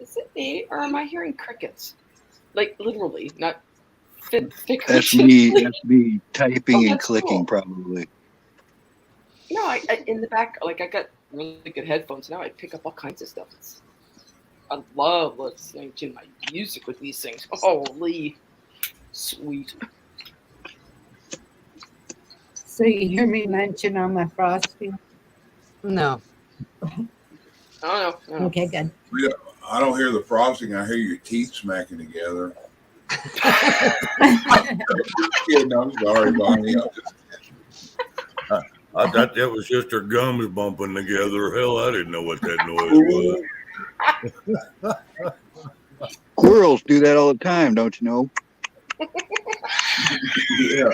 Is it me, or am I hearing crickets? Like literally, not figuratively. That's me typing and clicking, cool. probably. No, I in the back, like I got really good headphones now. I pick up all kinds of stuff. I love listening to my music with these things. Holy sweet. So you hear me mention on my frosting? No. I don't know. Okay, good. Yeah, I don't hear the frosting. I hear your teeth smacking together. Yeah, no, I'm sorry, Bonnie. I thought that was just her gums bumping together. Hell, I didn't know what that noise was. Squirrels do that all the time, don't you know? Yeah.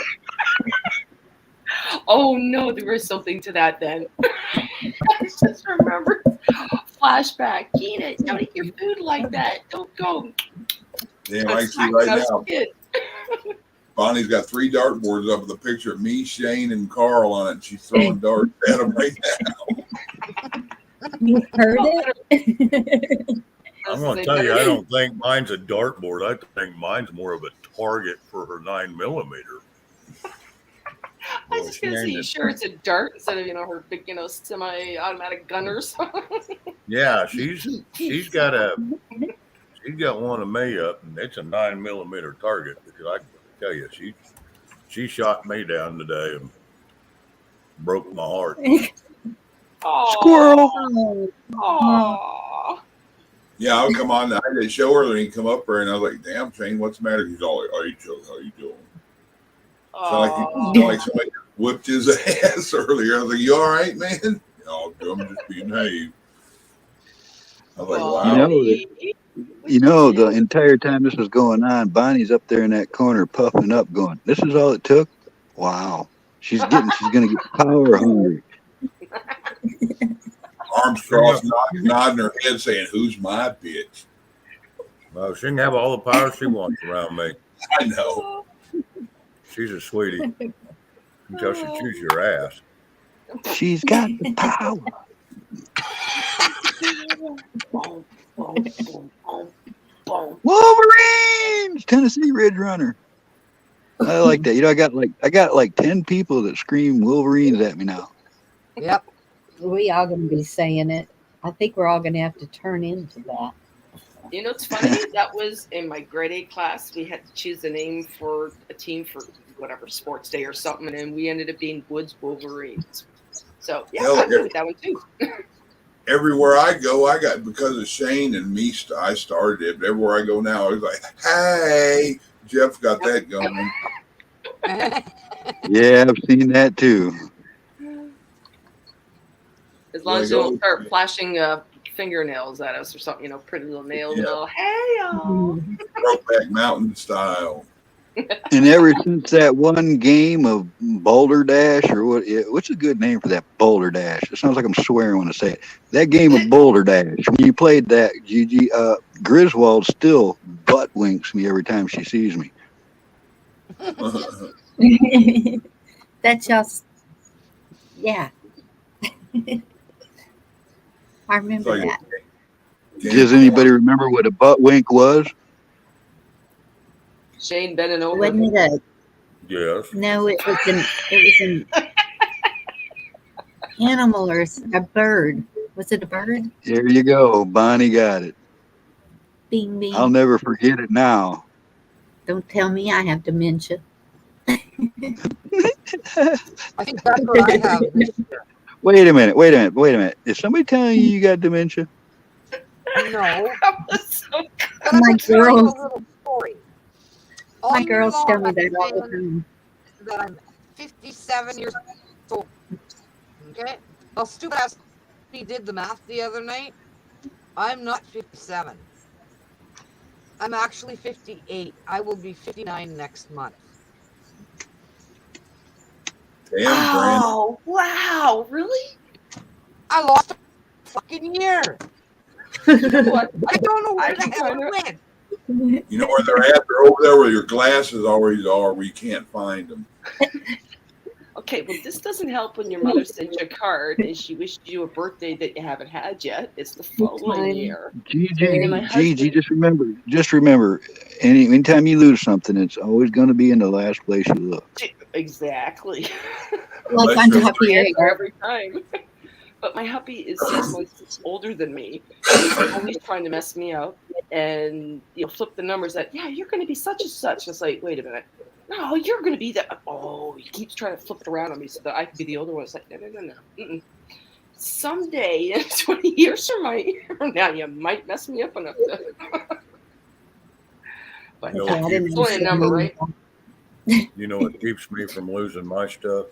Oh no, there was something to that then. I just remember flashback. Gina, don't eat your food like that. Don't go. Damn, I'm I see smacking right us now. kid. Bonnie's got 3 dartboards up with a picture of me, Shane, and Carl on it. And she's throwing darts at them right now. You heard it? I'm going to tell you, I don't think mine's a dartboard. I think mine's more of a target for her 9mm. I was just gonna say, you sure it's a dart instead of her big semi-automatic gunners? Yeah, she's got one of me up, and it's a 9mm target. Because I can tell you, she shot me down today and broke my heart. Squirrel. Aww. Yeah, I'll come on. I did show her, and he'd come up there, and I was like, "Damn, Shane, what's the matter?" He's all like, "Hey, Joe, how you doing?" So like somebody whipped his ass earlier. I was like, "You all right, man?" "No, I'm just being naive." I was like, "Wow." The entire time this was going on, Bonnie's up there in that corner puffing up, going, "This is all it took." Wow, she's gonna get power hungry. Arms crossed, nodding her head, saying, "Who's my bitch?" Well, she can have all the power she wants around me. I know. She's a sweetie until she chews your ass. She's got the power. Wolverines, Tennessee Ridge Runner. I like that. I got like 10 people that scream Wolverines at me now. Yep. We all going to be saying it. I think we're all going to have to turn into that. You know, it's funny. That was in my grade 8 class. We had to choose a name for a team for whatever sports day or something, and then we ended up being Woods Wolverines. So yeah, I'm good with that one too. Everywhere I go, I got, because of Shane and me, I started it. But everywhere I go now, I was like, "Hey, Jeff got that going." Yeah, I've seen that too. As long as you don't start flashing fingernails at us or something, pretty little nails and all. Hey, y'all. Brokeback Mountain style. And ever since that one game of Boulder Dash, or what's a good name for that, Boulder Dash? It sounds like I'm swearing when I say it. That game of Boulder Dash, when you played that, Griswold still butt winks me every time she sees me. That's just, yeah. I remember that. Does anybody remember what a butt wink was? Shane bending over. Wasn't it Yes. No, it was an animal or a bird. Was it a bird? There you go. Bonnie got it. Bing, bing. I'll never forget it now. Don't tell me I have dementia. I think that's what I have this year. Wait a minute. Is somebody telling you got dementia? No. My girls. All My year girls long, tell me I've that all the been time. that I'm 57 years old. Okay? Well, stupid ass he did the math the other night. I'm not 57. I'm actually 58. I will be 59 next month. Damn, oh, wow. Really? I lost a fucking year. You know what? I don't know where the hell it went. You know where they're at? They're over there where your glasses always are, where you can't find them. Okay, well, this doesn't help when your mother sent you a card and she wished you a birthday that you haven't had yet. It's the following year. Gigi, just remember, anytime you lose something, it's always going to be in the last place you look. Exactly. Like on top of your hair. Every time. But my hubby is 6 months older than me. He's always trying to mess me up and flip the numbers that, yeah, you're going to be such and such. It's like, wait a minute. No, you're going to be that. Oh, he keeps trying to flip it around on me so that I can be the older one. It's like, no. Mm-mm. Someday, 20 years from now, you might mess me up enough to. But it's only a number, right? You know what keeps me from losing my stuff?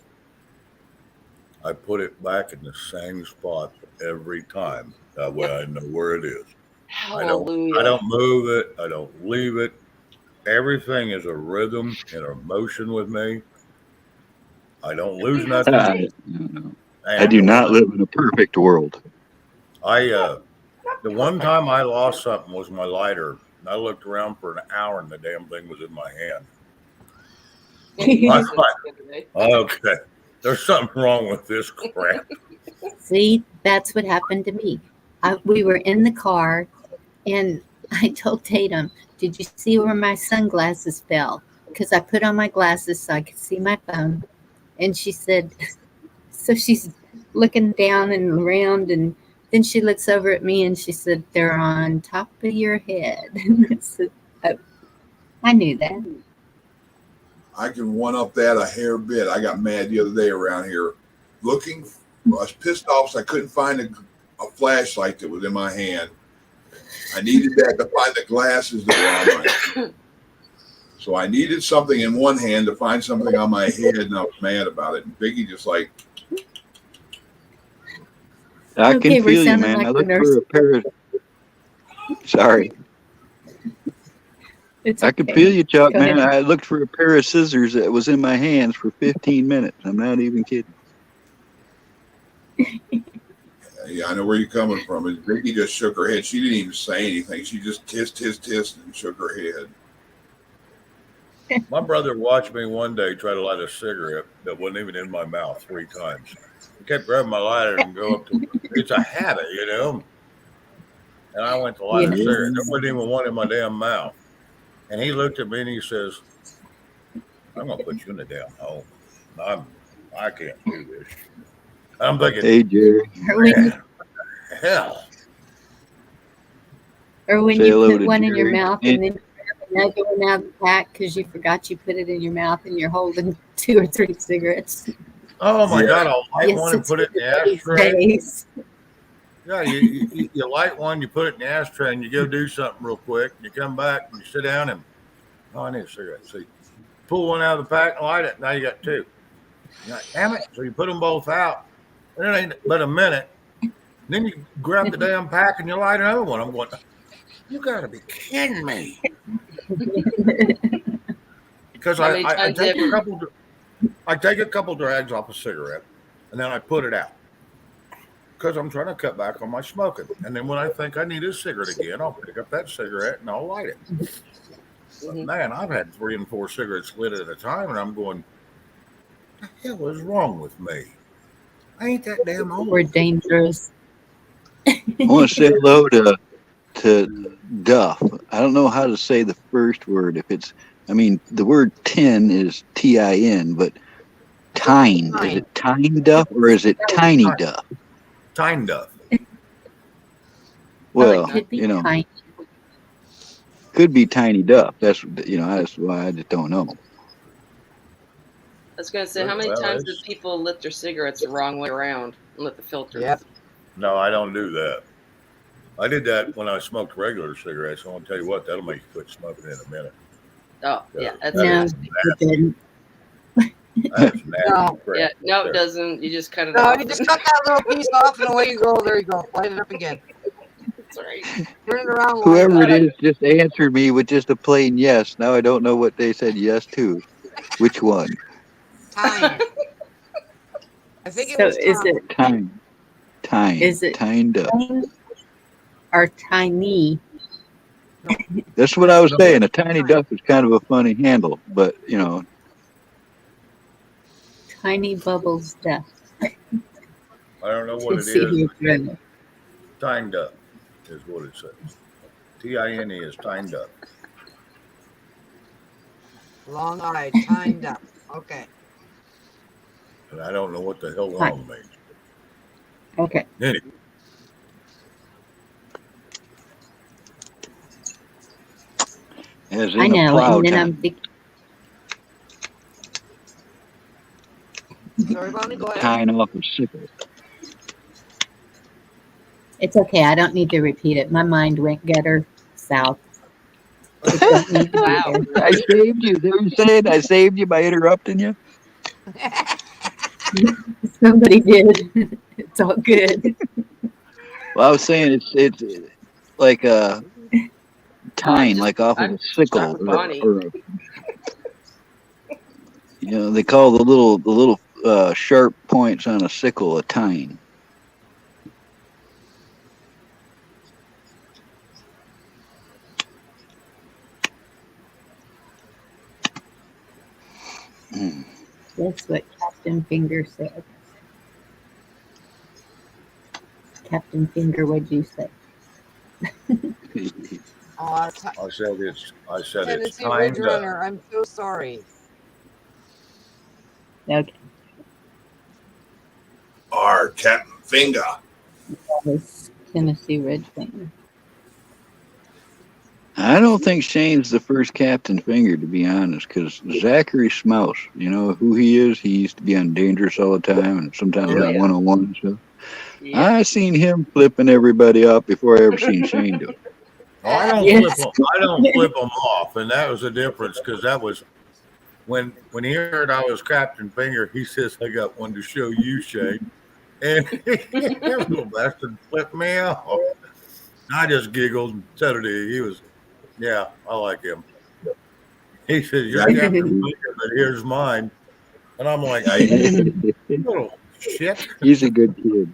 I put it back in the same spot every time. That way I know where it is. Hallelujah. I don't move it. I don't leave it. Everything is a rhythm and a motion with me. I don't lose nothing. I do not live in a perfect world. The one time I lost something was my lighter. And I looked around for an hour and the damn thing was in my hand. I'm like, okay, there's something wrong with this crap. See, that's what happened to me. We were in the car, and I told Tatum, "Did you see where my sunglasses fell?" Because I put on my glasses so I could see my phone. And she said, so she's looking down and around, and then she looks over at me and she said, "They're on top of your head." I said, "Oh, I knew that." I can one up that a hair bit. I got mad the other day around here looking. I was pissed off so I couldn't find a flashlight that was in my hand. I needed that to find the glasses that were on my head. So I needed something in one hand to find something on my head, and I was mad about it. And Biggie just like, I Okay, can we're feel you, sounding man. like I the looked nurse. for a pair of. Sorry. It's I can okay. feel you, Chuck, Go man. ahead. I looked for a pair of scissors that was in my hands for 15 minutes. I'm not even kidding. yeah, I know where you're coming from. And Biggie just shook her head. She didn't even say anything. She just tissed, and shook her head. My brother watched me one day try to light a cigarette that wasn't even in my mouth 3 times. He kept grabbing my lighter and go up to it's a habit, you know. And I went to light a Yes. cigarette. There wasn't even one in my damn mouth. And he looked at me and he says, "I'm gonna put you in the damn home. I can't do this." I'm thinking, Hey, Jerry. Or when you, man, hell. or when Say you hello put to one in your Jerry. mouth and then you grab another one out of the pack because you forgot you put it in your mouth and you're holding 2 or 3 cigarettes. Oh my Yeah. God, I'll light Yes, one and it's put it in the these ashtray. days. Yeah, you light one, you put it in the ashtray, and you go do something real quick. And you come back and you sit down and, oh, I need a cigarette. See, pull one out of the pack and light it. Now you got 2. You're like, damn it. So you put them both out. And it ain't but a minute. Then you grab the damn pack and you light another one. I'm going, you got to be kidding me. Because How many I times take ever? I take a couple drags off a cigarette and then I put it out. Because I'm trying to cut back on my smoking. And then when I think I need a cigarette again, I'll pick up that cigarette and I'll light it. But man, I've had 3 and 4 cigarettes lit at a time, and I'm going, what the hell is wrong with me? I ain't that damn old. We're dangerous. I want to say hello to Duff. I don't know how to say the first word. If it's, I mean, the word tin is Tin, but tine, is it tine Duff or is it tiny Duff? Time Duff. Well, it could be you know, tiny. could be tiny Duff. That's that's why I just don't know. I was gonna say, how many Well, times it's- have people lit their cigarettes the wrong way around and lit the filter? Yep. No, I don't do that. I did that when I smoked regular cigarettes. I want to tell you what, that'll make you quit smoking in a minute. Oh, yeah, that's That No, is it nasty. didn't. That is nasty No. crap yeah. right No, it there. doesn't. You just cut it No, off. you just cut that little piece off and away you go. There you go. Light it up again. That's right. Turn it around. light Whoever it it up. is just answered me with just a plain yes. Now I don't know what they said yes to. Which one? Time. I think it So was is time. it Tine. Is it Tined up. tiny or tiny? That's what I was saying. A tiny duff is kind of a funny handle, but Tiny bubbles death. I don't know what it See is. who's running. Tined up is what it says. Tine is tined up. Long eyed, timed up. Okay. And I don't know what the hell long means. Okay. Anyway. as in I a know. plow And then time. I'm thinking, Sorry, Bonnie, go ahead. Tying off a sickle. it's okay. I don't need to repeat it. My mind went gutter south. It don't need to Wow. be there. I saved you. They were saying I saved you by interrupting you. Somebody did. It's all good. Well, I was saying like a tine, just- like off of I'm a sickle, shocked with Bonnie. they call the little sharp points on a sickle a tine. Mm. That's what Captain Finger said. Captain Finger, what'd you say? Oh, I said it's Tennessee time Ridge to. Runner. I'm so sorry. Okay. Our Captain Finger. That was Tennessee Ridge Finger. I don't think Shane's the first Captain Finger, to be honest, because Zachary Smouse, you know who he is? He used to be on Dangerous all the time and sometimes Oh, on yeah. 101 and stuff. Yeah. I seen him flipping everybody up before I ever seen Shane do it. Oh, I don't Yes. flip them off, and that was the difference because that was when he heard I was Captain Finger. He says, "I got one to show you, Shane," and that little bastard flipped me off. I just giggled and said it to you. He was, yeah, I like him. He says, "You're Captain Finger, but here's mine," and I'm like, "You little shit." He's a good kid.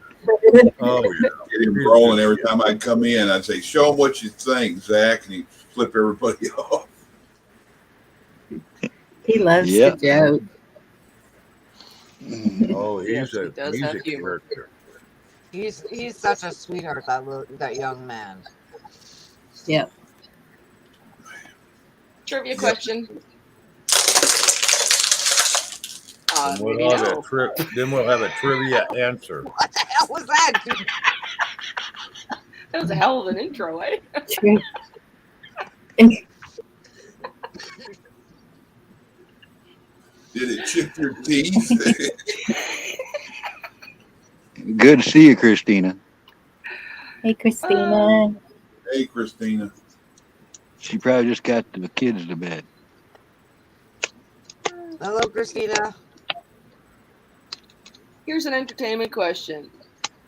Oh yeah, Get him rolling every time I'd come in. I'd say, "Show him what you think, Zach," and he'd flip everybody off. He loves Yep. to joke. Oh, Yes, he's he does have a humor. character. He's such a sweetheart, that young man. Yep. Trivia question. Then Maybe we'll have no. then we'll have a trivia answer. What the hell was that, dude? That was a hell of an intro, eh? Did it chip your teeth? Good to see you, Christina. Hey, Christina. Hey, Christina. She probably just got the kids to bed. Hello, Christina. Here's an entertainment question.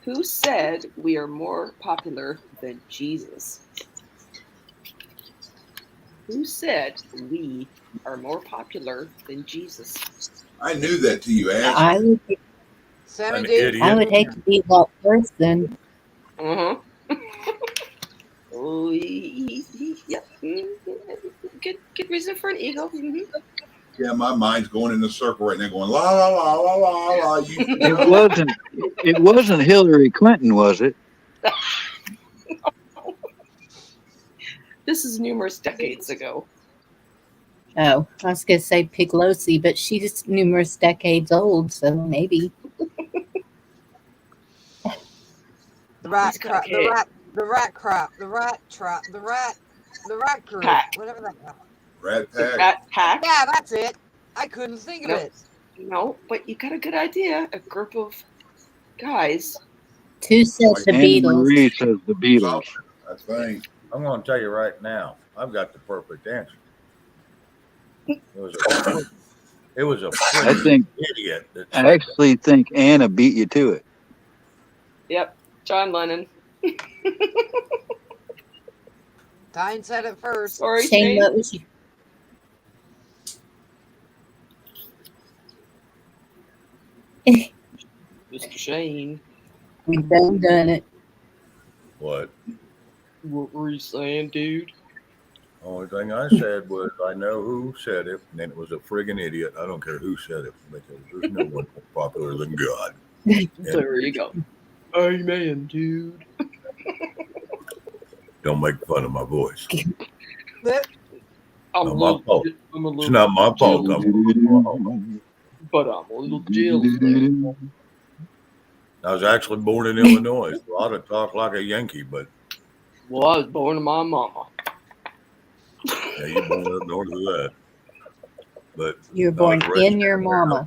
Who said we are more popular than Jesus? Who said we are more popular than Jesus? I knew that till you asked. I would, Sammy An Davis. idiot. I would hate to be that person. Uh-huh. Oh, yep. Good reason for an ego. Mm-hmm. Yeah, my mind's going in a circle right now, going la la la la la la. It wasn't Hillary Clinton, was it? This is numerous decades ago. Oh, I was going to say Piglosi, but she's numerous decades old, so maybe. The rat He's crap. got The it. rat. The rat crap. The rat trap. The rat crew. Pack. Whatever that. Rat The pack. Rat Pack. Yeah, that's it. I couldn't think of No. it. No, but you got a good idea. A group of guys. Two said the Anne Beatles. Marie says the Beatles. I think. I'm going to tell you right now. I've got the perfect answer. It was a I think idiot. That I said actually think Anna beat you to it. Yep, John Lennon. Tyne said it first. Sorry, Shane, Shane. what was you? Mr. Shane. We done it. What? What were you saying, dude? Only thing I said was I know who said it, and it was a friggin' idiot. I don't care who said it because there's no one more popular than God. There you go. Amen, dude. Don't make fun of my voice. I'm Not my fault. I'm a It's little not my fault. but I'm a little jealous. I was actually born in Illinois, so I ought to talk like a Yankee, but Well, I was born to my mama. yeah, you born up north of that. But You were I born was raised in your there. mama.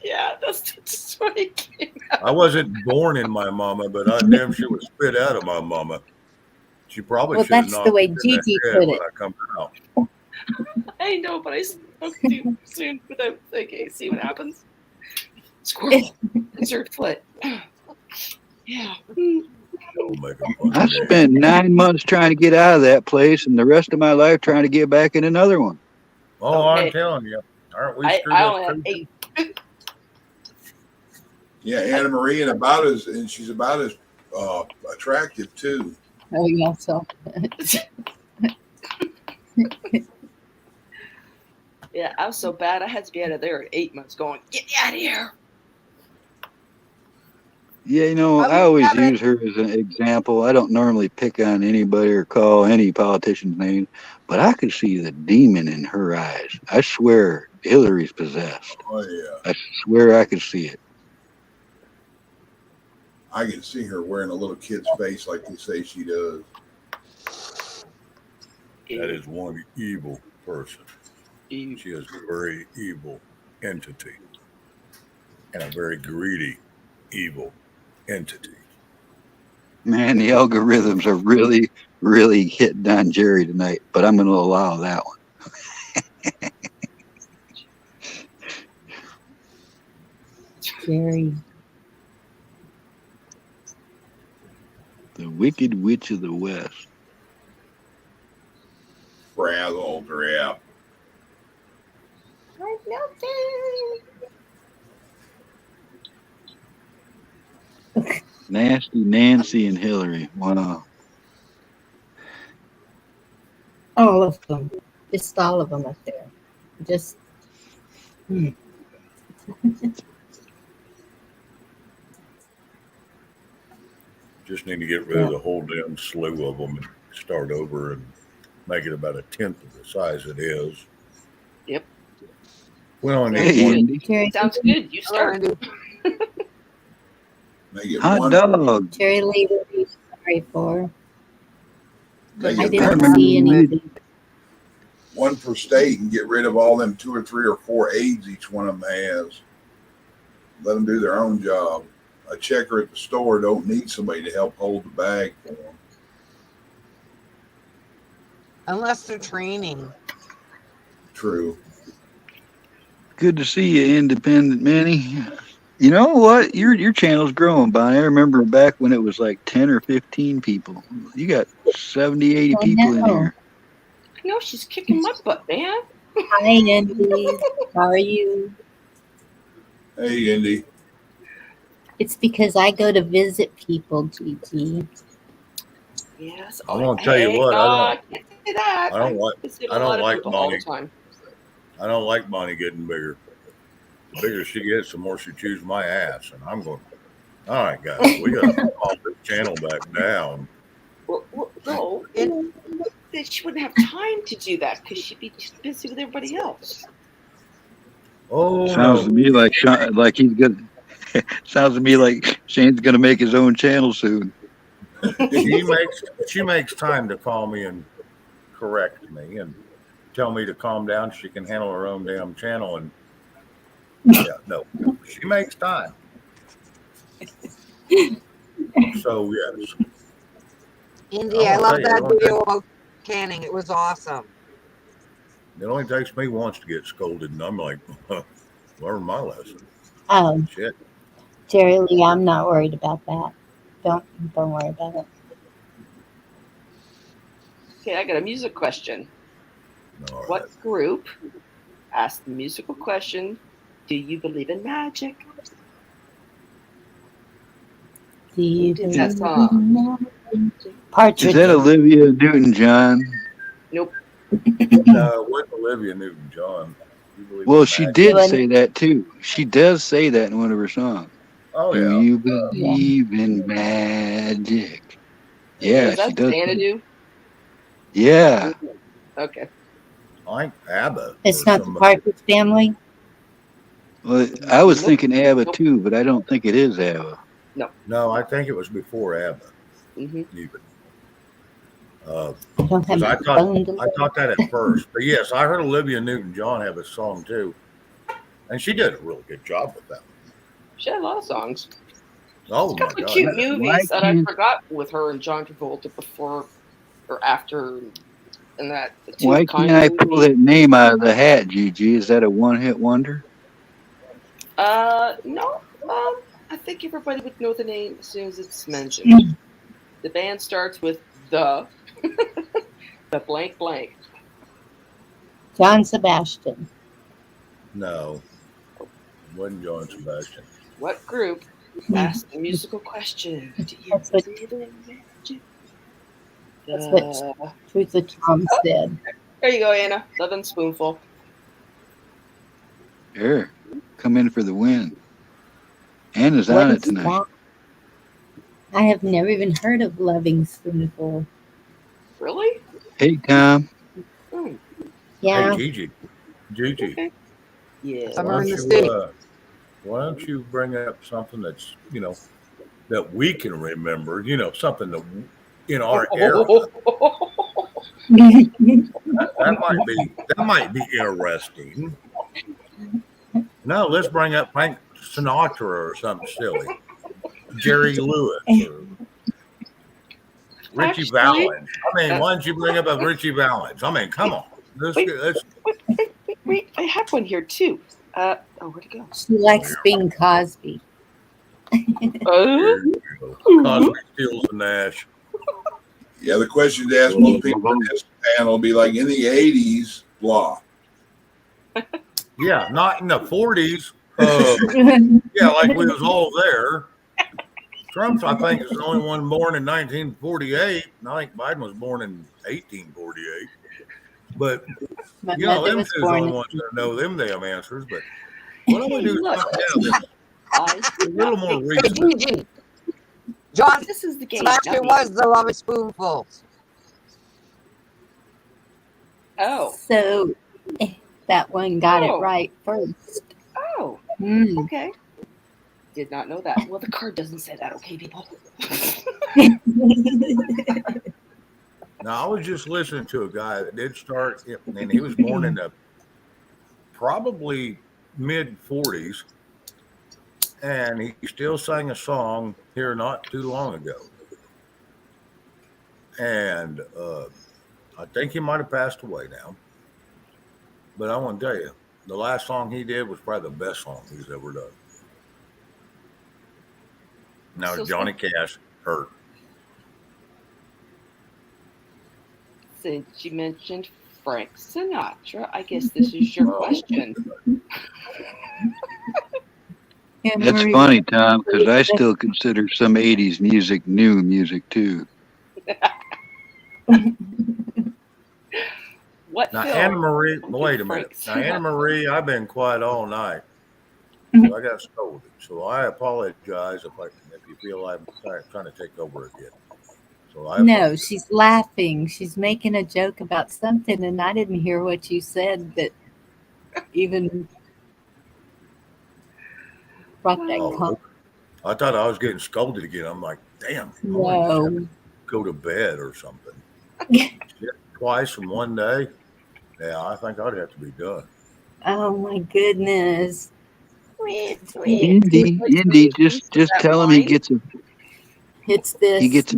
Yeah, that's what it came out. I wasn't born in my mama, but I damn sure was spit out of my mama. She probably Well, should have that's knocked the way me in the Gigi head put when it. I come out. I know, but I spoke too soon without thinking. See what happens? Squirrel. Insert foot. Yeah. Don't make a fun I of me. spent 9 months trying to get out of that place, and the rest of my life trying to get back in another one. Oh, Oh, I'm hey. telling you, aren't we I screwed up only had too? 8. Yeah, Anna Marie, and she's about as attractive too. Oh, yeah, so Yeah, I was so bad. I had to be out of there at 8 months going, get me out of here. Yeah, you know, Oh, I always Kevin. use her as an example. I don't normally pick on anybody or call any politician's name, but I could see the demon in her eyes. I swear Hillary's possessed. Oh yeah, I swear I could see it. I can see her wearing a little kid's face like they say she does. That is one evil person. Ew. She is a very evil entity and a very greedy, evil entity. Man, the algorithms are really, really hitting on Jerry tonight, but I'm going to allow that one. Jerry. The Wicked Witch of the West. Frazzle drip. Nasty Nancy and Hillary. Wow. All of them. Just all of them up there. Just. Just need to get rid of the whole damn slew of them and start over and make it about 1/10 of the size it is. Yep. We only Hey, need one. Andy. Jerry, Sounds good. You start. Make it Hot one. dog. Jerry Lee, what are you sorry for? Make I it didn't one, see anything. one per state and get rid of all them 2 or 3 or 4 aides each one of them has. Let them do their own job. A checker at the store don't need somebody to help hold the bag for them. Unless they're training. True. Good to see you, Independent Manny. You know what? Your channel's growing, Bonnie. I remember back when it was like 10 or 15 people. You got 70, 80 I people in know. here. No, she's kicking my butt, man. Hi, Andy. How are you? Hey, Indy. It's because I go to visit people, Gigi. Yes. I'm gonna tell you what, I can't say that. I don't like visit I a don't lot of like people all the Bonnie. time. I don't like Bonnie getting bigger. The bigger she gets, the more she chews my ass, and I'm going. All right, guys, we got to calm this channel back down. Well, no, she wouldn't have time to do that because she'd be just busy with everybody else. Oh Sounds to no! me like he's gonna. Sounds to me like Shane's gonna make his own channel soon. She makes time to call me and correct me and tell me to calm down. She can handle her own damn channel, and no, she makes time. So yes, Indy, I love that video about canning. It was awesome. It only takes me once to get scolded, and I'm like, learn my lesson. Oh, Shit. Jerry Lee, I'm not worried about that. Don't worry about it. Okay, I got a music question. All right. What group asked the musical question, do you believe in magic? Do you Who did that believe song? in Partridge? Is that Olivia Newton-John? Nope. No, with Olivia Newton-John. Well, she did say that too. She does say that in one of her songs. Oh Do yeah. you believe in magic? Yeah, Is that she does. Xanadu? Yeah. Okay. I think ABBA. It's or not the somebody. Partridge Family. Well, I was Nope. thinking ABBA Nope. too, but I don't think it is ABBA. No, I think it was before ABBA. Mm-hmm. Even. I don't have Because I phone to thought that at first, but yes, I heard Olivia Newton-John have a song too, and she did a really good job with that. She had a lot of songs. Oh A my couple of God! cute yeah. movies that I forgot with her and John Travolta before or after, and that. The Two Why of can't I Kindly. pull that name out of the hat, Gigi? Is that a one-hit wonder? No. I think everybody would know the name as soon as it's mentioned. The band starts with the the blank blank. John Sebastian. No, wasn't John Sebastian. What group asked the musical question? Do you That's what- believe in magic? That's what Truth of Tom said. There you go, Anna. Loving spoonful. Sure. Come in for the win. Anna's What on it is tonight. that? I have never even heard of Loving Spoonful. Really? Hey, Tom. Hmm. Yeah. Hey, Gigi, Okay. Yeah. Summer in the city. Why don't you bring up something that's, that we can remember, something that in our era. That might be interesting. No, let's bring up Frank Sinatra or something silly. Jerry Lewis or Richie Actually, Valens. I mean, why don't you bring up a Richie Valens? I mean, come on. Wait, I have one here too. Where'd it go? She likes Bing Cosby. Cosby, Stills, and Nash. Yeah, the question to ask most people in this panel will be like, in the 80s, blah. Yeah, not in the 40s. Yeah, like we was all there. Trump, I think, is the only one born in 1948. And I think Biden was born in 1848. But, My them mother two's was the born only in ones that know them damn answers. But what I'm going to do is Look. a little more Hey, recent. Gigi. John This is the game. Sebastian not me. was the loving spoonful. Oh. So that one got it Oh. right first. Oh. Hmm. Okay. Did not know that. Well, the card doesn't say that. Okay, people. Now, I was just listening to a guy that did start, and he was born in the probably mid 40s, and he still sang a song here not too long ago. And I think he might have passed away now. But I want to tell you, the last song he did was probably the best song he's ever done. Now, So Johnny Cash hurt. Since you mentioned Frank Sinatra, I guess this is your question. That's funny, Tom, because I still consider some 80s music new music, too. What Now, film Anna Marie, did wait a minute. Frank Now, Anna Sinatra- Marie, I've been quiet all night. So I got scolded. So I apologize if you feel I'm trying to take over again. So I No, apologize. she's laughing. She's making a joke about something, and I didn't hear what you said that even brought that Oh, I thought I was getting scolded again. I'm like, damn, I wanna just have to go to bed or something. Shit, twice in one day. Yeah, I think I'd have to be done. Oh my goodness. Indy, just tell him he gets a. It's this. He gets a.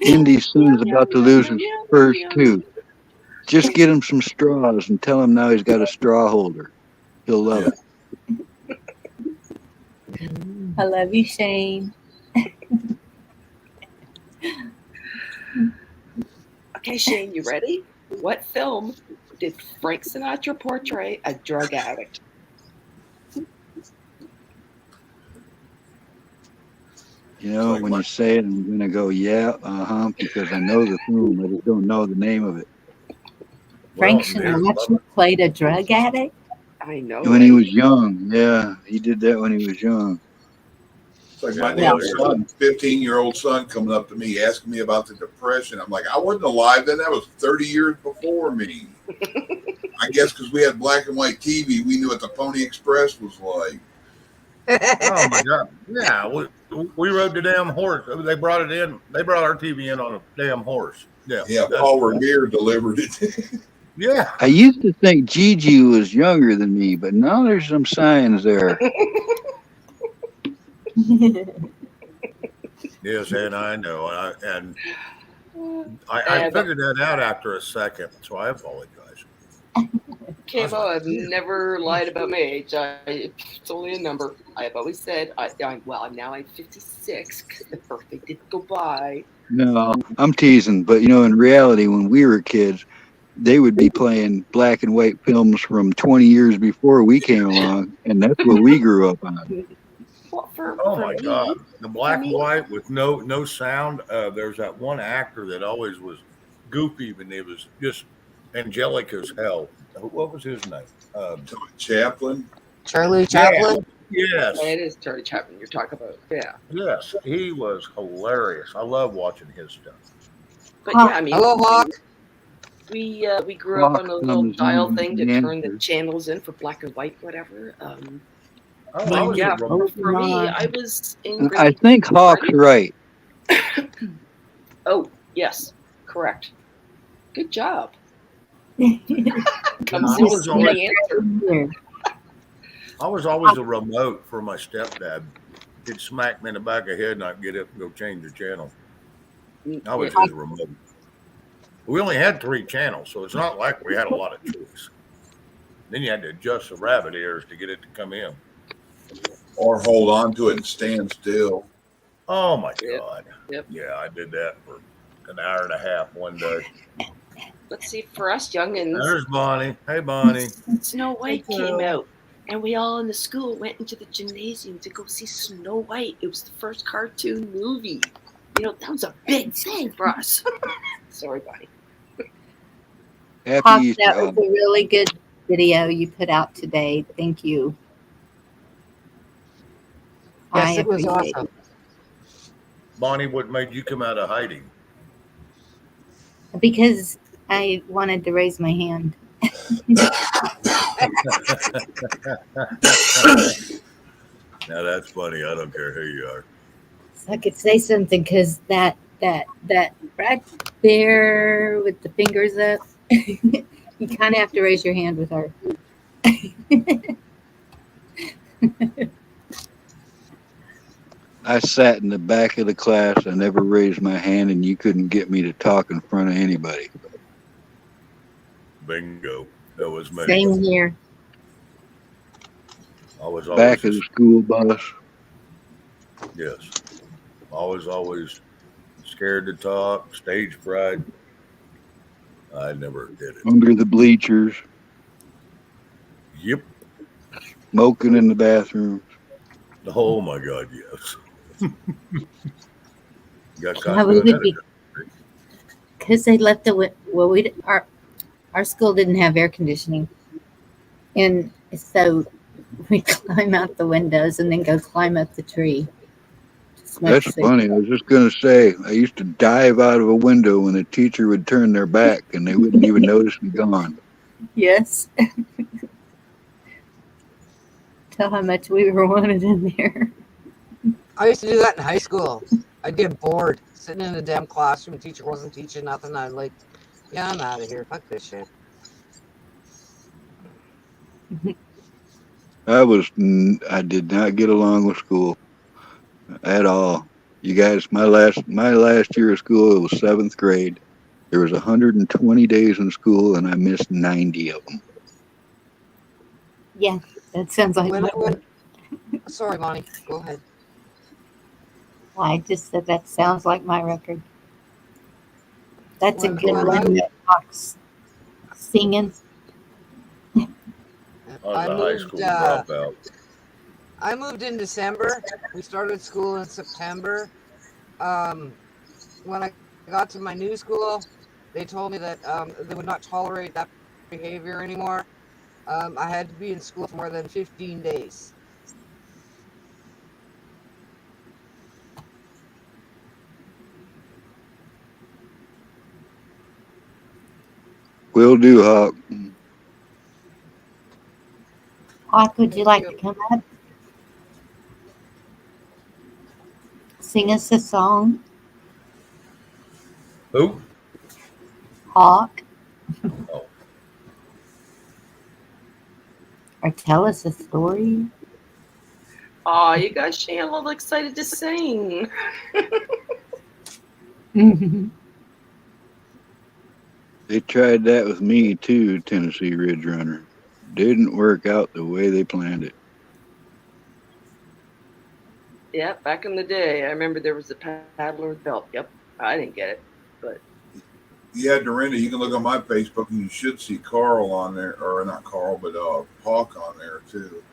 Indy's son's about to lose his first tooth. Just get him some straws and tell him now he's got a straw holder. He'll love it. I love you, Shane. Okay, Shane, you ready? What film did Frank Sinatra portray a drug addict? You know, when you say it, I'm going to go, yeah, because I know the film. I just don't know the name of it. Frank Sinatra played a drug addict? I know. When he was young. Yeah, he did that when he was young. It's like my damn son, 15-year-old son, coming up to me asking me about the Depression. I'm like, I wasn't alive then. That was 30 years before me. I guess because we had black and white TV, we knew what the Pony Express was like. Oh my God! Yeah, we rode the damn horse. They brought it in. They brought our TV in on a damn horse. Yeah. Yeah, Paul Revere delivered it. Yeah. I used to think Gigi was younger than me, but now there's some signs there. Yes, and I know, and I figured that out after a second, so I apologize. Camo, I've never lied about my age. It's only a number. I've always said, now I'm 56 because the birthday didn't go by. No, I'm teasing, but in reality, when we were kids, they would be playing black and white films from 20 years before we came along, and that's what we grew up on. Well, Oh for my me, God, the black and me- white with no sound. There's that one actor that always was goofy, and it was just angelic as hell. What was his name? Chaplin. Charlie Yeah. Chaplin. Yes, it is Charlie Chaplin you're talking about. Yeah. yes, he was hilarious. I love watching his stuff. But yeah, I mean, Hello, Hawk. we grew up on a little Hawk dial comes thing in to the turn the answer. channels in for black and white, whatever. I But was yeah, a remote. for me, I was in I grade. think Hawk's right. Oh, yes, correct. Good job. I Comes in with was so always, many answers. I was always a remote for my stepdad. He'd smack me in the back of the head, and I'd get up and go change the channel. I was his remote. We only had 3 channels, so it's not like we had a lot of choice. Then you had to adjust the rabbit ears to get it to come in. Or hold on to it and stand still. Oh my Yep. God. Yep. Yeah, I did that for an hour and a half one day. Let's see, for us youngins, There's Bonnie. Hey, Bonnie. Snow White came out, and we all in the school went into the gymnasium to go see Snow White. It was the first cartoon movie. That was a big thing for us. Sorry, Bonnie. Happy Hawk, Easter. that was a really good video you put out today. Thank you. Yes, I it was appreciate awesome. Bonnie, what made you come out of hiding? it. Because I wanted to raise my hand. Now that's funny. I don't care who you are. So I could say something because that right there with the fingers up, you kind of have to raise your hand with her. I sat in the back of the class. I never raised my hand, and you couldn't get me to talk in front of anybody. Bingo. That was me. Same here. I was Back of the school bus. Yes. Always scared to talk, stage fright. I never did it. Under the bleachers. Yep. Smoking in the bathroom. Oh my God, yes. Got caught Yeah, we doing would that. be because they left the our school didn't have air conditioning, and so we climb out the windows and then go climb up the tree. That's funny. I was just going to say, I used to dive out of a window when a teacher would turn their back and they wouldn't even notice me gone. Yes. Tell how much we were wanted in there. I used to do that in high school. I'd get bored sitting in a damn classroom. The teacher wasn't teaching nothing. I'd like, yeah, I'm out of here. Fuck this shit. I did not get along with school at all. You guys, my last year of school, it was 7th grade. There was 120 days in school, and I missed 90 of them. Yeah, that sounds like Sorry, Bonnie. Go ahead. I just said that sounds like my record. That's a When- good when one that talks singing. I was a high school dropout. I moved in December. We started school in September. When I got to my new school, they told me that they would not tolerate that behavior anymore. I had to be in school for more than 15 days. Will do, Hawk. Hawk, would you like to come up? Sing us a song. Who? Hawk. Oh. Or tell us a story. Aw, you guys should get a little excited to sing. They tried that with me too, Tennessee Ridge Runner. Didn't work out the way they planned it. Yeah, back in the day, I remember there was a paddler with belt. Yep, I didn't get it, but Yeah, Dorinda, you can look on my Facebook and you should see Carl on there, or not Carl, but Hawk on there too.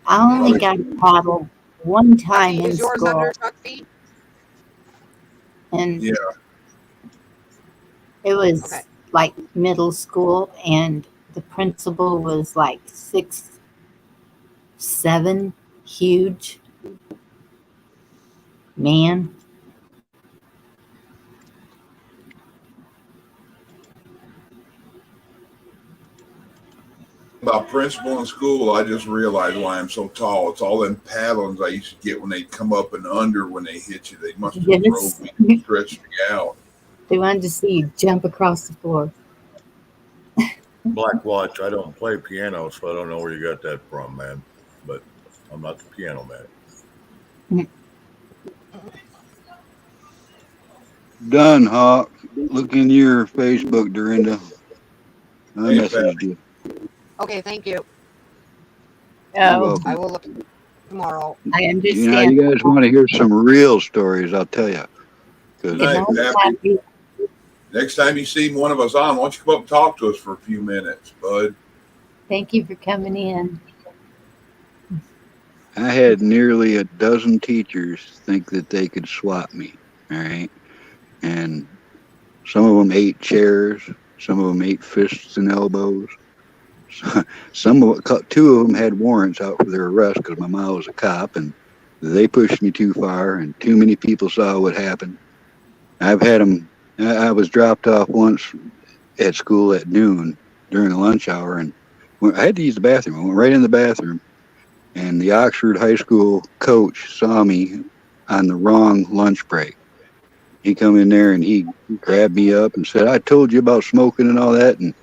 I only got paddled one time Chucky, in is yours school, under truck feed? and Yeah, it was Okay. like middle school, and the principal was like 6'7", huge man. about principal in school, I just realized why I'm so tall. It's all them paddlings I used to get when they'd come up and under when they hit you. They must have Yes. drove me and stretched me out. They wanted to see you jump across the floor. Black Watch, I don't play piano, so I don't know where you got that from, man. But I'm not the piano man. Done, Hawk. Look in your Facebook, Dorinda. I Hey, messaged you. Okay, thank you. You're Oh, welcome. I will look tomorrow. I You know, understand. you guys want to hear some real stories, I'll tell you. Good Good night, night, Pappy. Pappy. Next time you see one of us on, why don't you come up and talk to us for a few minutes, bud? Thank you for coming in. I had nearly a dozen teachers think that they could swap me. All right. And some of them ate chairs, some of them ate fists and elbows. Two of them had warrants out for their arrest because my mom was a cop and they pushed me too far and too many people saw what happened. I've had them. I was dropped off once at school at noon during the lunch hour and I had to use the bathroom. I went right in the bathroom and the Oxford High School coach saw me on the wrong lunch break. He come in there and he grabbed me up and said, "I told you about smoking and all that." And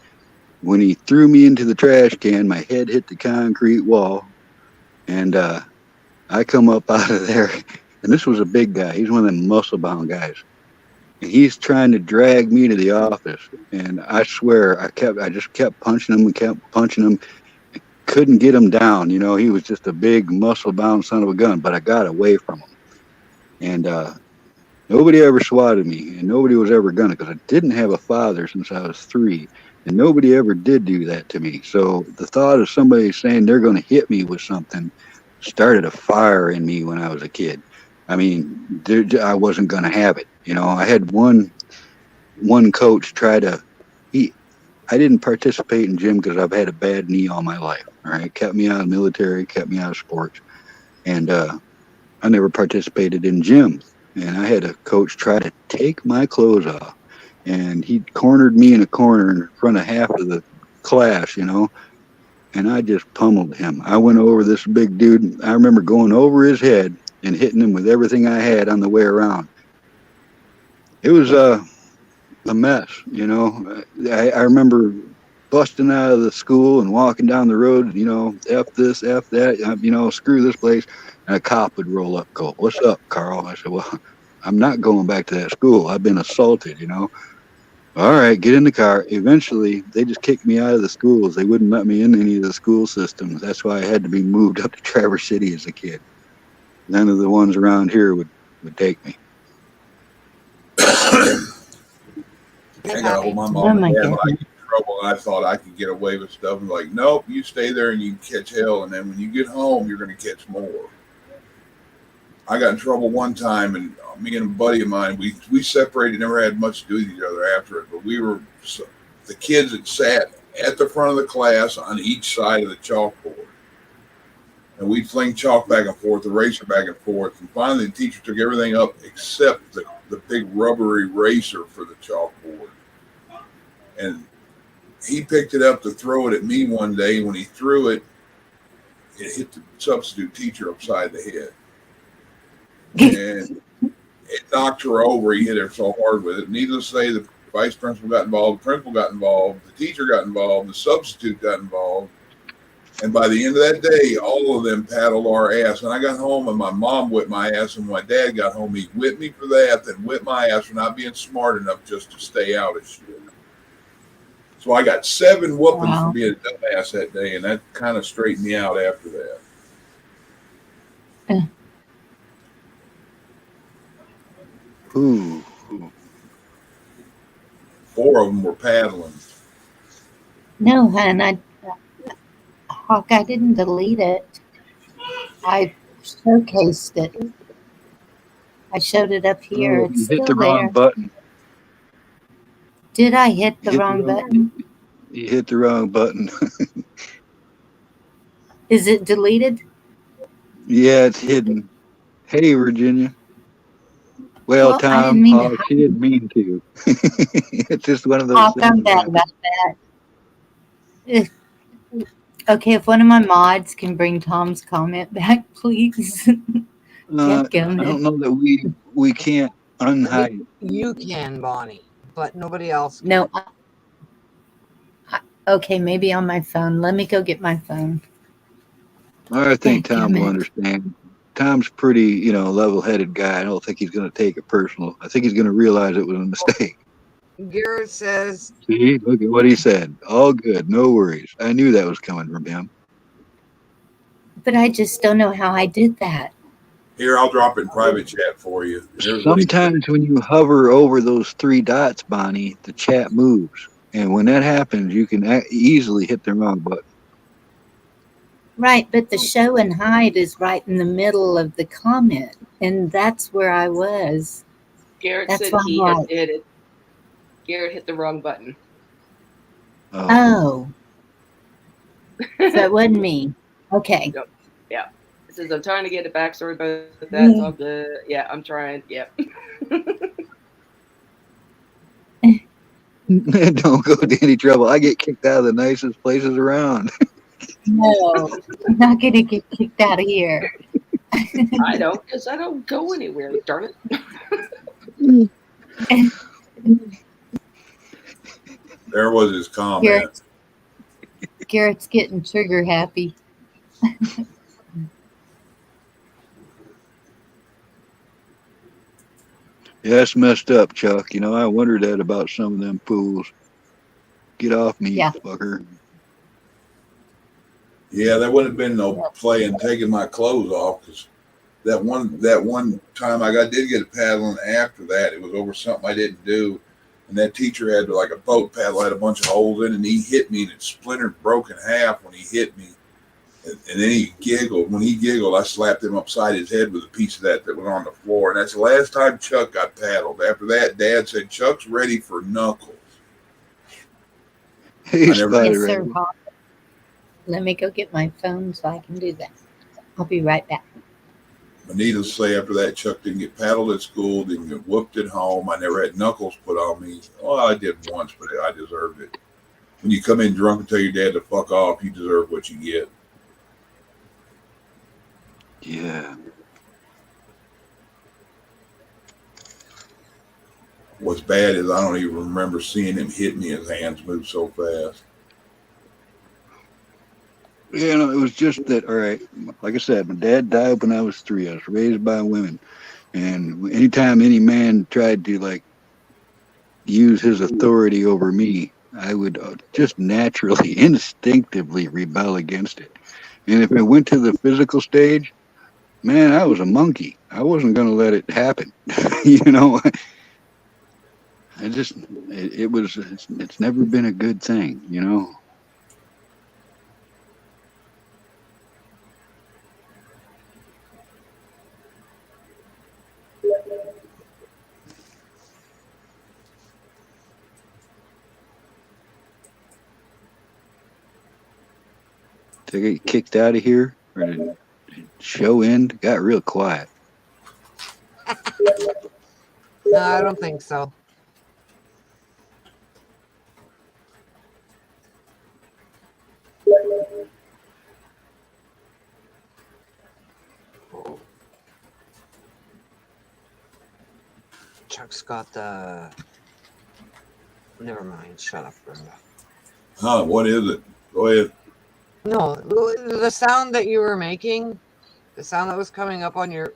when he threw me into the trash can, my head hit the concrete wall, and I come up out of there. And this was a big guy. He's one of them muscle-bound guys, and he's trying to drag me to the office. And I swear, I just kept punching him and kept punching him. Couldn't get him down. You know, he was just a big muscle-bound son of a gun. But I got away from him, and nobody ever swatted me, and nobody was ever gonna, because I didn't have a father since I was 3, and nobody ever did do that to me. So the thought of somebody saying they're gonna hit me with something started a fire in me when I was a kid. I mean, I wasn't gonna have it. You know, I had one coach try to. I didn't participate in gym because I've had a bad knee all my life. All right, kept me out of the military, kept me out of sports, and I never participated in gym. And I had a coach try to take my clothes off. And he cornered me in a corner in front of half of the class, you know. And I just pummeled him. I went over this big dude. I remember going over his head and hitting him with everything I had on the way around. It was a mess, you know. I remember busting out of the school and walking down the road, you know, F this, F that, you know, screw this place. And a cop would roll up, go, "What's up, Carl?" I said, "Well, I'm not going back to that school. I've been assaulted, you know." "All right, get in the car." Eventually, they just kicked me out of the schools. They wouldn't let me in any of the school systems. That's why I had to be moved up to Traverse City as a kid. None of the ones around here would take me. I got hold my Oh mom my and dad when I goodness. get in trouble and I thought I could get away with stuff. And like, nope, you stay there and you can catch hell. And then when you get home, you're going to catch more. I got in trouble one time, and me and a buddy of mine, we separated, never had much to do with each other after it. But we were the kids that sat at the front of the class on each side of the chalkboard. And we'd fling chalk back and forth, eraser back and forth. And finally, the teacher took everything up except the big rubber eraser for the chalkboard. And he picked it up to throw it at me one day. When he threw it, it hit the substitute teacher upside the head. And it knocked her over. He hit her so hard with it. Needless to say, the vice principal got involved, the principal got involved, the teacher got involved, the substitute got involved. And by the end of that day, all of them paddled our ass. And I got home and my mom whipped my ass. And when my dad got home, he whipped me for that, then whipped my ass for not being smart enough just to stay out of shit. So I got 7 whoopings Wow. for being a dumbass that day, and that kind of straightened me out after that. Ooh. 4 of them were paddling. No, hon, Hawk, I didn't delete it. I showcased it. I showed it up here. Oh, It's you hit the still wrong there. button. Did I hit You the hit wrong the wrong, button? you hit the wrong button. Is it deleted? Yeah, it's hidden. Hey, Virginia. Well, Well, I didn't Tom, mean to she didn't mean to. It's just one of those Hawk. I'm things that bad happen. about that. Okay, if one of my mods can bring Tom's comment back, please. I Dadgummit. don't know that we can't unhide. You can, Bonnie, but nobody else can. No. Okay, maybe on my phone. Let me go get my phone. I think Tom will Dadgummit. understand. Tom's pretty, level-headed guy. I don't think he's going to take it personal. I think he's going to realize it was a mistake. Garrett says, See, look at what he said. All good, no worries. I knew that was coming from him. But I just don't know how I did that. Here, I'll drop in private chat for you. Here's what he said. Sometimes when you hover over those 3 dots, Bonnie, the chat moves. And when that happens, you can easily hit the wrong button. Right, but the show and hide is right in the middle of the comment. And that's where I was. Garrett That's said why he I'm had like, hit it. Garrett hit the wrong button. oh. So it wasn't me. Okay. Yep. Yeah. It says, I'm trying to get a backstory about that. It's all good. Yeah, I'm trying. Yep. Don't go to any trouble. I get kicked out of the nicest places around. No, I'm not going to get kicked out of here. I don't, because I don't go anywhere, darn it. There was his comment. Garrett's getting trigger happy. Yeah, that's messed up, Chuck. I wondered that about some of them fools. Get off me, Yeah. fucker. Yeah, there wouldn't have been no play in taking my clothes off, because that one time did get a paddling after that. It was over something I didn't do. And that teacher had like a boat paddle, had a bunch of holes in it, and he hit me and it splintered, broke in half when he hit me. And then he giggled. When he giggled, I slapped him upside his head with a piece of that went on the floor. And that's the last time Chuck got paddled. After that, Dad said, Chuck's ready for knuckles. He's Yes, sir. Let me go get my phone so I can do that. I'll be right back. But needless to say, after that, Chuck didn't get paddled at school, didn't get whooped at home. I never had knuckles put on me. Well, I did once, but I deserved it. When you come in drunk and tell your dad to fuck off, you deserve what you get. Yeah. What's bad is I don't even remember seeing him hit me. His hands moved so fast. It was just that, all right, like I said, my dad died when I was 3. I was raised by women. And anytime any man tried to, use his authority over me, I would just naturally, instinctively rebel against it. And if it went to the physical stage, man, I was a monkey. I wasn't going to let it happen. It's never been a good thing, Did I get kicked out of here? Or did the show end? Got real quiet. no, I don't think so. Chuck's got the... Never mind. Shut up, Brenda. Huh, what is it? Go ahead. No, the sound that you were making, the sound that was coming up on your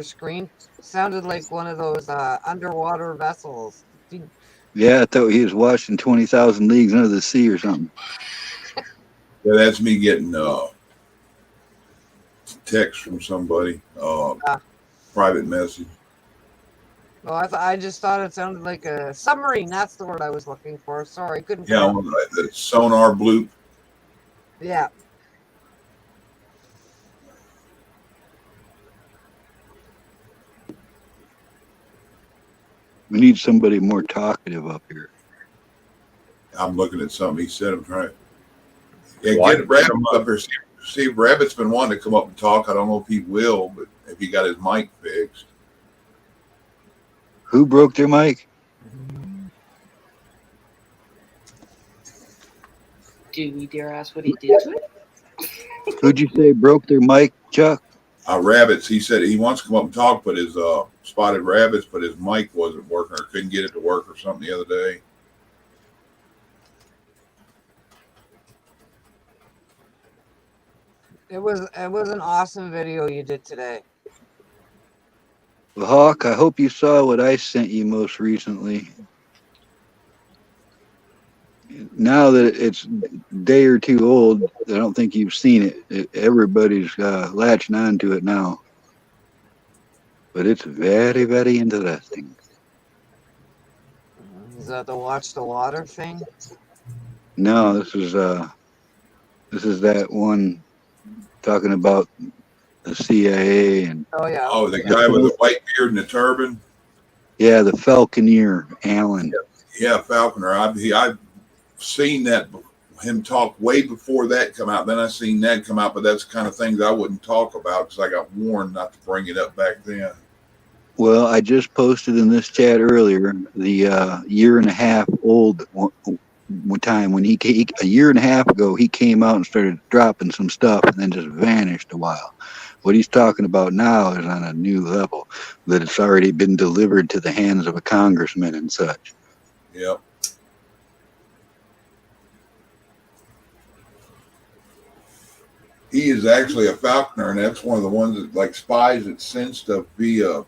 screen, sounded like one of those underwater vessels. Yeah, I thought he was watching 20,000 Leagues Under the Sea or something. Yeah, that's me getting text from somebody, private message. Well, I just thought it sounded like a submarine. That's the word I was looking for. Sorry, couldn't Yeah, pronounce it. the sonar bloop. Yeah. We need somebody more talkative up here. I'm looking at something he said. I'm trying. Yeah, Well, I get can pick Rabbit 'em up here. See, Rabbit's been wanting to come up and talk. I don't know if he will, but if he got his mic fixed. Who broke their mic? Do we dare ask what he did to it? Who'd you say broke their mic, Chuck? Rabbits. He said he wants to come up and talk, but his spotted rabbits, but his mic wasn't working or couldn't get it to work or something the other day. It was an awesome video you did today. Well, Hawk, I hope you saw what I sent you most recently. Now that it's a day or two old, I don't think you've seen it. Everybody's latching on to it now. But it's very, very interesting. Is that the watch the water thing? No, this is that one talking about the CIA and Oh yeah. Oh, the guy with the white beard and the turban. yeah, the Falconeer, Allen. Yeah, Falconer. I've seen that him talk way before that come out. Then I seen that come out, but that's the kind of things I wouldn't talk about because I got warned not to bring it up back then. Well, I just posted in this chat earlier the year and a half old one time when he a year and a half ago he came out and started dropping some stuff and then just vanished a while. What he's talking about now is on a new level, that it's already been delivered to the hands of a congressman and such. Yep. He is actually a falconer, and that's one of the ones that like spies that send stuff via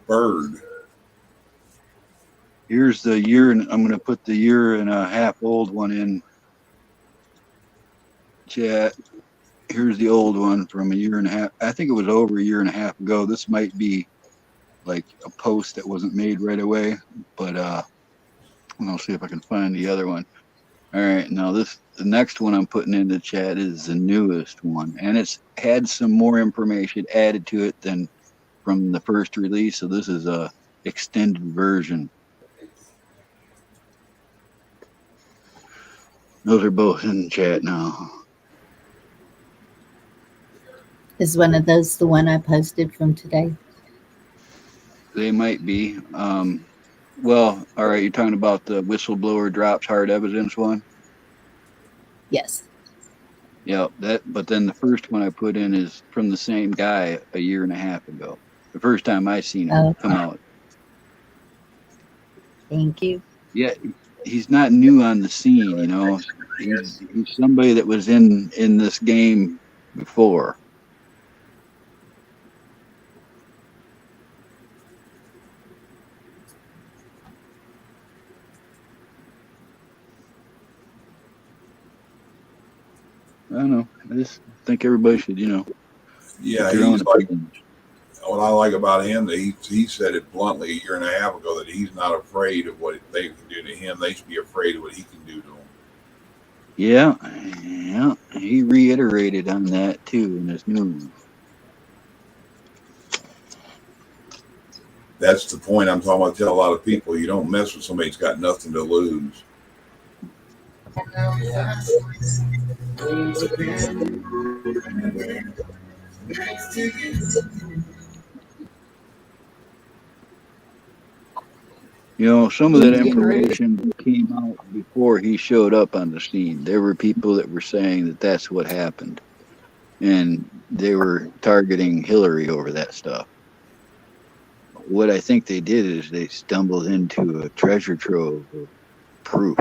bird. Here's the year, and I'm going to put the year and a half old one in chat. Here's the old one from a year and a half. I think it was over a year and a half ago. This might be like a post that wasn't made right away, but I'll see if I can find the other one. All right, now the next one I'm putting in the chat is the newest one, and it's had some more information added to it than from the first release. So this is a extended version. Those are both in the chat now. Is one of those the one I posted from today? They might be. Well, all right, you're talking about the whistleblower drops hard evidence one? Yes. Yeah, but then the first one I put in is from the same guy a year and a half ago. The first time I seen him come out. Thank you. Yeah, he's not new on the scene, you know. He's somebody that was in this game before. I don't know. I just think everybody should, you know. Yeah, their own he's like opinion. what I like about him that he said it bluntly a year and a half ago that he's not afraid of what they can do to him. They should be afraid of what he can do to them. Yeah, he reiterated on that too in his news. That's the point I'm talking about. I tell a lot of people you don't mess with somebody who's got nothing to lose. You know, some of that information came out before he showed up on the scene. There were people that were saying that that's what happened, and they were targeting Hillary over that stuff. What I think they did is they stumbled into a treasure trove of proof,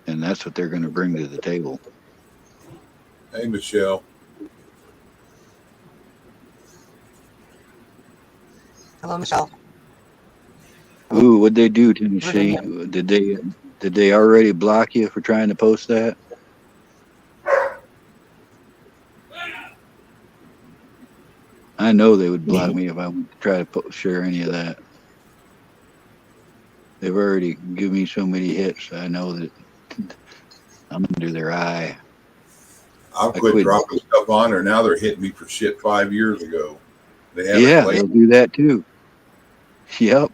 and that's what they're going to bring to the table. Hey, Michelle. Hello, Michelle. Ooh, what'd they do, Tennessee? Did they already block you for trying to post that? I know they would block me if I would try to share any of that. They've already given me so many hits. I know that I'm under their eye. I'll quit dropping stuff on there. Now they're hitting me for shit 5 years ago. They haven't Yeah, played. they'll do that too. Yep.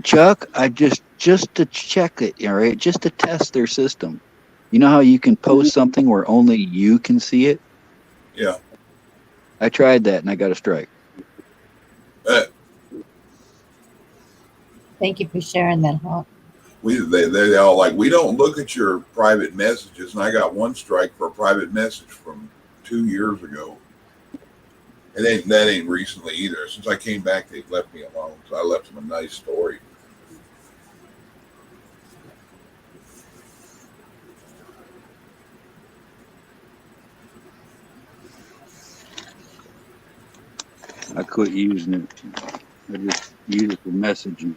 Chuck, I just to check it, all right, just to test their system. You know how you can post something where only you can see it? Yeah. I tried that and I got a strike. Thank you for sharing that, Hawk. They all like, we don't look at your private messages, and I got one strike for a private message from 2 years ago. And that ain't recently either. Since I came back, they've left me alone. So I left them a nice story. I quit using it. I just use it for messaging.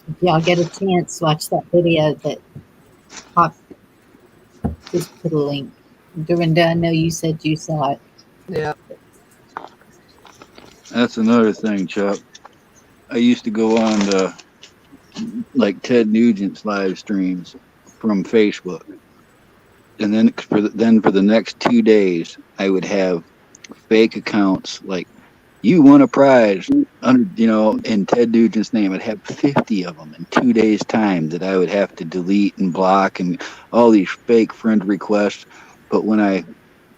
If y'all get a chance, watch that video that Hawk just put a link. Dorinda, I know you said you saw it. Yeah. That's another thing, Chuck. I used to go on to like Ted Nugent's live streams from Facebook. And then for the next 2 days, I would have fake accounts like you won a prize under in Ted Nugent's name. I'd have 50 of them in 2 days' time that I would have to delete and block and all these fake friend requests. But when I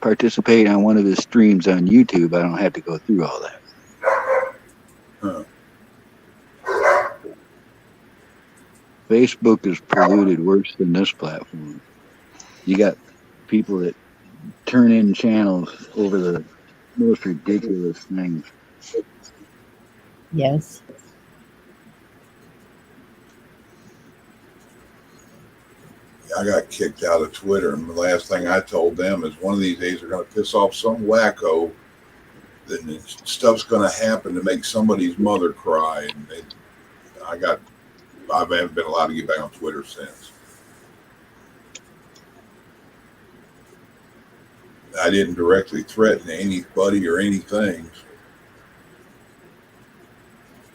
participate on one of his streams on YouTube, I don't have to go through all that. Huh. Facebook is polluted worse than this platform. You got people that turn in channels over the most ridiculous things. Yes. I got kicked out of Twitter, and the last thing I told them is one of these days they're going to piss off some wacko. Then stuff's going to happen to make somebody's mother cry. And I haven't been allowed to get back on Twitter since. I didn't directly threaten anybody or anything.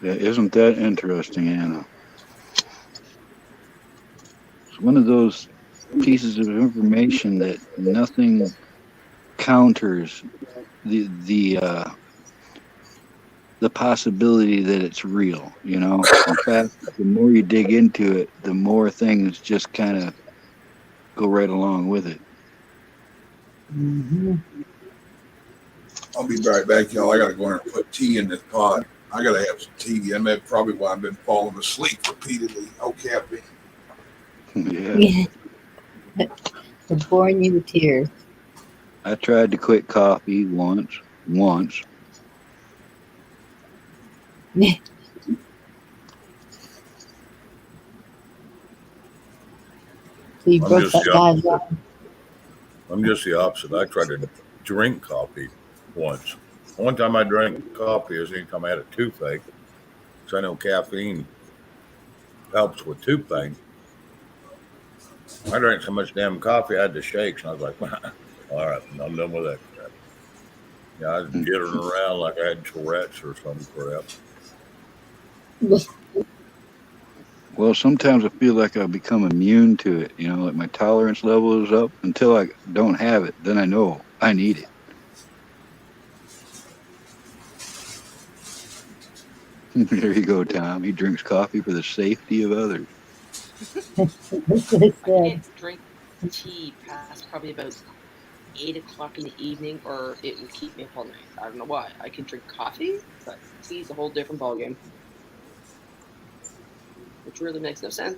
Yeah, isn't that interesting, Anna? It's one of those pieces of information that nothing counters the possibility that it's real. In fact, the more you dig into it, the more things just kind of go right along with it. Mm-hmm. I'll be right back, y'all. I got to go in and put tea in this pot. I got to have some tea. And that's probably why I've been falling asleep repeatedly. Oh, caffeine. Yeah. They're boring you with tears. I tried to quit coffee once. So you broke that guy's arm. I'm just the opposite. I tried to drink coffee once. One time I drank coffee is anytime I had a toothache. So I know caffeine helps with tooth pain. I drank so much damn coffee, I had the shakes, and I was like, all right, I'm done with that crap. Yeah, I was jittering around like I had Tourette's or some crap. Well, sometimes I feel like I've become immune to it. Like my tolerance level is up until I don't have it. Then I know I need it. There you go, Tom. He drinks coffee for the safety of others. I can't drink tea past probably about 8 o'clock in the evening, or it will keep me up all night. I don't know why. I can drink coffee, but tea's a whole different ballgame, which really makes no sense.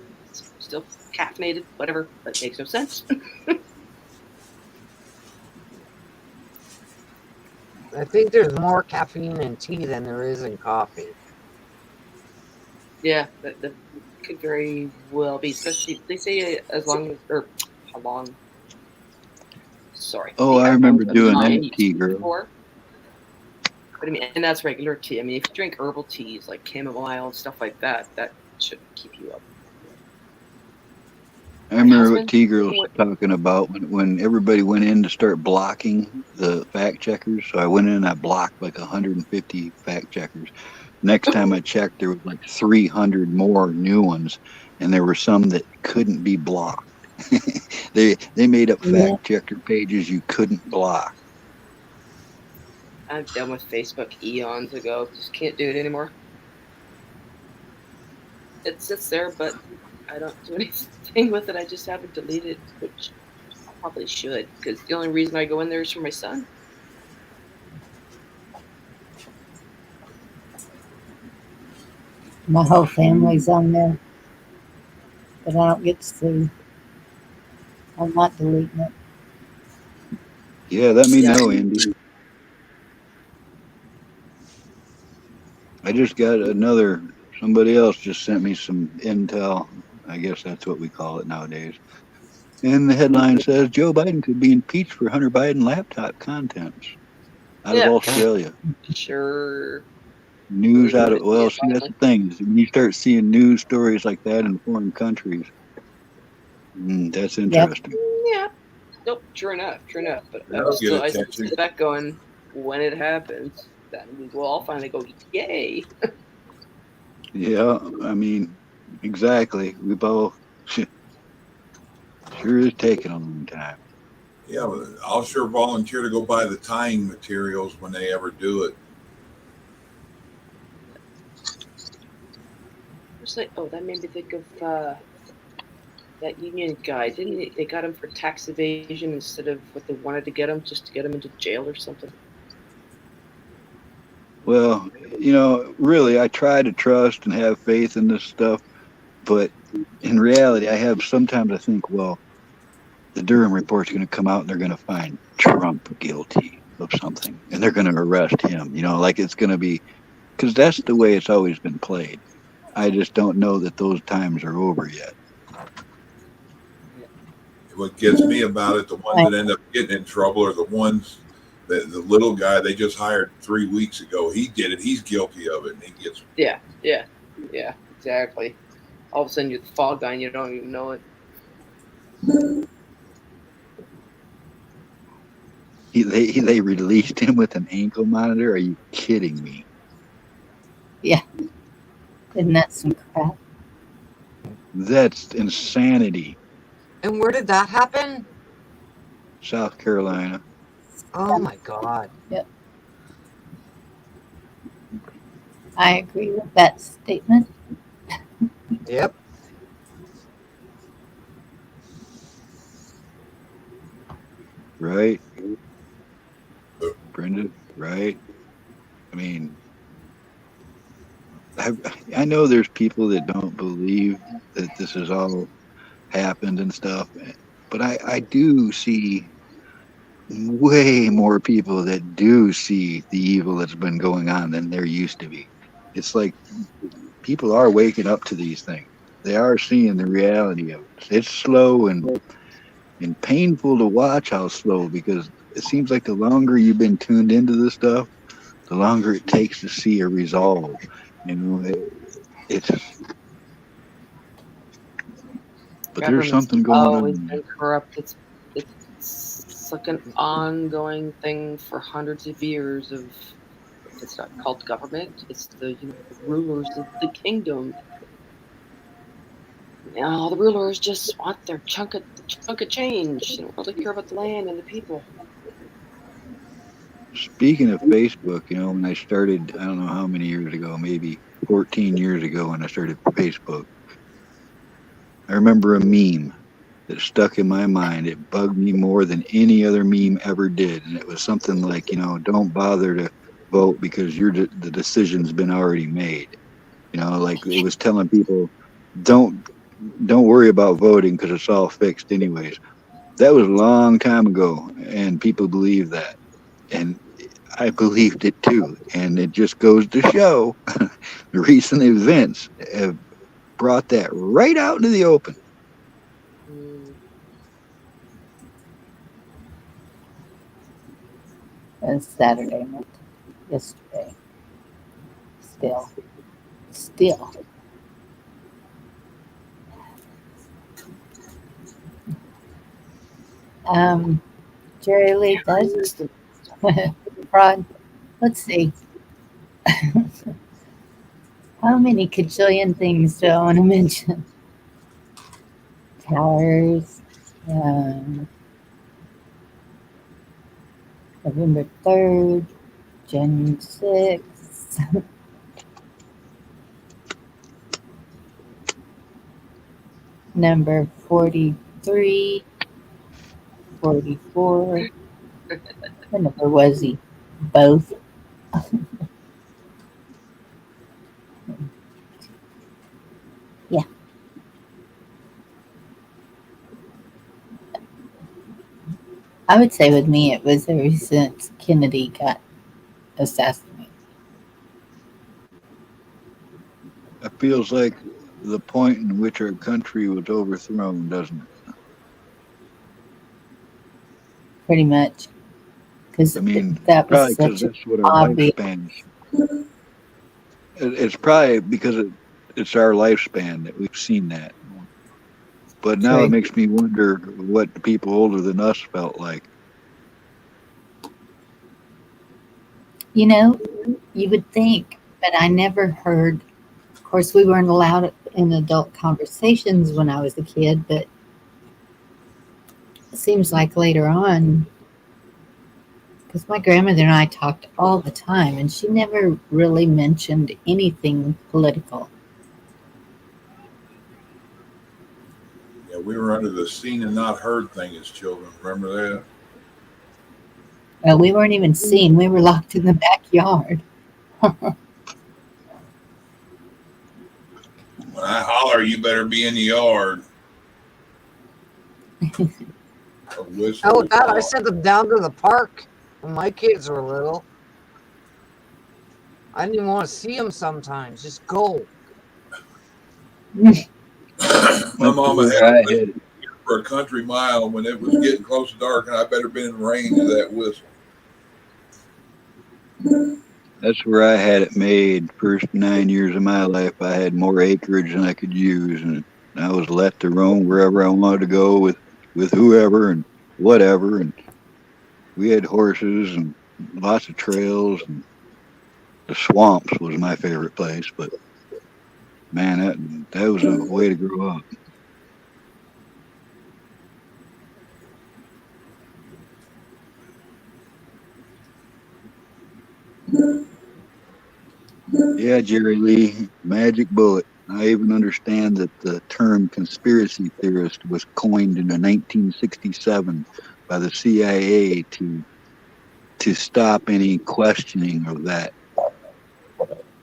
Still caffeinated, whatever, but makes no sense. I think there's more caffeine in tea than there is in coffee. Yeah, that could very well be. Especially, they say as long as, or how long? sorry. Oh, the I remember amount of doing time that, you tea take girl. for. But I mean, and that's regular tea. I mean, if you drink herbal teas like chamomile and stuff like that, that should keep you up. I My remember what husband, T Girl was talking about when everybody went in to start blocking the fact checkers. So I went in and I blocked like 150 fact checkers. Next time I checked, there was like 300 more new ones, and there were some that couldn't be blocked. They made up Yeah. fact checker pages you couldn't block. I'm done with Facebook eons ago. Just can't do it anymore. It sits there, but I don't do anything with it. I just have it deleted, which I probably should, because the only reason I go in there is for my son. My whole family's on there, but I don't get to see. I'm not deleting it. Yeah, let me Yeah. know, Andy. I just got somebody else just sent me some intel. I guess that's what we call it nowadays. And the headline says Joe Biden could be impeached for Hunter Biden laptop contents out of Yeah. Australia. Sure. News Believe out of, it. Yeah, well, see, that's finally. the thing. Is when you start seeing news stories like that in foreign countries, that's Yep. interesting. Yeah. Nope. True enough. True enough. But That'll get I still attention. sit back going, when it happens, then we will all finally go, yay. Yeah, I mean, exactly. We both sure is taking a long time. Yeah, but I'll sure volunteer to go buy the tying materials when they ever do it. Just like, oh, that made me think of that union guy. Didn't they got him for tax evasion instead of what they wanted to get him, just to get him into jail or something? Well, really, I try to trust and have faith in this stuff, but in reality, sometimes I think, well, the Durham report's going to come out and they're going to find Trump guilty of something and they're going to arrest him, like it's going to be, because that's the way it's always been played. I just don't know that those times are over yet. What gets me about it, the ones that end up getting in trouble are the ones that the little guy they just hired 3 weeks ago. He did it. He's guilty of it, and he gets. Yeah, exactly. All of a sudden you're the fall guy and you don't even know it. They released him with an ankle monitor. Are you kidding me? Yeah. Isn't that some crap? That's insanity. And where did that happen? South Carolina. Oh my God. Yep. I agree with that statement. Yep. Right? Brenda, right? I mean, I know there's people that don't believe that this has all happened and stuff, but I do see way more people that do see the evil that's been going on than there used to be. It's like people are waking up to these things. They are seeing the reality of it. It's slow and painful to watch how slow, because it seems like the longer you've been tuned into this stuff, the longer it takes to see a resolve. It's but there's Government's something going always on. been corrupt. It's like an ongoing thing for hundreds of years. Of it's not called government. It's the rulers of the kingdom. Now the rulers just want their chunk of change. They don't really care about the land and the people. Speaking of Facebook, when I started, I don't know how many years ago, maybe 14 years ago when I started Facebook, I remember a meme that stuck in my mind. It bugged me more than any other meme ever did. And it was something like, don't bother to vote because the decision's been already made. Like it was telling people, don't worry about voting because it's all fixed anyways. That was a long time ago, and people believe that. And I believed it too. And it just goes to show recent events have brought that right out into the open. Mm. It's Saturday, not yesterday. Still. Um, Jerry Lee does Rod. Let's see. How many cajillion things do I want to mention? Towers. Um, November 3rd, January 6th, number 43, 44. What number was he? Both. Yeah. I would say with me, it was ever since Kennedy got assassinated. It feels like the point in which our country was overthrown, doesn't it? Pretty much. Because I mean, that was probably because such an that's what our obvious lifespan. It's probably because it's our lifespan that we've seen that. But now it truth. makes me wonder what the people older than us felt like. You know, you would think, but I never heard. Of course, we weren't allowed in adult conversations when I was a kid, but it seems like later on, because my grandmother and I talked all the time, and she never really mentioned anything political. Yeah, we were under the seen and not heard thing as children. Remember that? We weren't even seen. We were locked in the backyard. When I holler, you better be in the yard. Or whistle. Oh God, I sent them down to the park when my kids were little. I didn't even want to see them sometimes. Just go. My That's mama where had I a whistle had for a country mile when it was getting close to dark, and I better been in range of that whistle. that's where I had it made. First 9 years of my life, I had more acreage than I could use, and I was let to roam wherever I wanted to go with whoever and whatever. And we had horses and lots of trails, and the swamps was my favorite place. But man, that was a way to grow up. Yeah, Jerry Lee, magic bullet. I even understand that the term conspiracy theorist was coined in 1967 by the CIA to stop any questioning of that.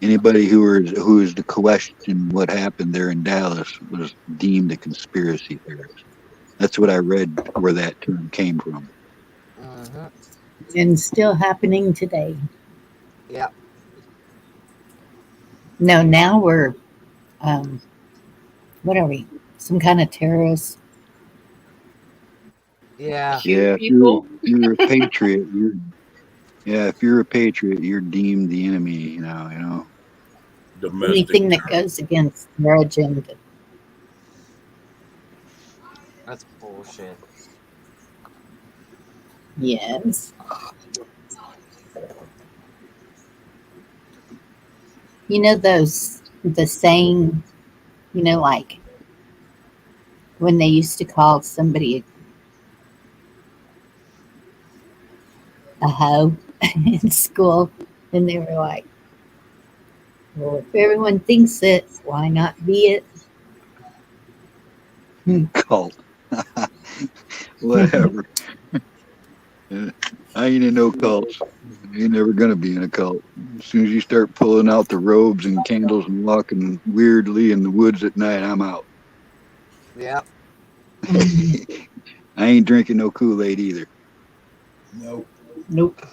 Anybody who is to question what happened there in Dallas was deemed a conspiracy theorist. That's what I read where that term came from. Mm-hmm. And still happening today. Yeah. No, now we're, um, what are we? Some kind of terrorist? Yeah. Cute Yeah, people. if you're a patriot, if you're a patriot, you're deemed the enemy now, you know. Domestic Anything that goes against their agenda. That's bullshit. Yes. You know the saying, like when they used to call somebody a hoe in school, and they were like, well, if everyone thinks it, why not be it? Cult. Whatever. I ain't in no cults. I ain't never gonna be in a cult. As soon as you start pulling out the robes and candles and walking weirdly in the woods at night, I'm out. Yeah. I ain't drinking no Kool-Aid either. Nope. Nope.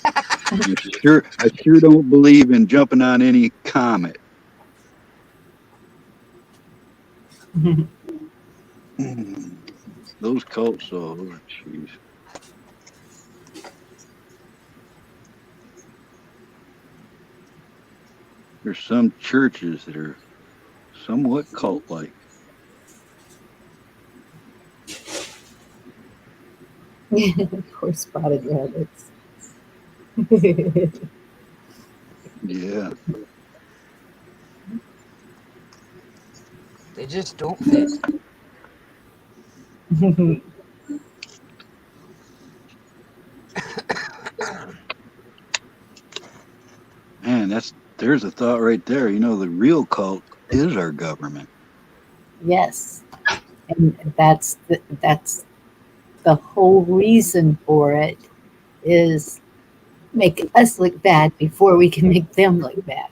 I sure don't believe in jumping on any comet. Those cults, oh jeez. There's some churches that are somewhat cult-like. Poor spotted rabbits. Yeah. They just don't fit. Man, there's a thought right there. You know, the real cult is our government. Yes, and that's the whole reason for it is make us look bad before we can make them look bad.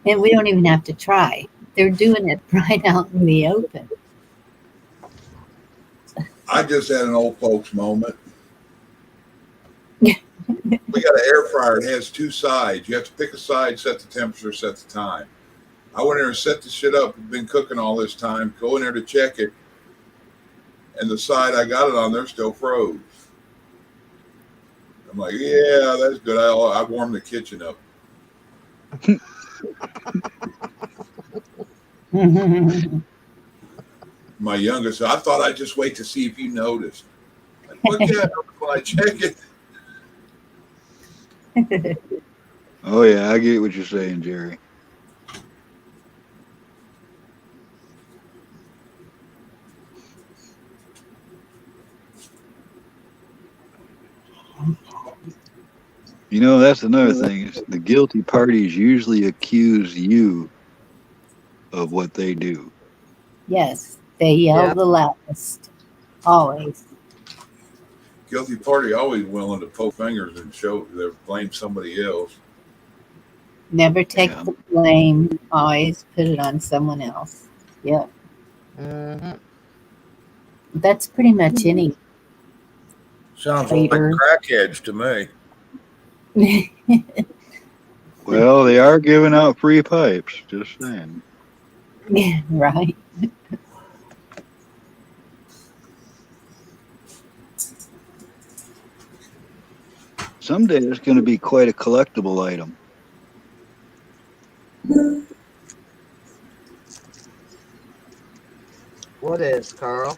And we don't even have to try. They're doing it right out in the open. I just had an old folks moment. We got an air fryer. It has two sides. You have to pick a side, set the temperature, set the time. I went in there and set the shit up. Been cooking all this time. Go in there to check it, and the side I got it on there still froze. I'm like, yeah, that's good. I warmed the kitchen up. My youngest, I thought I'd just wait to see if you noticed. Like, what yeah, when I check it. Oh yeah, I get what you're saying, Jerry. You know, that's another thing. Is the guilty parties usually accuse you of what they do. Yes, they yell Yep. the loudest. Always. Guilty party always willing to poke fingers and show they blame somebody else. Never take Yeah. the blame. Always put it on someone else. Yep. Mm-hmm. That's pretty much any Sounds like traitor. crackheads to me. Well, they are giving out free pipes. Just saying. Right. Someday it's going to be quite a collectible item. What is, Carl?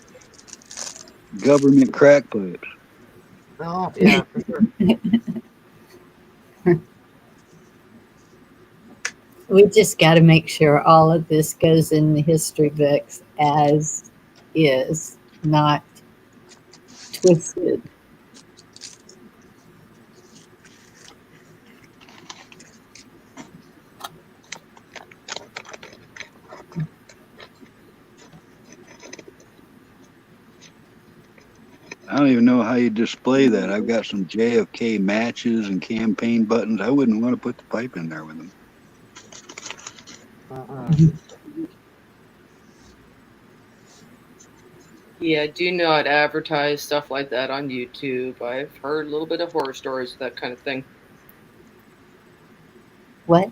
Government crack pipes. Oh, yeah, for sure. We just got to make sure all of this goes in the history books as is, not twisted. I don't even know how you display that. I've got some JFK matches and campaign buttons. I wouldn't want to put the pipe in there with them. Yeah, do not advertise stuff like that on YouTube. I've heard a little bit of horror stories, that kind of thing. What?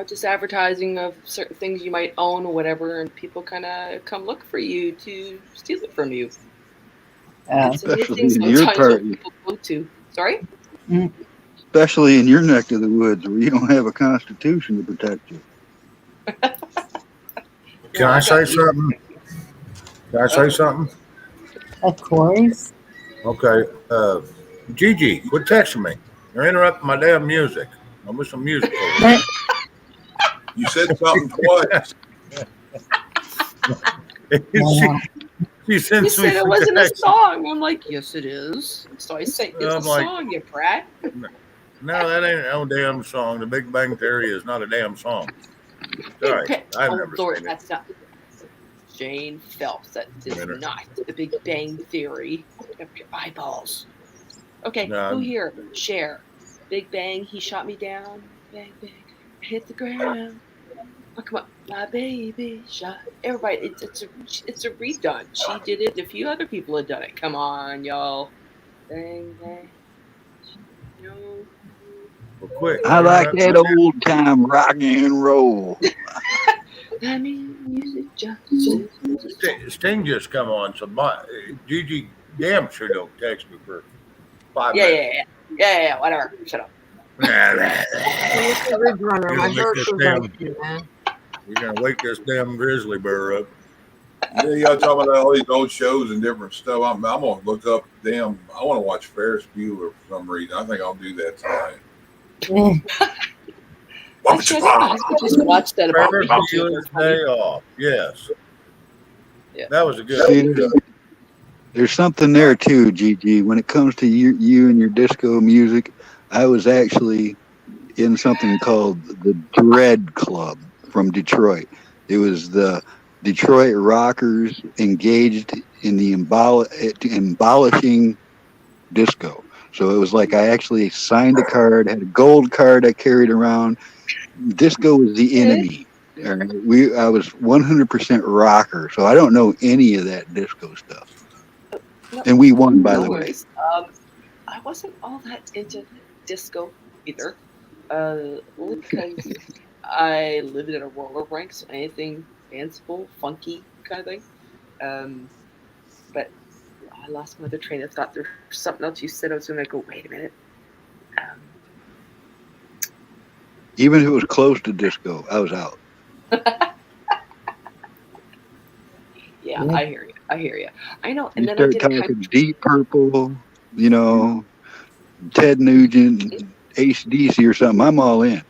Just advertising of certain things you might own or whatever, and people kind of come look for you to steal it from you. It's Especially amazing in your sometimes part, what people go to. Sorry? especially in your neck of the woods where you don't have a constitution to protect you. Can I say something? Can I say something? Of course. Okay. Gigi, quit texting me. You're interrupting my damn music. I wish some music over there. You said something twice. She sends You me said it some wasn't a text. song. I'm like, yes, it is. So I say it's I'm a like- song, you brat. No, that ain't no damn song. The Big Bang Theory is not a damn song. Sorry, I've never Lord, seen it. that's not Jane Phelps. That is Winner. not the Big Bang Theory. Open up your eyeballs. Okay, No, who I'm- here? Share. Big Bang, he shot me down. Bang, bang, hit the ground. Oh, come on, my baby shot. Everybody, it's a redone. She did it. A few other people have done it. Come on, y'all. Bang, bang. No. Well, quick. I like that old time rock and roll. I mean, music justice. Sting just come on, so Gigi damn sure don't text me for 5 Yeah, minutes. yeah, whatever. Shut up. Ridge Runner. You're My gonna make bird this was damn- like you, man. We're gonna wake this damn grizzly bear up. Yeah, y'all talking about all these old shows and different stuff. I'm gonna look up. Damn, I want to watch Ferris Bueller for some reason. I think I'll do that tonight. I just watched that about Ferris a week or two Bueller's ago. Day Off. Yes. Yeah. That was a good See, show. there's something there too, Gigi. When it comes to you and your disco music, I was actually in something called the Dread Club from Detroit. It was the Detroit rockers engaged in the abolishing disco. So it was like I actually signed a card, had a gold card I carried around. Disco was the enemy. All right? I was 100% rocker, so I don't know any of that disco stuff. No, And we won, by no the way. worries. I wasn't all that into disco either. Only because I lived in a roller rink, so anything fanciful, funky kind of thing. But I lost my other train of thought. There's something else you said. I was going to go, wait a minute. Even if it was close to disco, I was out. Yeah, I hear you. I hear you. I know. And You then I start did talking kind of, Deep Purple, Ted Nugent, AC/DC or something. I'm all in.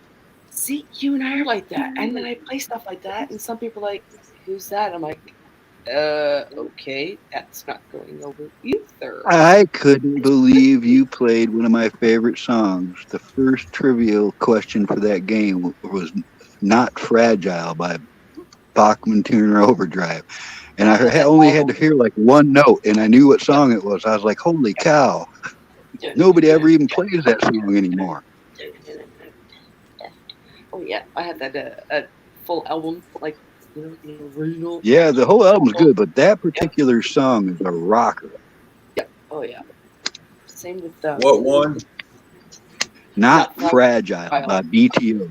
see, you and I are like that. And then I play stuff like that, and some people are like, who's that? I'm like, okay, that's not going over either. I couldn't believe you played one of my favorite songs. The first trivial question for that game was "Not Fragile" by Bachman Turner Overdrive. And I only had to hear like one note, and I knew what song it was. I was like, holy cow. Nobody ever even plays that song anymore. Oh, yeah, I had that a full album, like, the original. Yeah, the whole album's good, but that particular song is a rocker. Yeah. Oh, yeah. Same with What one? Not Fragile by BTO.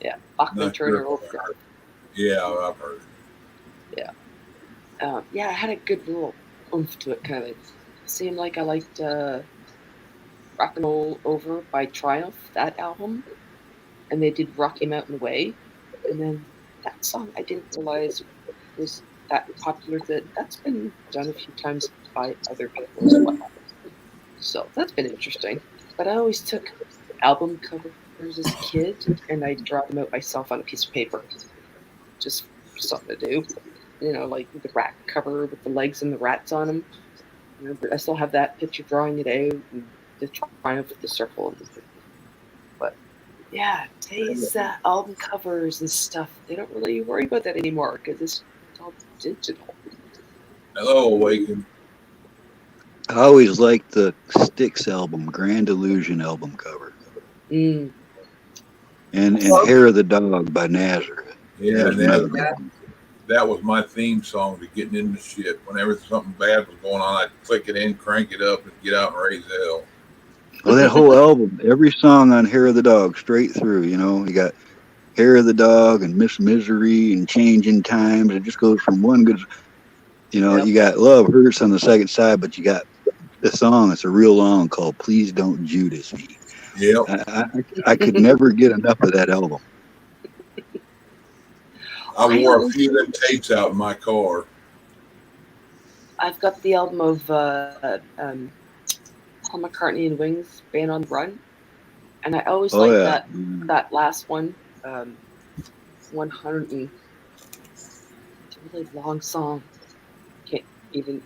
Yeah, Bachman Not Turner sure. Overdrive. Yeah, I've heard it. Yeah, it had a good little oomph to it, kind of. It seemed like I liked Rock and Roll Over by Triumph, that album. And they did Rocky Mountain Way. And then that song I didn't realize was that popular. That's been done a few times by other people as well. So that's been interesting. But I always took album covers as a kid and I draw them out myself on a piece of paper. Just something to do. Like the rat cover with the legs and the rats on them. I still have that picture drawing it out and the triumph with the circle. But yeah, today's album covers and stuff, they don't really worry about that anymore because it's all digital. Hello, Awaken. I always liked the Styx album, Grand Illusion album cover. Mm. And Hair of the Dog by Nazareth. Yeah, That's another good one. that was my theme song to getting into shit. Whenever something bad was going on, I'd click it in, crank it up, and get out and raise hell. Well, that whole album, every song on Hair of the Dog, straight through, you got Hair of the Dog and Miss Misery and Changing Times. It just goes from one good, You got Love Hurts on the second side, but you got the song that's a real long called Please Don't Judas Me. Yep. I could never get enough of that album. I wore a few of them tapes out in my car. I've got the album of Paul McCartney and Wings, Band on the Run, and I always like that last one, 100 and it's a really long song. Can't even.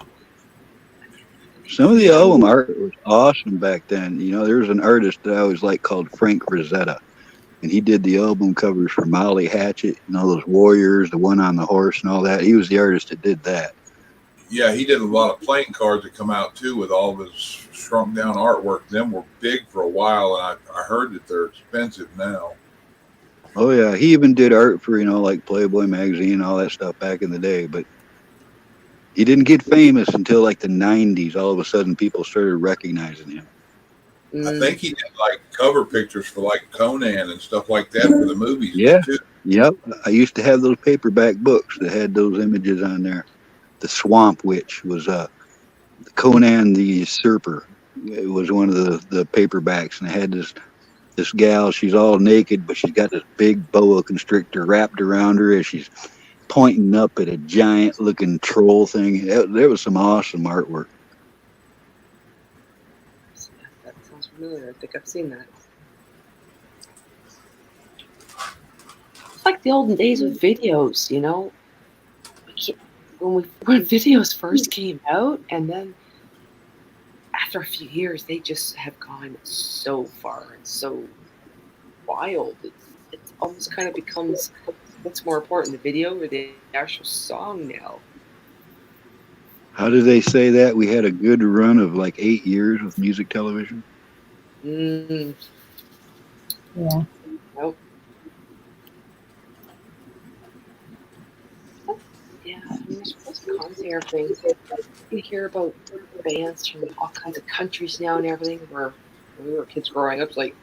Some of the album art was awesome back then. There was an artist that I always liked called Frank Rosetta, and he did the album covers for Molly Hatchet and all those Warriors, the one on the horse and all that. He was the artist that did that. Yeah, he did a lot of playing cards that come out too with all of his shrunk down artwork. Them were big for a while, and I heard that they're expensive now. Oh yeah, he even did art for like Playboy magazine and all that stuff back in the day. But he didn't get famous until like the 90s. All of a sudden, people started recognizing him. I think he did like cover pictures for like Conan and stuff like that for the movies. Yeah. Too. Yep. I used to have those paperback books that had those images on there. The Swamp Witch was Conan the Usurper. It was one of the paperbacks, and it had this this gal. She's all naked, but she's got this big boa constrictor wrapped around her as she's pointing up at a giant looking troll thing. There was some awesome artwork. That sounds familiar. I think I've seen that. It's like the olden days of videos, you know. When videos first came out, and then after a few years, they just have gone so far and so wild. It almost kind of becomes what's more important, the video or the actual song now. How do they say that? We had a good run of like 8 years of music television. Mm, Yeah. nope. Yeah, I mean, there's pros and cons to everything. You hear about bands from all kinds of countries now and everything. Where when we were kids growing up, it's like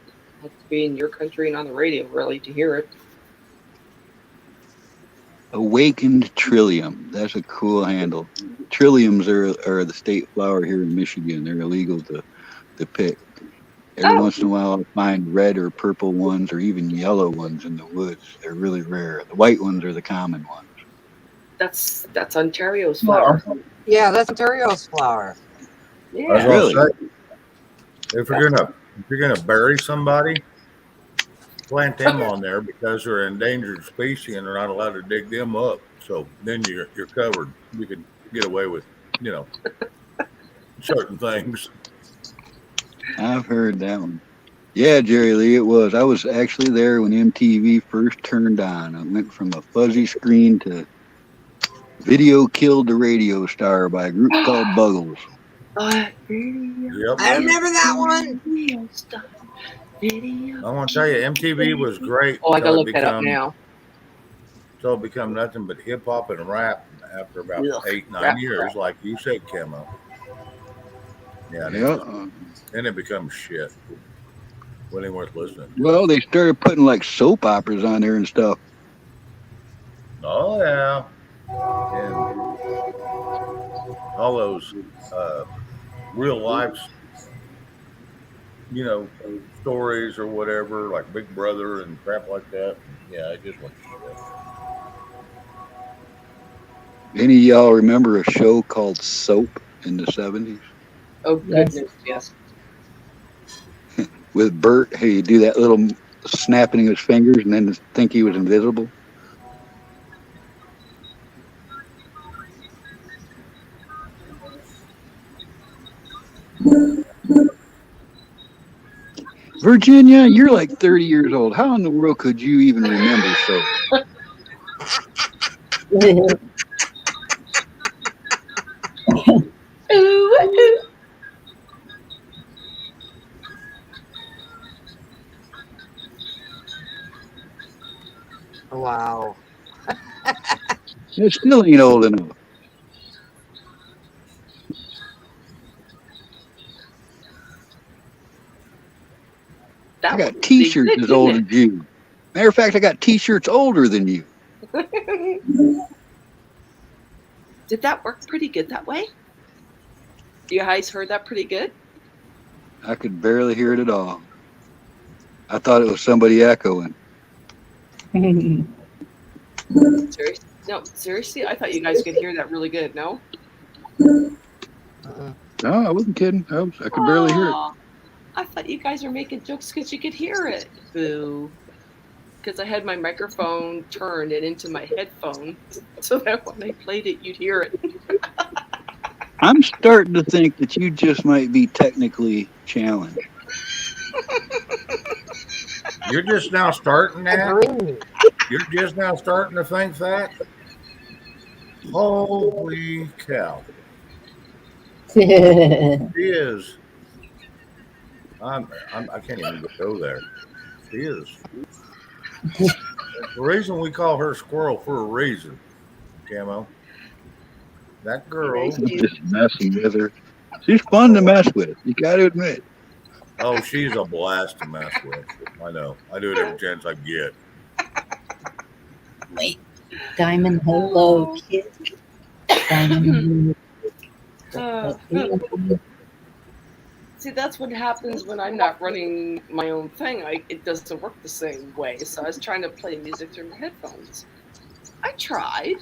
had to be in your country and on the radio really to hear it. Awakened Trillium. That's a cool handle. Trilliums are the state flower here in Michigan. They're illegal to pick. Every once in a while, I'll find red or purple ones or even yellow ones in the woods. They're really rare. The white ones are the common ones. That's Ontario's flower. Yeah, that's Ontario's flower. I was Yeah. gonna Really? say, if you're gonna bury somebody, plant them on there because they're an endangered species and they're not allowed to dig them up. So then you're covered. You can get away with, certain things. I've heard that one. Yeah, Jerry Lee, it was. I was actually there when MTV first turned on. It went from a fuzzy screen to Video Killed the Radio Star by a group called Buggles. Yep. I remember that one. I want to tell you, MTV was great. Oh, I gotta look that up now. So it become nothing but hip hop and rap after about Ugh, 8-9 rap. years, like you said, Camo. Yeah, and it becomes shit. Well, ain't worth listening to. Well, they started putting like soap operas on there and stuff. Oh yeah, and all those real life, stories or whatever, like Big Brother and crap like that. Yeah, it just went to shit. Any of y'all remember a show called Soap in the 70s? Oh goodness, yes. With Bert, how you do that little snapping of his fingers and then think he was invisible? Virginia, you're like 30 years old. How in the world could you even remember Soap? Wow. It still ain't old enough. I got T-shirts as old as you. Matter of fact, I got T-shirts older than you. Did that work pretty good that way? You guys heard that pretty good? I could barely hear it at all. I thought it was somebody echoing. Seriously? No, seriously? I thought you guys could hear that really good, no? No, I wasn't kidding. I could barely hear it. I thought you guys were making jokes because you could hear it. Boo. Because I had my microphone turned and into my headphone so that when I played it, you'd hear it. I'm starting to think that you just might be technically challenged. You're just now starting that? You're just now starting to think that? Holy cow. She is. I can't even go there. She is. The reason we call her Squirrel for a reason, Camo. That girl. I'm just messing with her. She's fun to mess with. You got to admit. Oh, she's a blast to mess with. I know. I do it every chance I get. Wait. Diamond Hello Kid. Diamond See, that's what happens when I'm not running my own thing. It doesn't work the same way. So I was trying to play music through my headphones. I tried.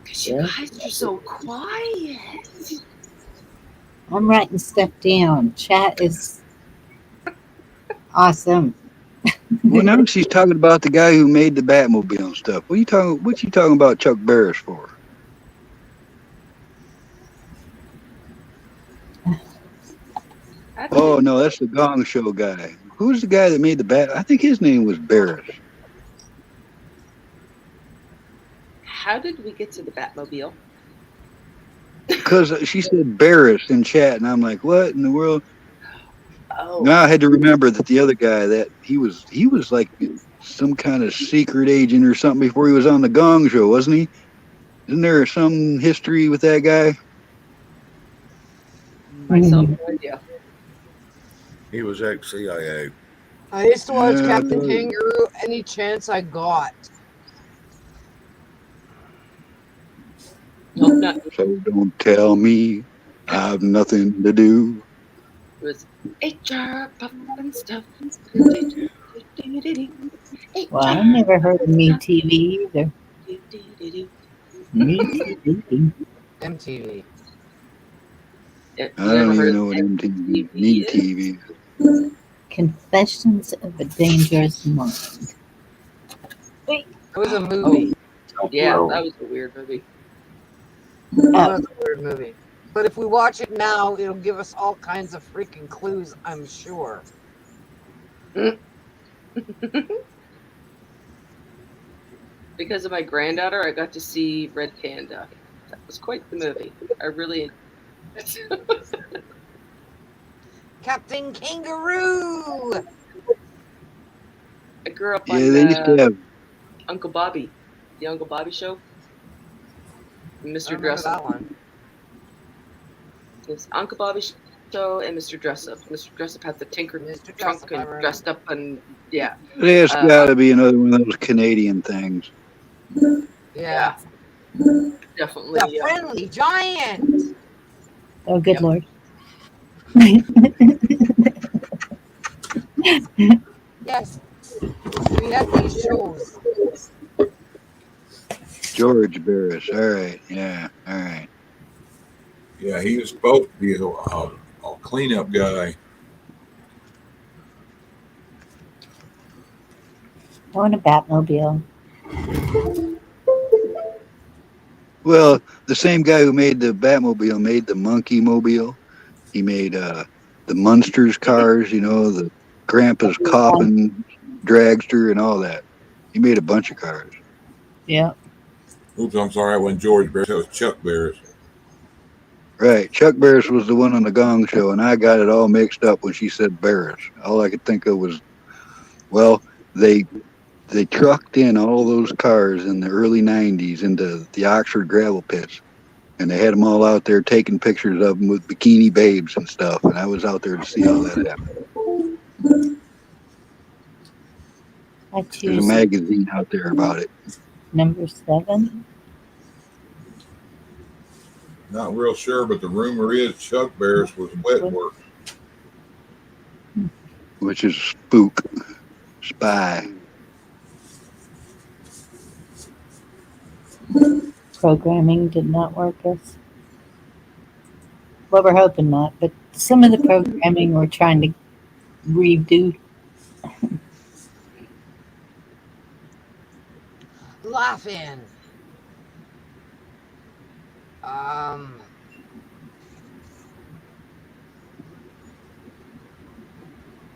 Because you guys are so quiet. I'm writing stuff down. Chat is awesome. Well, now she's talking about the guy who made the Batmobile and stuff. What you talking about Chuck Barris for? Oh no, that's the Gong Show guy. Who's the guy that made the Bat? I think his name was Barris. How did we get to the Batmobile? Because she said Barris in chat, and I'm like, what in the world? Oh, Now I had to remember that the other guy that he was like some kind of secret agent or something before he was on the Gong Show, wasn't he? Isn't there some history with that guy? myself, no idea. He was ex-CIA. I used to watch Yeah, Captain I thought- Kangaroo any chance I got. Nope, not it So don't tell me I've nothing to do. was HR puff and stuff. Well, I never heard of Me TV either. Me TV. MTV. I don't even know what MTV, Me TV. Confessions of a Dangerous Mind. It was a movie. Yeah, that was a weird movie. That was a weird movie. But if we watch it now, it'll give us all kinds of freaking clues, I'm sure. Because of my granddaughter, I got to see Red Panda. That was quite the movie. I really. Captain Kangaroo! I grew up Yeah, on they used to have. Uncle Bobby, the Uncle Bobby show. I Mr. remember Dress that Up. one. It's Uncle Bobby show and Mr. Dress Up. Mr. Dress Up had the tinker Mr. trunk Dress-Up, I and remember. dressed up, and yeah, There's got to be another one of those Canadian things. Yeah. definitely. The Friendly Giant! Oh, good Yep. Lord. Yes. We had these shows. George Barris. All right. Yeah. All right. Yeah, he was supposed to be a cleanup guy. I want a Batmobile. Well, the same guy who made the Batmobile made the Monkey Mobile. He made the Munsters cars, you know, the Grandpa's Coffin dragster and all that. He made a bunch of cars. Yeah. Oops, I'm sorry, I wasn't George Barris, that was Chuck Barris. Right. Chuck Barris was the one on the Gong Show, and I got it all mixed up when she said Barris. All I could think of was, well, they trucked in all those cars in the early 90s into the Oxford gravel pits. And they had them all out there taking pictures of them with bikini babes and stuff. And I was out there to see all that happen. I There's a choose magazine out there about it. number 7. Not real sure, but the rumor is Chuck Barris was wet work. Which is spook, spy. Programming did not work us. Well, we're hoping not, but some of the programming we're trying to redo. Laughing.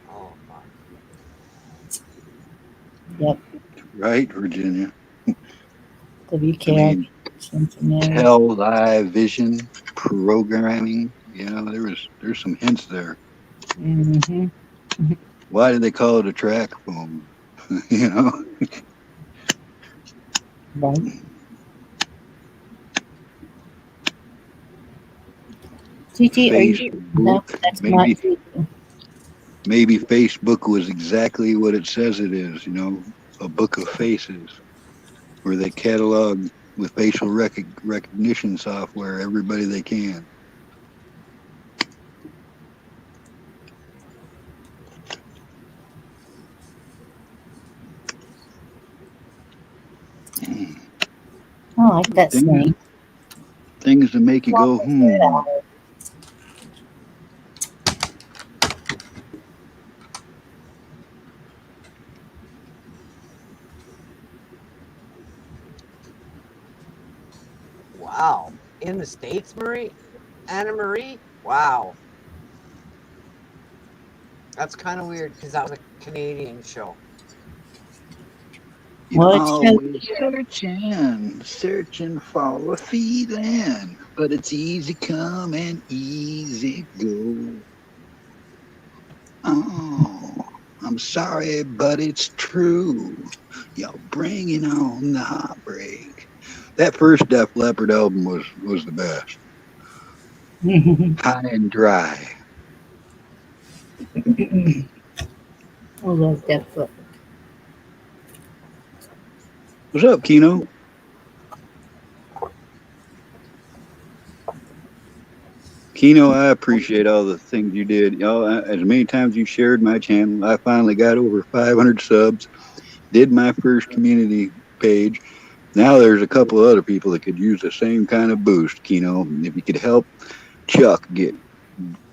Oh, fuck. Yep. Right, Virginia? WKR. Cincinnati. Tell live vision programming. You know, there's some hints there. Mm-hmm. Why did they call it a track phone? You know? Right. Gigi, are you? No, Facebook. that's not Gigi. Maybe Facebook was exactly what it says it is, you know, a book of faces where they catalog with facial recognition software everybody they can. I like that saying. Things to make you go, Wow. In the States, Anna Marie? Wow. That's kind of weird because that was a Canadian show. You're Well, it's always searching for a feeling, but it's easy come and easy go. Oh, I'm sorry, but it's true. You're bringing on the heartbreak. That first Def Leppard album was the best. High and dry. I love Def Leppard. What's up, Kino? Kino, I appreciate all the things you did. As many times you shared my channel, I finally got over 500 subs. Did my first community page. Now there's a couple of other people that could use the same kind of boost, Kino. If you could help Chuck get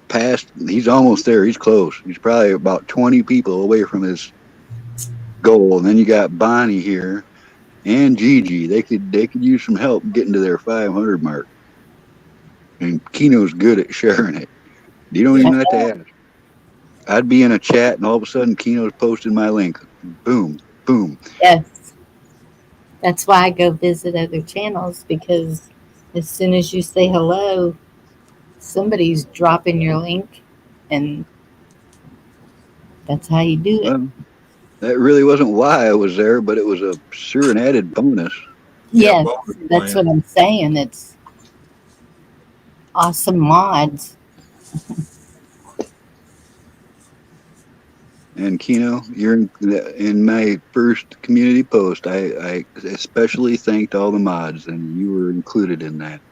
past, he's almost there. He's close. He's probably about 20 people away from his goal. And then you got Bonnie here and Gigi. They could use some help getting to their 500 mark. And Kino's good at sharing it. You don't even have to ask. I'd be in a chat and all of a sudden Kino's posting my link. Boom, boom. Yes. That's why I go visit other channels, because as soon as you say hello, somebody's dropping your link, and that's how you do it. Well, that really wasn't why I was there, but it was sure an added bonus. Yes, that's what I'm saying. It's awesome mods. And Kino, you're in my first community post. I especially thanked all the mods, and you were included in that.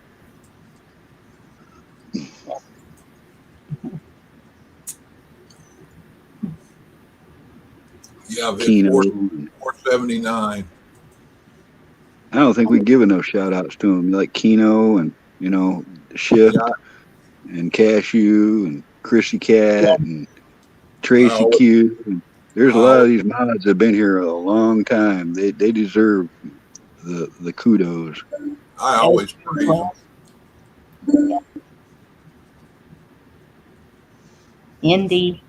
Yeah, Kino. 479. I don't think we give enough shout outs to him, like Kino and Shift and Cashew and Chrissy Cat and Tracy Q. And there's a lot of these mods that have been here a long time. They deserve the kudos. I always praise them. Indy.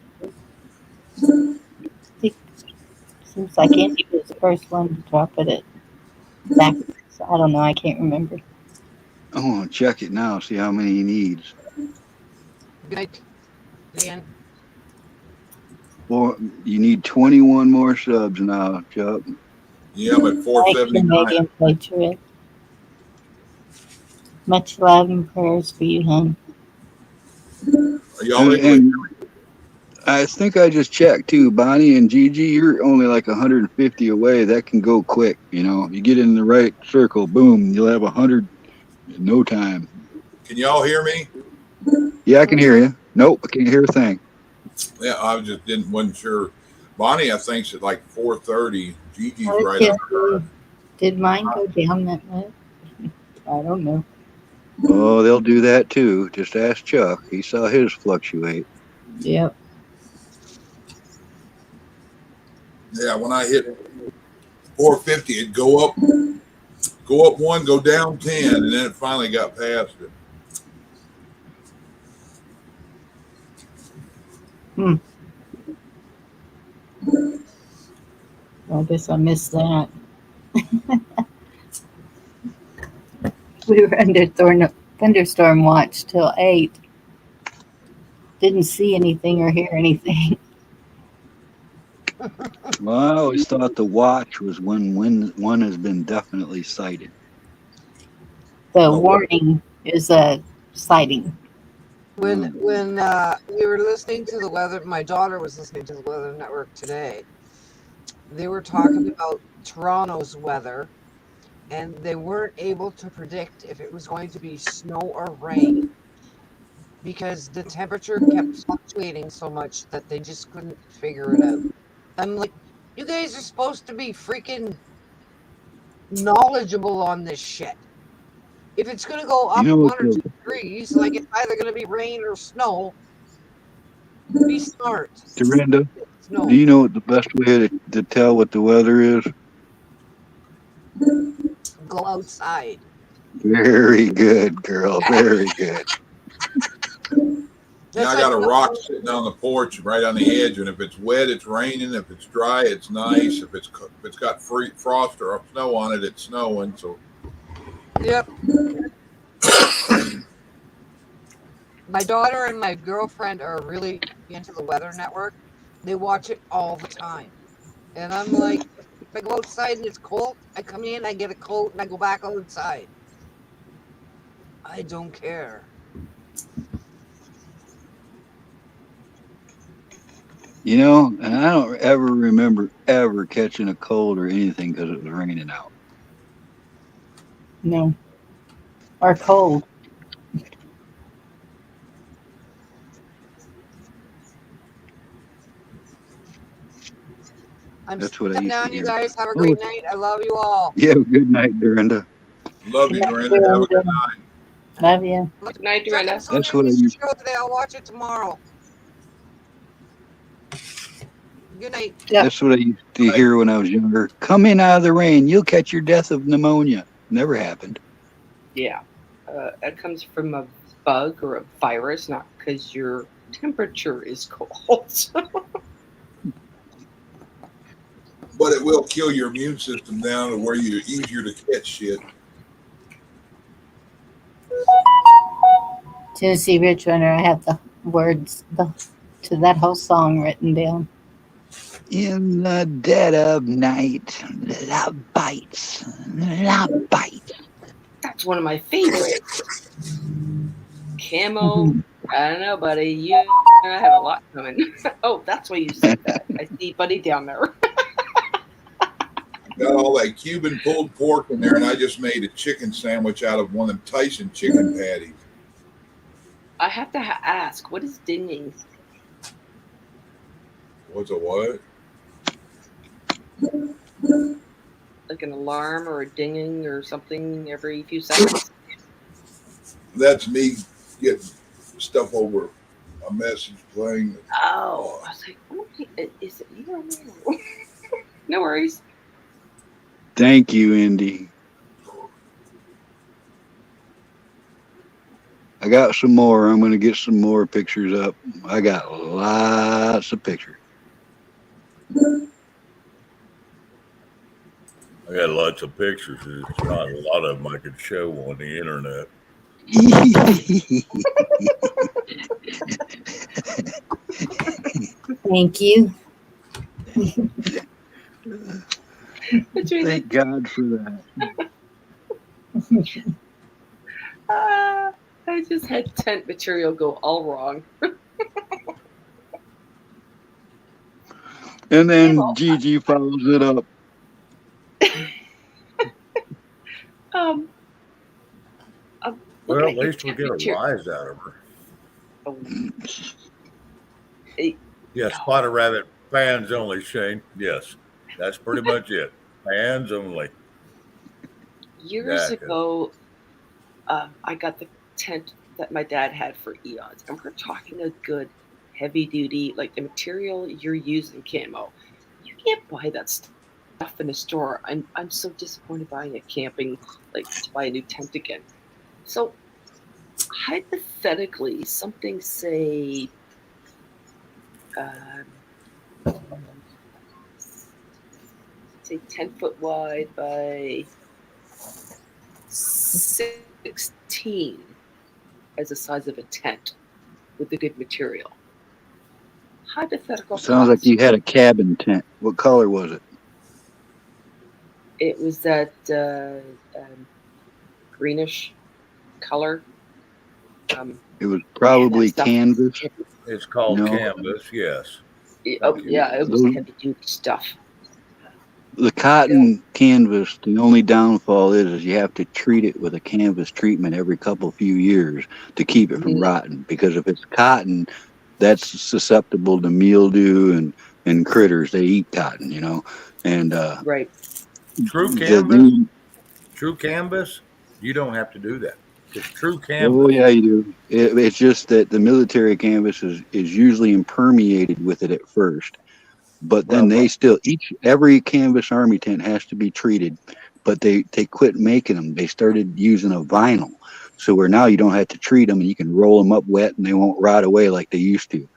Seems like Indy was the first one to drop it back. I don't know. I can't remember. I want to check it now, see how many he needs. Good night, Dan. Well, you need 21 more subs now, Chuck. Yeah, I'm at 479. Canadian Patriot. Much love and prayers for you, hon. Are y'all and I think I just checked too, Bonnie and Gigi. You're only like 150 away. That can go quick. You get in the right circle, boom, you'll have 100 in no time. Can y'all hear me? Yeah, I can hear you. Nope, I can't hear a thing. Yeah, I just wasn't sure. Bonnie, I think's at like 430. Gigi's right Okay. up. Did mine go down that much? I don't know. Oh, they'll do that too. Just ask Chuck. He saw his fluctuate. Yep. Yeah, when I hit 450, it'd go up 1, go down 10, and then it finally got past it. Well, I guess I missed that. We were under thunderstorm watch till 8. Didn't see anything or hear anything. Well, I always thought the watch was when one has been definitely sighted. The warning is a sighting. When we were listening to the weather, my daughter was listening to the Weather Network today. They were talking about Toronto's weather, and they weren't able to predict if it was going to be snow or rain because the temperature kept fluctuating so much that they just couldn't figure it out. I'm like, you guys are supposed to be freaking knowledgeable on this shit. If it's going to go You up know what 1 or 2 degrees, like it's either going to be rain or snow, be smart. Dorinda, do Snow. you know what the best way to tell what the weather is? Go outside. Very good, girl. Very good. Yeah, That's I like got a rock sitting on the porch right on the edge, and if it's wet, it's raining. If it's dry, it's nice. If it's got frost or snow on it, it's snowing. So Yep. My daughter and my girlfriend are really into the Weather Network. They watch it all the time. And I'm like, if I go outside and it's cold, I come in, I get a coat, and I go back outside. I don't care. You know, and I don't ever remember ever catching a cold or anything because it was raining out. No. Or cold. I'm That's what I sitting used to down, you hear. guys. Have a Oh, great night. I love you all. yeah. Good night, Dorinda. love you, Dorinda. Have a good night. Love you. Good night, Check Dorinda. out some That's what I of used. show today. I'll watch it tomorrow. Good night. Yep. That's what I used to hear when I was younger. Come in out of the rain, you'll catch your death of pneumonia. Never happened. Yeah. That comes from a bug or a virus, not because your temperature is cold. But it will kill your immune system down to where you're easier to catch shit. Tennessee Rich Runner, I have the words to that whole song written down. In the dead of night, love bites, love bites. That's one of my favorites. Camo. I don't know, buddy. You have a lot coming. Oh, that's why you said that. I see Buddy down there. Got all that Cuban pulled pork in there, and I just made a chicken sandwich out of one of them Tyson chicken patties. I have to ask, what is dinging? What's a what? Like an alarm or a dinging or something every few seconds? That's me getting stuff over a message playing. Oh, I was like, oh, is it you or me? No worries. Thank you, Indy. I got some more. I'm going to get some more pictures up. I got lots of pictures. I got lots of pictures. There's not a lot of them I could show on the internet. Thank you. Thank God for that. I just had tent material go all wrong. And then Gigi follows it up. Well, at least we get a rise out of her. Oh. Yes, Spotted Rabbit fans only, Shane. Yes, that's pretty much it. Fans only. Years ago, I got the tent that my dad had for eons, and we're talking a good heavy duty, like the material you're using, camo. You can't buy that stuff in a store. I'm so disappointed buying a camping, like to buy a new tent again. So hypothetically, something say 10-foot wide by 16 as the size of a tent with the good material. Hypothetical Sounds cost. like you had a cabin tent. What color was it? It was that greenish color. It was probably canvas. It's called canvas, yes. Oh, yeah, it was heavy duty stuff. The cotton canvas, the only downfall is you have to treat it with a canvas treatment every couple few years to keep it from Mhm. rotting. Because if it's cotton, that's susceptible to mildew and critters. They eat cotton, you know. And Right. True the canvas, new, true canvas, you don't have to do that. Because true oh canvas, yeah, you do. It's just that the military canvas is usually impermeated with it at first. But then well, they still every canvas army tent has to be treated, but they quit making them. They started using a vinyl, so where now you don't have to treat them and you can roll them up wet and they won't rot away like they used to.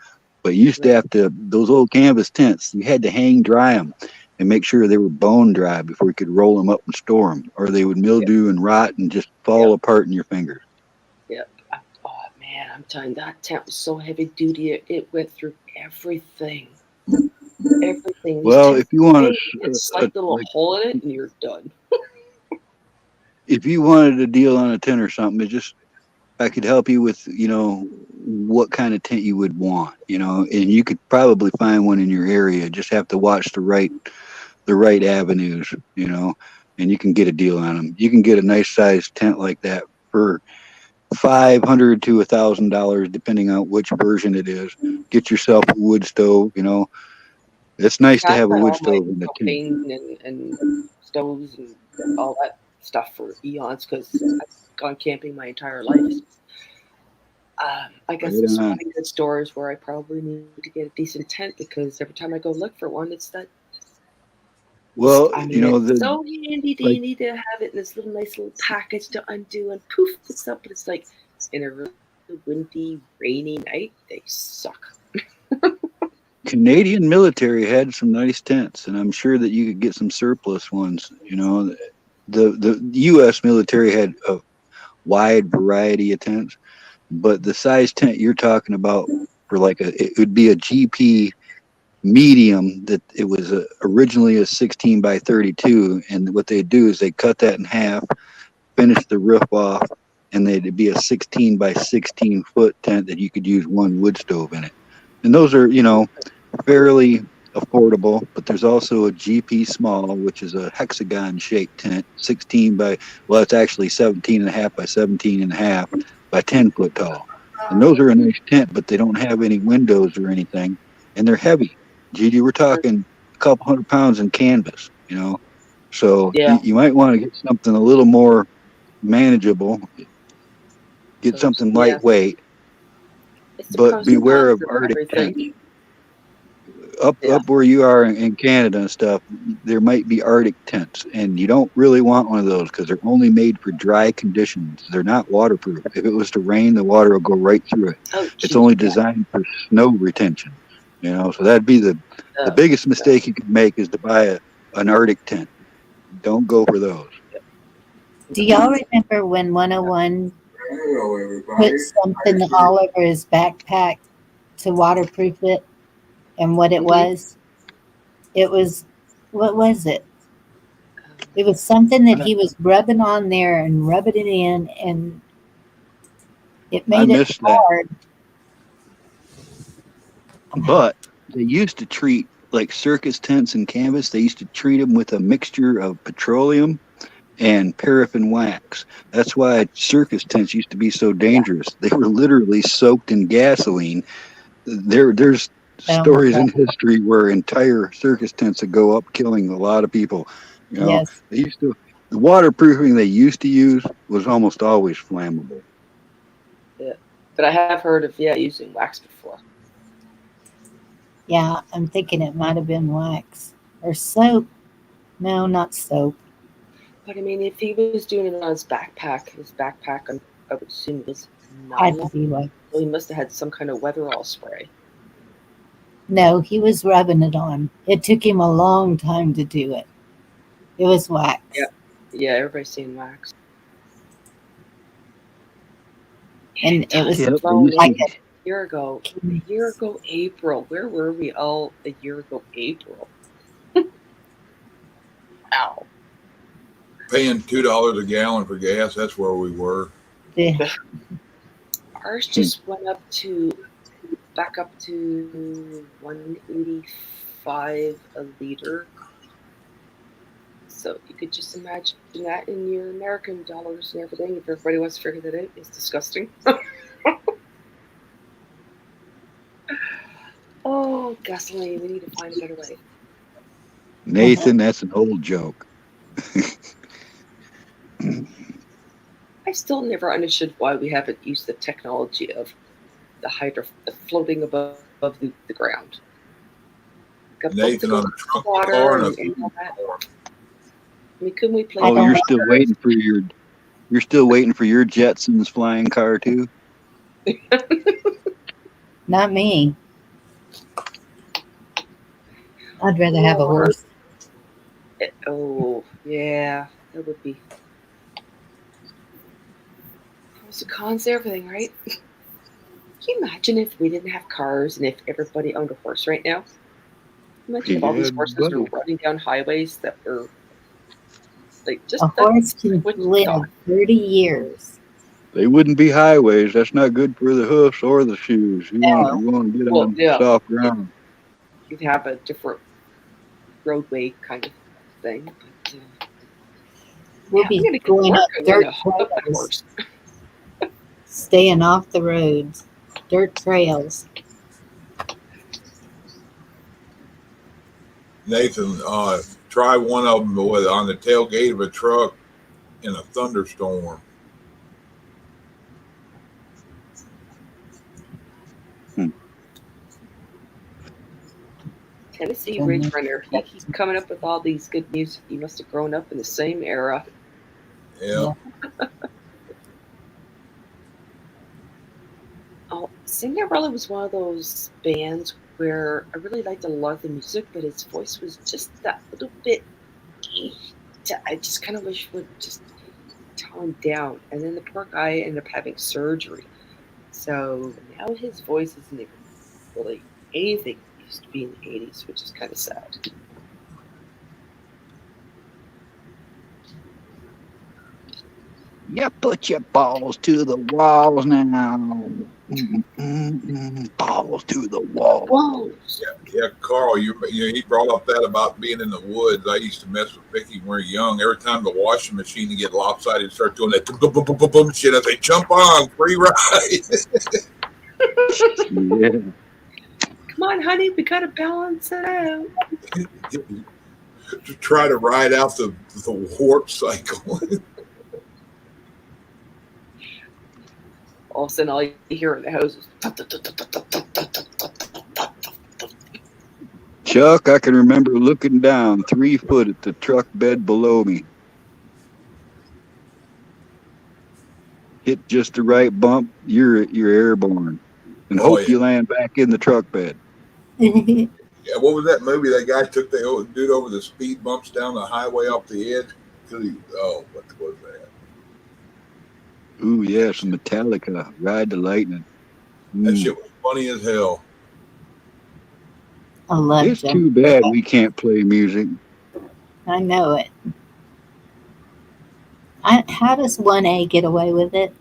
But you used to Right. have to, those old canvas tents, you had to hang dry them and make sure they were bone dry before you could roll them up and store them, or they would Yep. mildew and rot and just fall Yep. apart in your fingers. Yep. Oh man, I'm telling you, that tent was so heavy duty. It went through everything. Everything. These Well, tents, if you want man, you to, get a slight little like, hole in it and you're done. if you wanted a deal on a tent or something, it just I could help you with, what kind of tent you would want, and you could probably find one in your area. Just have to watch the right avenues, and you can get a deal on them. You can get a nice sized tent like that for $500 to $1,000, depending on which version it is. Get yourself a wood stove. It's nice to Yeah, I've have a got wood all my stove in the tent. propane and stoves and all that stuff for eons because I've gone camping my entire life. I got Right some on. sporting goods stores where I probably need to get a decent tent because every time I go look for one, it's that. Well, I mean, it's the so handy like dandy to have it in this little nice little package to undo, and poof, it's up. But it's like in a really windy, rainy night, they suck. Canadian military had some nice tents, and I'm sure that you could get some surplus ones. The U.S. military had a wide variety of tents, but the size tent you're talking about for it would be a GP medium that it was originally a 16 by 32, and what they do is they cut that in half, finish the roof off, and they'd be a 16 by 16 foot tent that you could use one wood stove in it. And those are, fairly affordable, but there's also a GP small, which is a hexagon shaped tent, 16 by, well, it's actually 17 and a half by 17 and a half by 10 foot tall. And those are a nice tent, but they don't have any windows or anything, and they're heavy. Gigi, we're talking a couple 100 pounds in canvas, So Yeah, you might want to get something a little more manageable, get so something yeah, lightweight, it's the but pros and beware cons of of Arctic everything. tents. up Yeah. up where you are in Canada and stuff, there might be Arctic tents, and you don't really want one of those because they're only made for dry conditions. They're not waterproof. If it was to rain, the water will go right through it. Oh, It's geez, only yeah. designed for snow retention. So that'd be the Oh, biggest no. mistake you can make is to buy an Arctic tent. Don't go for those. Do y'all remember when 101 put something all over his backpack to waterproof it? And what it Mhm. was? It was, what was it? Um, It was something that he was rubbing on there and rubbing it in, and it I made it missed that, hard. but they used to treat like circus tents and canvas. They used to treat them with a mixture of petroleum and paraffin wax. That's why circus tents used to be so dangerous. They were literally soaked in gasoline. There's Oh my stories in God. history where entire circus tents would go up, killing a lot of people. Yes. They used to the waterproofing they used to use was almost always flammable. yeah. But I have heard of using wax before. Yeah, I'm thinking it might have been wax or soap. No, not soap. But I mean, if he was doing it on his backpack, I would assume was Had to nylon. be wax. So he must have had some kind of weatherall spray. No, he was rubbing it on. It took him a long time to do it. It was Yeah. wax. Yeah, everybody's saying wax. And it Time was Yep, they flown. used A like to. year ago. a, A year ago, April. Where were we all a year ago, April? Ow. Paying $2 a gallon for gas. That's where we were. Ours just went back up to 185 a liter. So you could just imagine that in your American dollars and everything. If everybody wants to figure that out, it's disgusting. Oh, gasoline. We need to find a better way. Nathan, that's an old joke. I still never understood why we haven't used the technology of the floating above the ground. Got boats that Nathan go on a into the trunk water car and a and food all that. car. I mean, couldn't we play? Oh, don't you're know. still waiting for your Jetsons flying car too? Not me. I'd rather have a horse. Oh, yeah, that would be. Pros and cons, everything, right? Can you imagine if we didn't have cars and if everybody owned a horse right now? Imagine if all these Yeah, horses were buddy. running down highways that were like just A horse that's can what you live thought. 30 years. They wouldn't be highways. That's not good for the hoofs or the shoes. You No. want to get Well, on yeah, soft ground. you'd have a different roadway kind of thing. But We'll yeah, I'm be gonna get to going work. up I'm dirt gonna hook up that trails, horse. staying off the roads, dirt trails. Nathan, try one of them on the tailgate of a truck in a thunderstorm. Tennessee Ridge Runner. He keeps coming up with all these good music. He must have grown up in the same era. Yeah. Oh, Cinderella was one of those bands where I really liked a lot of the music, but his voice was just that little bit. I just kind of wish would just tone down. And then the poor guy ended up having surgery. So now his voice isn't even really anything it used to be in the 80s, which is kind of sad. You put your balls to the walls now. Balls to the wall. Whoa! Yeah, Carl, he brought up that about being in the woods. I used to mess with Vicky when we were young. Every time the washing machine would get lopsided and start doing that boom, boom, boom, boom, boom shit, I'd say, jump on, free ride. Yeah. Come on, honey, we gotta balance it out. To try to ride out the warp cycle. All of a sudden, all you hear in the house is. Chuck, I can remember looking down 3 foot at the truck bed below me. Hit just the right bump, you're airborne. And hope you land back in the truck bed. Yeah, what was that movie? That guy took the dude over the speed bumps down the highway off the edge. What was that? Ooh, yeah, some Metallica, Ride the Lightning. That shit was funny as hell. I love It's too bad we can't play music. I know it. How does 1A get away with it?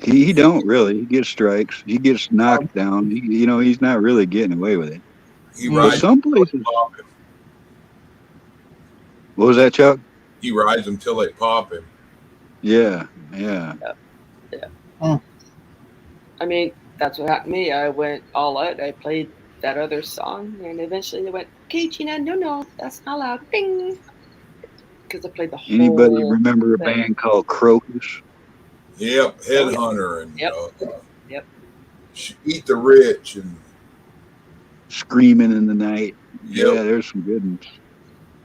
He don't really. He gets strikes. He gets knocked down. He's not really getting away with it. He But rides some places. What was that, Chuck? He rides them till they pop him. Yeah. I mean, that's what happened to me. I went all out. I played that other song, and eventually they went, "Okay, Gina, no, that's not allowed." Ding. Because I played the whole. Anybody remember a thing. band called Crocus? Yep, Headhunter and Yep. Eat the Rich and Screaming in the Night. Yep. Yeah, there's some good ones.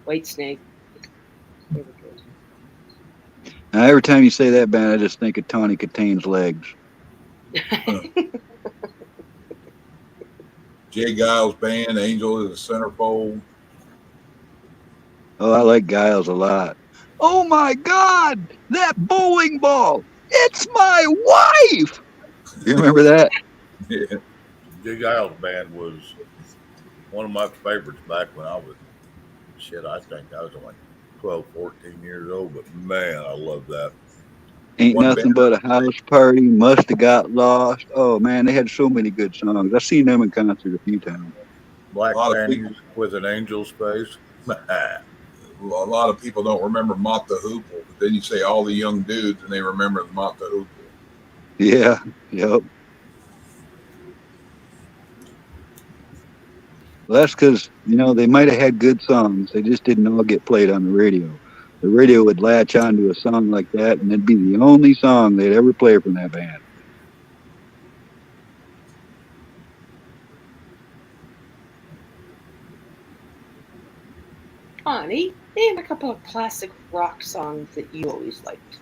White Snake. They were good. Now, every time you say that band, I just think of Tawny Kitane's legs. Jay Giles Band, Angel is the centerfold. Oh, I like Giles a lot. Oh my God, that bowling ball! It's my wife. You remember that? Yeah. Jay Giles Band was one of my favorites back when I was, I think I was only 12, 14 years old, but man, I love that. Ain't Nothing But a House Party, Must Have Got Lost. Oh man, they had so many good songs. I've seen them in concert a few times. Black Panties with an Angel's Face. A lot of people don't remember Mott the Hoople, but then you say all the young dudes and they remember Mott the Hoople. Yeah. Yep. Well, that's because, they might have had good songs. They just didn't all get played on the radio. The radio would latch onto a song like that, and it'd be the only song they'd ever play from that band. Connie, name a couple of classic rock songs that you always liked.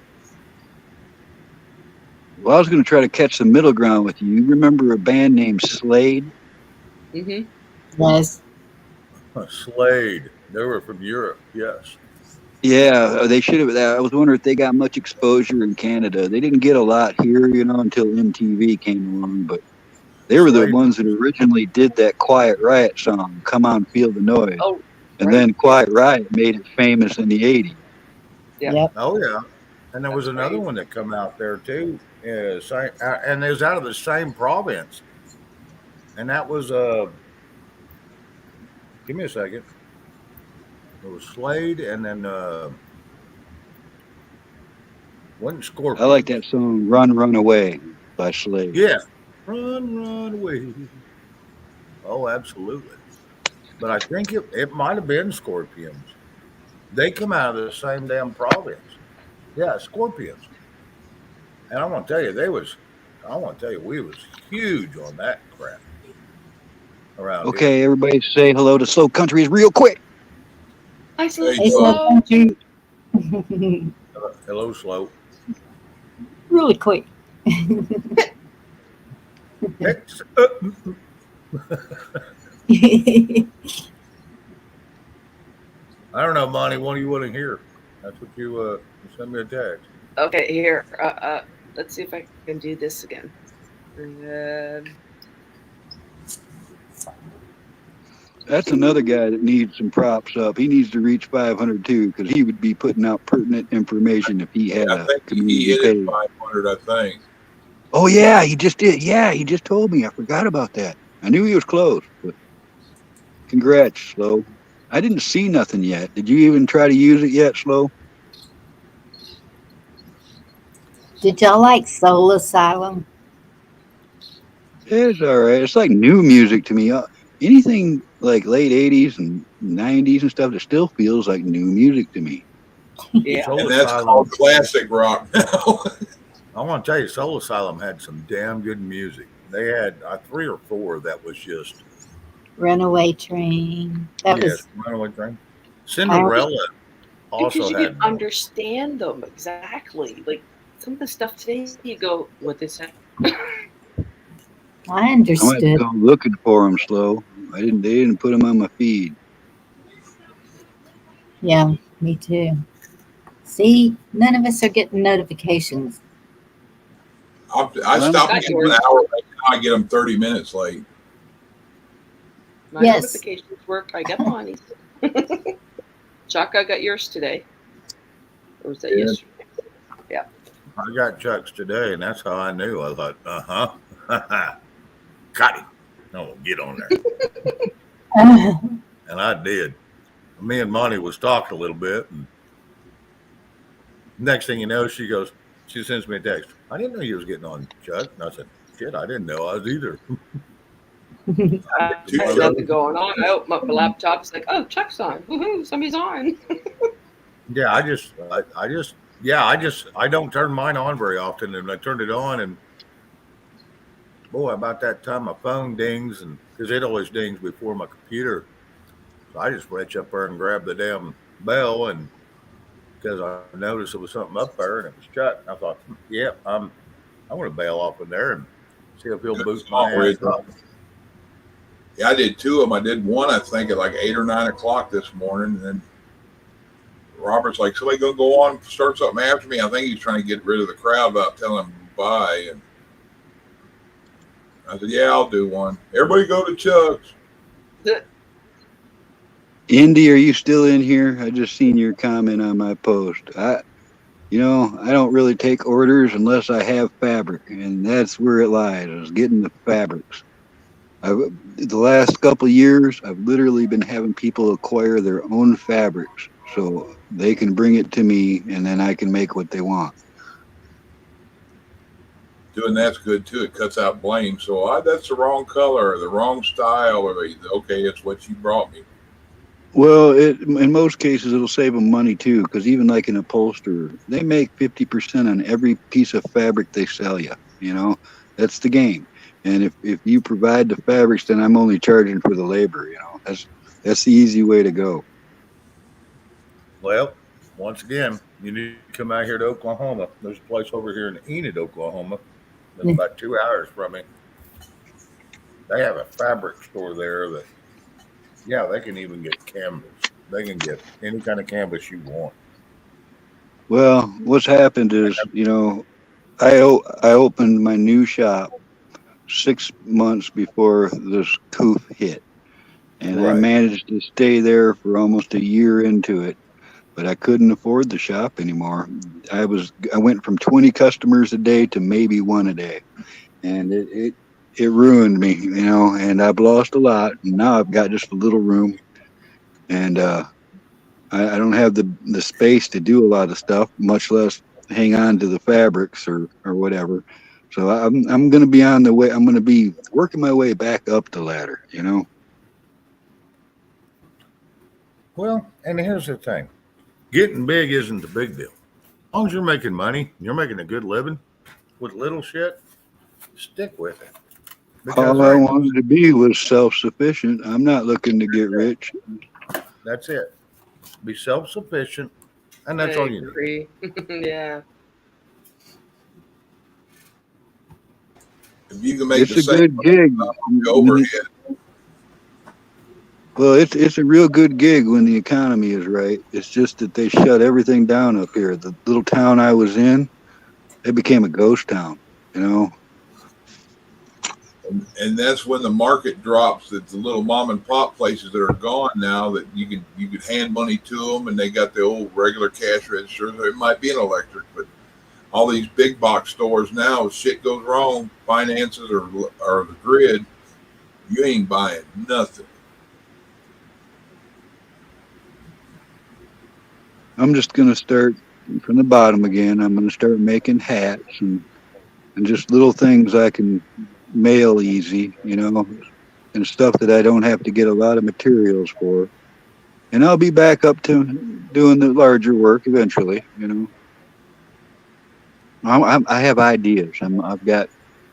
Well, I was going to try to catch the middle ground with you. You remember a band named Slade? Mm-hmm. Yes. Slade. They were from Europe. Yes. Yeah, they should have. I was wondering if they got much exposure in Canada. They didn't get a lot here, until MTV came along, but they were the Slade. ones that originally did that Quiet Riot song, Come On Feel the Noise. Oh, And right. then Quiet Riot made it famous in the 80s. Yeah. Yep. Oh yeah. And there was That's another right. one that come out there too. Yeah, and it was out of the same province. And that was give me a second. It was Slade, and then wasn't Scorpion. I like that song, Run, Run Away by Slade. Yeah. Run, run away. Oh, absolutely. But I think it might have been Scorpions. They come out of the same damn province. Yeah, Scorpions. And I want to tell you, we was huge on that crap around here. Okay, everybody say hello to Slow Countries real quick. I said Hey, hello. Country. Hello, Slow. Really quick. Next, I don't know, Monty. What do you want to hear? That's what you send me a text. Okay, here. Let's see if I can do this again. That's another guy that needs some props up. He needs to reach 500 too, because he would be putting out pertinent information if he had I a think he community hit page. it 500, I think. Oh yeah, he just did. Yeah, he just told me. I forgot about that. I knew he was close, but congrats, Slow. I didn't see nothing yet. Did you even try to use it yet, Slow? Did y'all like Soul Asylum? It's all right. It's like new music to me. Anything like late 80s and 90s and stuff, it still feels like new music to me. Yeah. Soul And that's Asylum. called classic rock now. I want to tell you, Soul Asylum had some damn good music. They had 3 or 4 that was just Runaway Train. That was Runaway Train. Cinderella also Because you had can understand them exactly. Like some of the stuff today, you go, "What this?" I I might understood. go looking for them, Slow. They didn't put them on my feed. Yeah, me too. See, none of us are getting notifications. I Well, stopped Got getting them yours. an hour late. Now I get them 30 minutes late. My Yes. notifications work. I got Bonnie's. Chuck, I got yours today. Or was that Yeah. yesterday? I got Chuck's today, and that's how I knew. I thought, got him. No, get on there. And I did. Me and Monty was talking a little bit, and next thing you know, she sends me a text. I didn't know you was getting on, Chuck. And I said, shit, I didn't know I was either. I had nothing going on. I opened up my laptop. It's like, oh, Chuck's on. Woohoo, somebody's on. Yeah, I don't turn mine on very often, and I turned it on, and boy, about that time my phone dings, and because it always dings before my computer, so I just reach up there and grab the damn bell, and because I noticed there was something up there, and it was Chuck, and I thought, yeah, I'm going to bail off in there and see if he'll Good boot small my ass rig. up. Yeah, I did 2 of them. I did one, I think, at like 8 or 9 o'clock this morning. And then Robert's like, somebody going to go on, start something after me. I think he's trying to get rid of the crowd about telling them bye. And I said, yeah, I'll do one. Everybody go to Chuck's. Indy, are you still in here? I just seen your comment on my post. I don't really take orders unless I have fabric, and that's where it lies, is getting the fabrics. The last couple of years, I've literally been having people acquire their own fabrics so they can bring it to me, and then I can make what they want. Doing that's good too. It cuts out blame. So that's the wrong color or the wrong style, or okay, it's what you brought me. Well, in most cases it'll save them money too, because even like an upholsterer, they make 50% on every piece of fabric they sell you. You know, that's the game. And if you provide the fabrics, then I'm only charging for the labor. You know, that's the easy way to go. Well, once again, you need to come out here to Oklahoma. There's a place over here in Enid, Oklahoma, that's about 2 hours from me. They have a fabric store there that, yeah, they can even get canvas. They can get any kind of canvas you want. Well, what's happened is, I opened my new shop 6 months before this coof hit, and I Right. managed to stay there for almost a year into it. But I couldn't afford the shop anymore. I went from 20 customers a day to maybe one a day, and it ruined me, and I've lost a lot. And now I've got just a little room, and I don't have the space to do a lot of stuff, much less hang on to the fabrics or whatever. So I'm going to be on the way. I'm going to be working my way back up the ladder. Well, and here's the thing, getting big isn't the big deal. As long as you're making money, you're making a good living with little shit, stick with it. Because All I there ain't, wanted to be was self-sufficient. I'm not looking to get rich. that's it. Be self sufficient, and that's I all you need. agree. Yeah. If you can make It's the a same good gig. overhead, Well, it's a real good gig when the economy is right. It's just that they shut everything down up here. The little town I was in, it became a ghost town. You know, and that's when the market drops. That the little mom and pop places that are gone now, that you could hand money to them, and they got the old regular cash registers. It might be an electric, but all these big box stores now, if shit goes wrong, finances or the grid, you ain't buying nothing. I'm just gonna start from the bottom again. I'm gonna start making hats and just little things I can mail easy. And stuff that I don't have to get a lot of materials for. And I'll be back up to doing the larger work eventually. I have ideas. I've got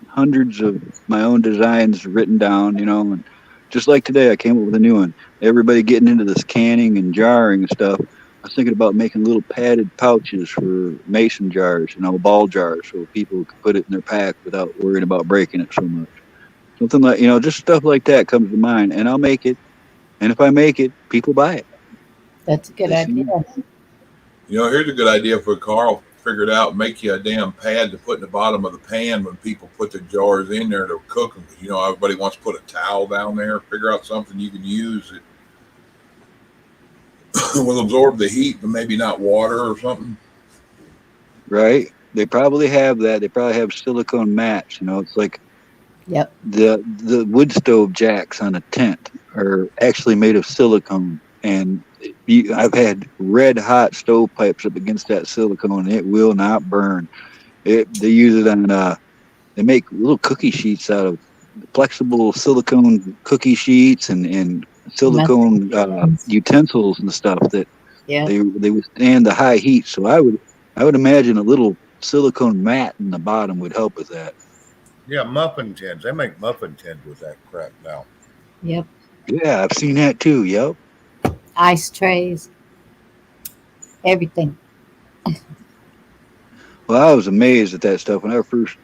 hundreds of my own designs written down, and just like today, I came up with a new one. Everybody getting into this canning and jarring and stuff. I was thinking about making little padded pouches for mason jars, ball jars, so people can put it in their pack without worrying about breaking it so much. Something like, just stuff like that comes to mind, and I'll make it. And if I make it, people buy it. That's a good They idea. see, Here's a good idea for Carl. Figure it out. Make you a damn pad to put in the bottom of the pan when people put the jars in there to cook them. Everybody wants to put a towel down there. Figure out something you can use that will absorb the heat, but maybe not water or something. right? They probably have that. They probably have silicone mats. It's like Yep. the wood stove jacks on a tent are actually made of silicone, and I've had red hot stovepipes up against that silicone, and it will not burn. They use it on. They make little cookie sheets out of flexible silicone cookie sheets and silicone Musings. utensils and stuff that Yep. they withstand the high heat. So I would imagine a little silicone mat in the bottom would help with that. Yeah, muffin tins. They make muffin tins with that crap now. Yep. Yeah, I've seen that too. Yep. Ice trays. Everything. Well, I was amazed at that stuff when I first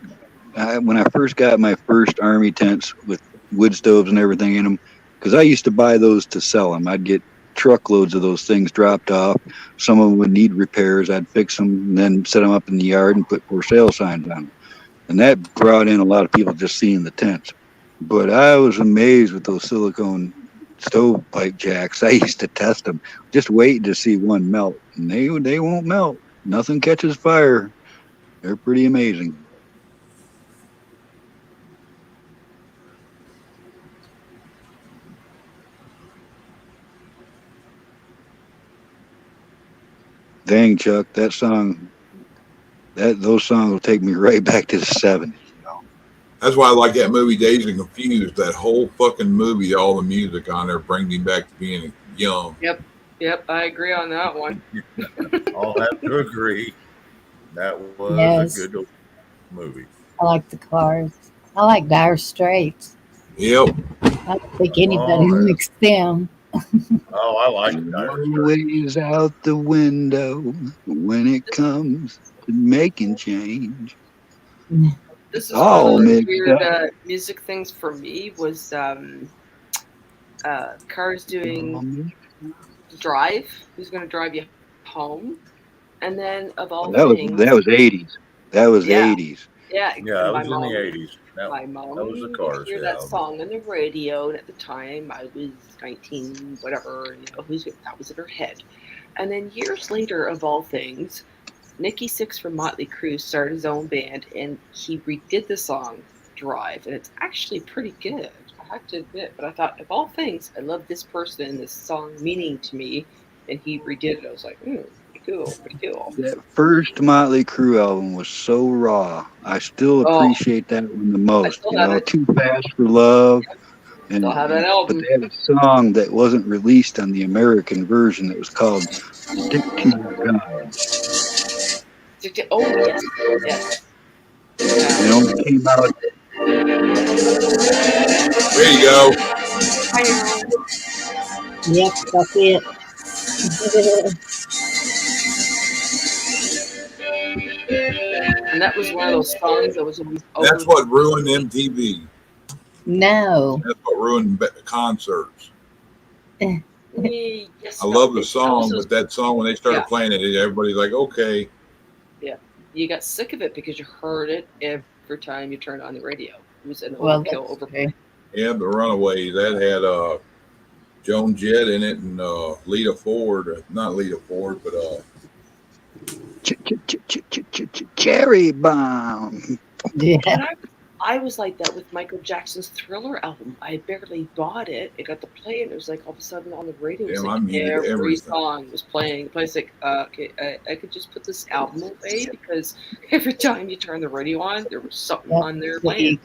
got my first army tents with wood stoves and everything in them, because I used to buy those to sell them. I'd get truckloads of those things dropped off. Some of them would need repairs. I'd fix them and then set them up in the yard and put for sale signs on them. And that brought in a lot of people just seeing the tents. But I was amazed with those silicone stovepipe jacks. I used to test them, just waiting to see one melt, and they won't melt. Nothing catches fire. They're pretty amazing. dang, Chuck, that song, those songs will take me right back to the 70s. That's why I like that movie Dazed and Confused. That whole fucking movie, all the music on there brings me back to being young. Yep, I agree on that one. I'll have to agree. That was Yes. a good movie. I like the Cars. I like Dire Straits. Yep. I don't think anybody Oh, yeah. likes them. Oh, I like Dire Straits. Always out the window when it comes to making change. This is Oh, one of the man. weird music things for me was Cars doing Drive. Who's going to drive you home? And then of all That was things, 80s. That was Yeah. 80s. yeah, Yeah, it my was in mom, the 80s. my mom that was the would Cars, hear yeah. that song on the radio, and at the time I was 19, whatever. That was in her head. And then years later, of all things, Nikki Sixx from Motley Crue started his own band, and he redid the song Drive, and it's actually pretty good, I have to admit. But I thought, of all things, I love this person and this song meaning to me, and he redid it. I was like, pretty cool. That first Motley Crue album was so raw. I still appreciate that one the most. still have it. Too Fast for Love. Still have that album. But they had a song that wasn't released on the American version that was called Stick to Your Guns. Oh, yes. It only came out. There you go. Yep, that's it. And that was one of those songs that was always That's what ruined MTV. No. That's what ruined concerts. Yes, I love the song, but that song, when they started playing it, everybody's like, okay. Yeah. You got sick of it because you heard it every time you turned on the radio. It was an Well, overkill, overplay. Yeah, the Runaways, that had Joan Jett in it and Lita Ford. Not Lita Ford, but Cherry Bomb. Yeah. I was like that with Michael Jackson's Thriller album. I barely bought it. It got to play, and it was like all of a sudden on the radio, it was like every song was playing. I was like, okay, I could just put this album away because every time you turn the radio on, there was something on there playing.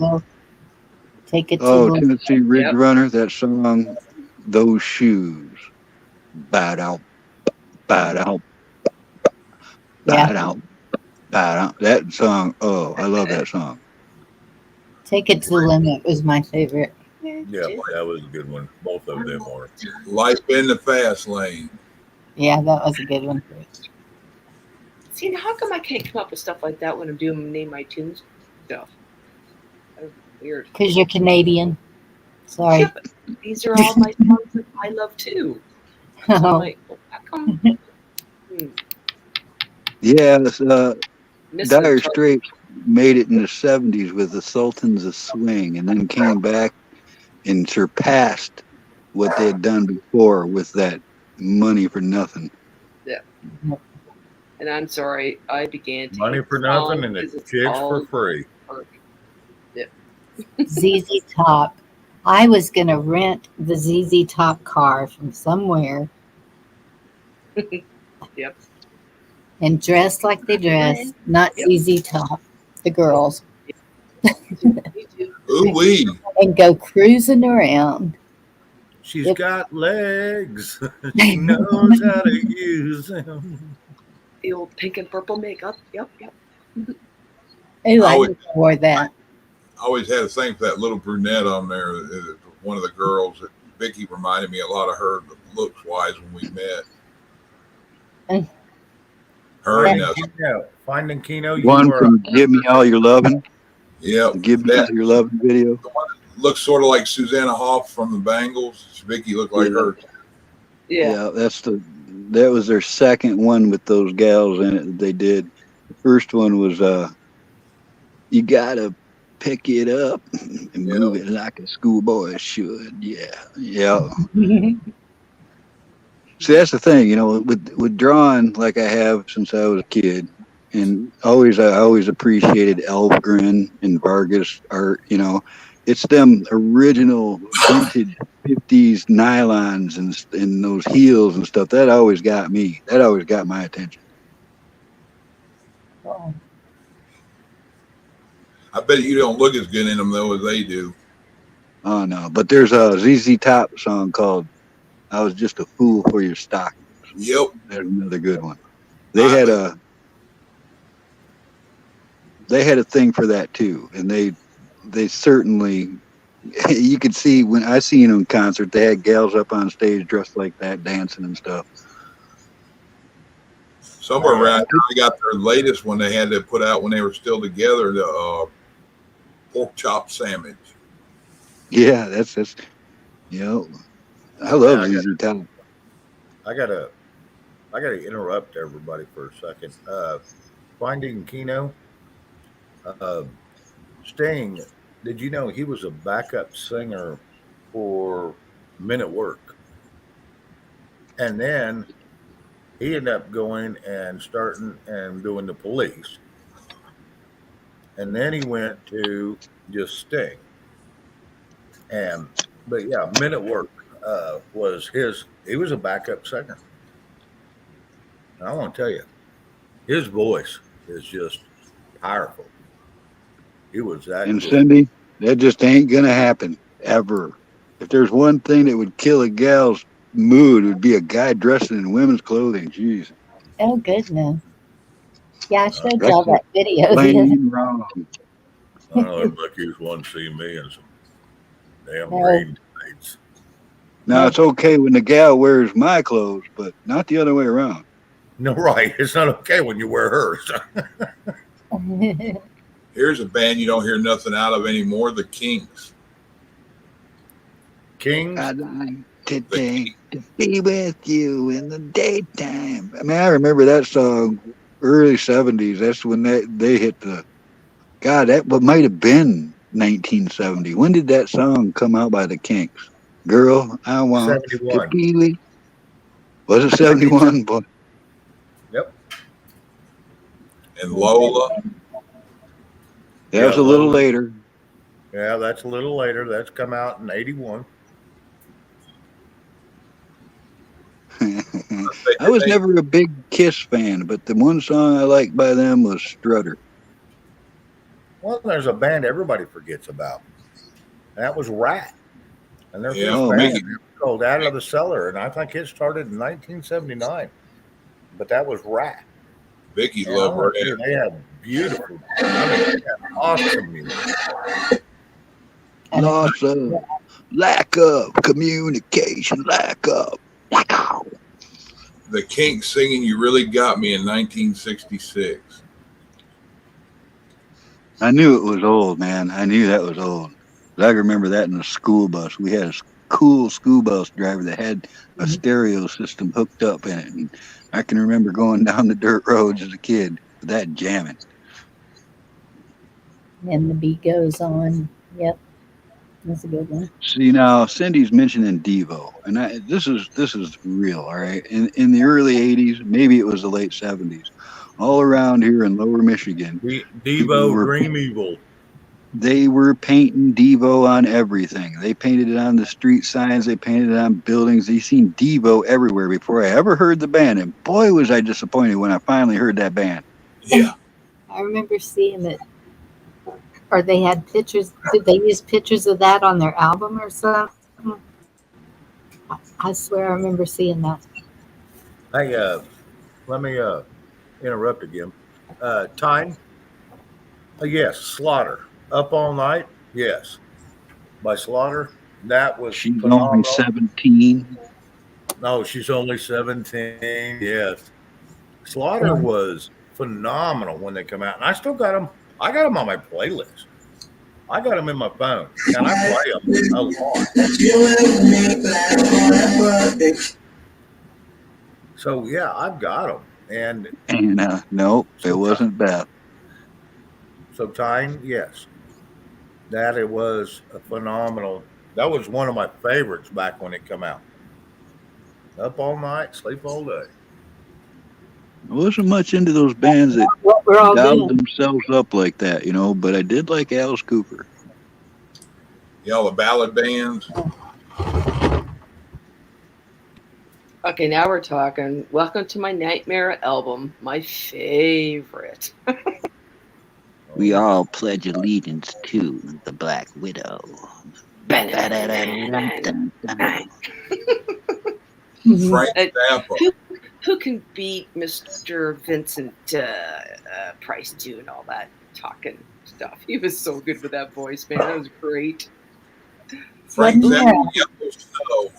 Take it to Tennessee Ridge Runner, that song, Those Shoes. Bad out. That song, I love that song. Take It to the Limit was my favorite. Yeah, that was a good one. Both of them were. Life in the Fast Lane. Yeah, that was a good one. See, how come I can't come up with stuff like that when I'm doing Name My Tunes stuff? Weird. Because you're Canadian. Sorry. Yeah, but these are all my songs that I love too. So I'm like, how come? Yeah, Dire Straits made it in the 70s with the Sultans of Swing, and then came back and surpassed what they had done before with that Money for Nothing. Yeah. And I'm sorry, I began to Money for Nothing and the Chicks for Free. Yeah. ZZ Top. I was going to rent the ZZ Top car from somewhere. Yep. And dress like they dress, not ZZ Top, the girls. Ooh-wee. And go cruising around. She's got legs. She knows how to use them. The old pink and purple makeup. Yep. Ooh, I wore that. I always had a thing for that little brunette on there. One of the girls that Vicky reminded me a lot of her looks wise when we met. Her and Finding Keno. One from Give Me All Your Lovin'. Yeah. Give Me All Your Lovin' video. The one that looks sort of like Susanna Hoff from the Bangles. Vicky looked like her. Yeah. That was their second one with those gals in it that they did. The first one was You Gotta Pick It Up and Move It Like a Schoolboy Should. Yeah. See, that's the thing, with drawing like I have since I was a kid, and I always appreciated Elfgren and Vargas art. It's them original vintage 50s nylons and those heels and stuff that always got me. That always got my attention. Oh, I bet you don't look as good in them though as they do. Oh no, but there's a ZZ Top song called "I Was Just a Fool for Your Stockings." Yep. There's another good one. I They had was- a thing for that too, and they certainly you could see when I seen them in concert, they had gals up on stage dressed like that, dancing and stuff. Somewhere around here, they got their latest one they had to put out when they were still together, the pork chop sandwich. Yeah, that's you know, I love Yeah, ZZ Top. I gotta interrupt everybody for a second. Finding Keno, uh, Sting. Did you know he was a backup singer for Men at Work, and then he ended up going and starting and doing the Police, and then he went to just Sting. And but yeah, Men at Work was his. He was a backup singer. And I want to tell you, his voice is just powerful. He was that And good. Cindy, that just ain't gonna happen ever. If there's one thing that would kill a gal's mood, it would be a guy dressing in women's clothing. Jeez, oh goodness. Yeah, I showed that's y'all just that video the other. plain wrong. I know everybody keeps wanting to see me in some damn No, rain tights. Now no. it's okay when the gal wears my clothes, but not the other way around. No, right. It's not okay when you wear hers. Here's a band you don't hear nothing out of anymore, the Kings. Kings. I'd like today to be with you in the daytime. I mean, I remember that song, early '70s. That's when they hit the. God, that what might have been 1970. When did that song come out by the Kinks? Girl, I want to 71. be with. Was it 71? Boy, Yep. And Lola. that was a little Lola. later. Yeah, that's a little later. That's come out in 81. I was never a big Kiss fan, but the one song I liked by them was Strutter. Well, there's a band everybody forgets about. And that was Rat. And their Yeah. first Oh, band man. was called Out of the Cellar. And I think it started in 1979. But that was Rat. Vicky's And love I her want to tell you, ass. they have beautiful, I mean, they have awesome music. Loss of, lack of communication, lack of. The Kinks singing "You Really Got Me" in 1966. I knew it was old, man. I knew that was old. I remember that in the school bus. We had a cool school bus driver that had a stereo system hooked up in it. And I can remember going down the dirt roads as a kid with that jamming. And the beat goes on. Yep, that's a good one. See, now Cindy's mentioning Devo, and this is real, all right. In the early '80s, maybe it was the late '70s, all around here in Lower Michigan, Devo, Dream Evil. they were painting Devo on everything. They painted it on the street signs. They painted it on buildings. They seen Devo everywhere before I ever heard the band, and boy, was I disappointed when I finally heard that band. Yeah. I remember seeing it, or they had pictures. Did they use pictures of that on their album or something? I swear I remember seeing that. Hey, let me interrupt again. Time? Yes. Slaughter. Up All Night? Yes. By Slaughter? That was She's phenomenal. only 17. No, she's only 17. Yes. Slaughter was phenomenal when they come out. And I still got them. I got them on my playlist. I got them in my phone. And I play them a lot. So, yeah, I've got them. And Nope, it wasn't Beth. so Time, yes. That it was a phenomenal. That was one of my favorites back when it come out. Up all night, sleep all day. I wasn't much into those bands that What we're all dialed doing. themselves up like that, but I did like Alice Cooper. You know, the ballad bands. Okay, now we're talking. Welcome to my Nightmare album, my favorite. We all pledge allegiance to the Black Widow. Ba-da-da-da-da-dun, dun. Frank Uh, Zappa. who can beat Mr. Vincent Price doing all that talking stuff? He was so good with that voice, man. That was great. Frank Wasn't there Zappa, Yellow Snow.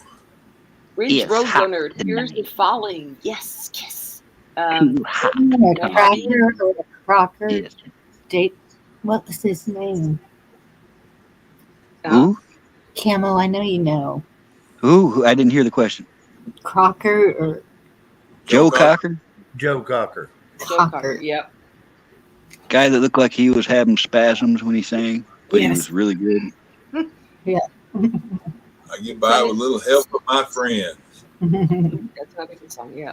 Ridge It's hot Roadrunner, Tears tonight. Are Falling. Yes, kiss. Too hot. a Now, Cracker or a Crocker? Yes. Date? What was his name? huh? Who? Camo, I know you know. Who? I didn't hear the question. Crocker or Joe Joe Cocker. Cocker? Joe Cocker. Joe Cocker. Cocker? Yep. Guy that looked like he was having spasms when he sang, but he Yes. was really good. I get by with a little help from my friends. That's not a good song. Yeah.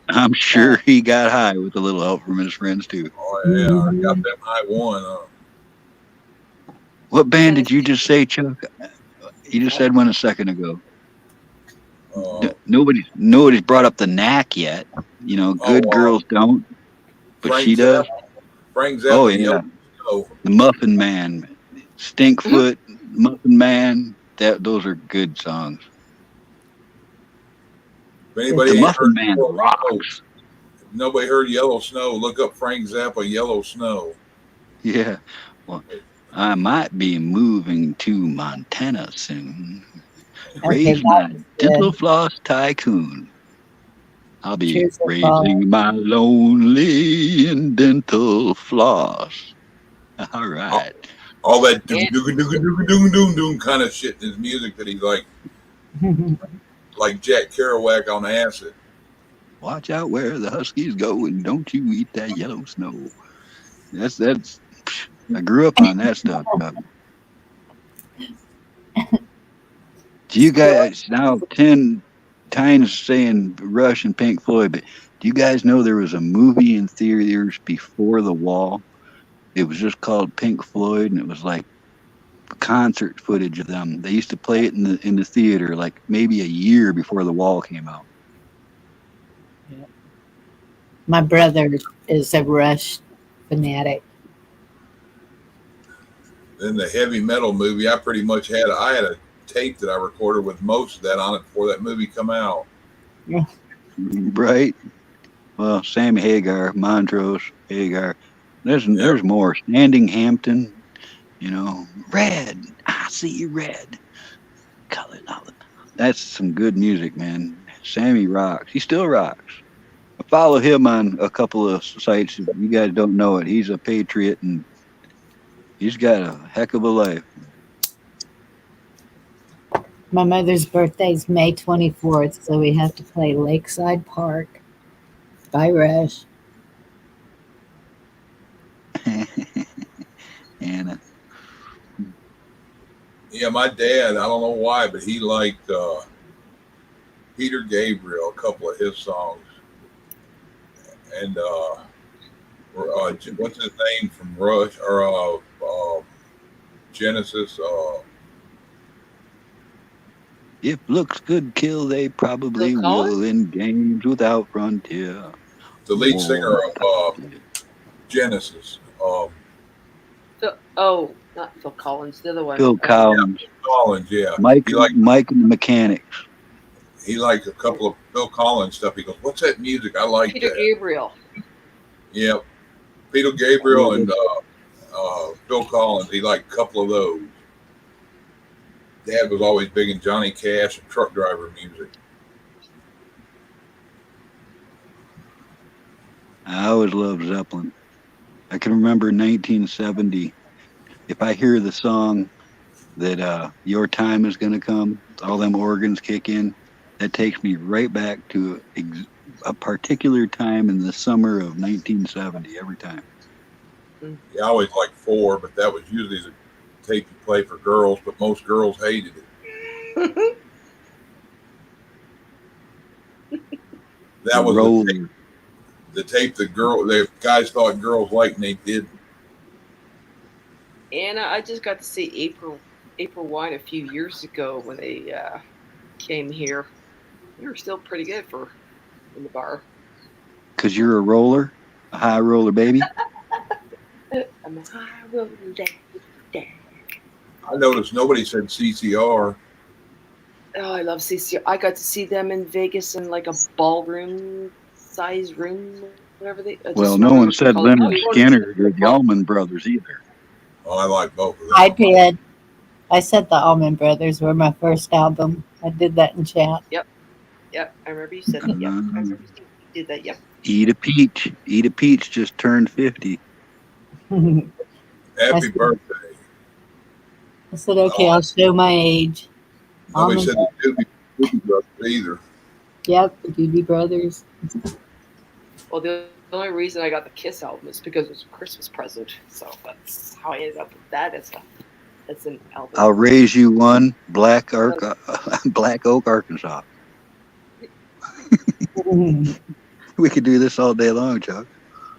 I'm sure he got high with a little help from his friends too. Oh yeah, I got them high one. What band did you just say, Chuck? You just said one a second ago. Nobody's brought up the Knack yet. You know, good girls don't, but Frank she does. Zappa. Frank Zappa. Oh yeah, Yellow Snow. the Muffin Man, Stinkfoot, Muffin Man. Those are good songs. If anybody The ain't Muffin heard Man Yellow Snow, rocks. if nobody heard Yellow Snow, look up Frank Zappa, Yellow Snow. Yeah. Well, I might be moving to Montana soon. Okay, Raise my that dental was floss tycoon. I'll be Tears Are Falling. raising my lonely and dental floss. All right. All that doom And- doom doom doom doom doom doom kind of shit in his music that he's like Jack Kerouac on acid. Watch out where the huskies go and don't you eat that yellow snow. That's I grew up on that stuff. Do you guys now 10 times saying Rush and Pink Floyd, but do you guys know there was a movie in theaters before The Wall? It was just called Pink Floyd, and it was like concert footage of them. They used to play it in the theater like maybe a year before The Wall came out. My brother is a Rush fanatic. Then the heavy metal movie, I pretty much had a tape that I recorded with most of that on it before that movie come out. Right? Well, Sammy Hagar, Montrose, Hagar. There's more. Standing Hampton, you know, red. I see red. Color. That's some good music, man. Sammy rocks. He still rocks. I follow him on a couple of sites. If you guys don't know it, he's a patriot and he's got a heck of a life. My mother's birthday is May 24th, so we have to play Lakeside Park by Rush. And Yeah, my dad, I don't know why, but he liked Peter Gabriel, a couple of his songs. And what's his name from Rush or Genesis? if looks could kill, they probably Phil Collins? will in games without frontier. The lead singer of Genesis. Not Phil Collins. The other one. Phil Collins. Collins, yeah. Mike He liked and the Mechanics. he liked a couple of Phil Collins stuff. He goes, "What's that music? I like Peter that." Gabriel. Yeah, Peter Gabriel and Phil Collins. He liked a couple of those. Dad was always big in Johnny Cash and truck driver music. I always loved Zeppelin. I can remember 1970. If I hear the song that Your Time Is Gonna Come, all them organs kick in, that takes me right back to a particular time in the summer of 1970 every time. Yeah, I always liked Four, but that was usually the tape you play for girls, but most girls hated it. That was the tape the guys thought girls liked and they didn't. And I just got to see April Wine a few years ago when they came here. You were still pretty good for in the bar. Because you're a roller, a high roller, baby. I'm a high roller dad. I noticed nobody said CCR. Oh, I love CCR. I got to see them in Vegas in like a ballroom size room, whatever they. I just Well, no remember one said calling, Leonard you want to see Skinner or the football? Allman Brothers either. Oh, I like both of them. I did. I said the Allman Brothers were my first album. I did that in chat. Yep, I remember you said that. Yep, I remember you did that. Yep. Eat a Peach. Eat a Peach just turned 50. Happy I birthday. said, okay, I'll show my age. Nobody Allman said the Doobie Brothers either. Yep, the Doobie Brothers. Well, the only reason I got the Kiss album is because it was a Christmas present. So that's how I ended up with that as an album. I'll raise you one, Black Oak, Arkansas. We could do this all day long, Chuck.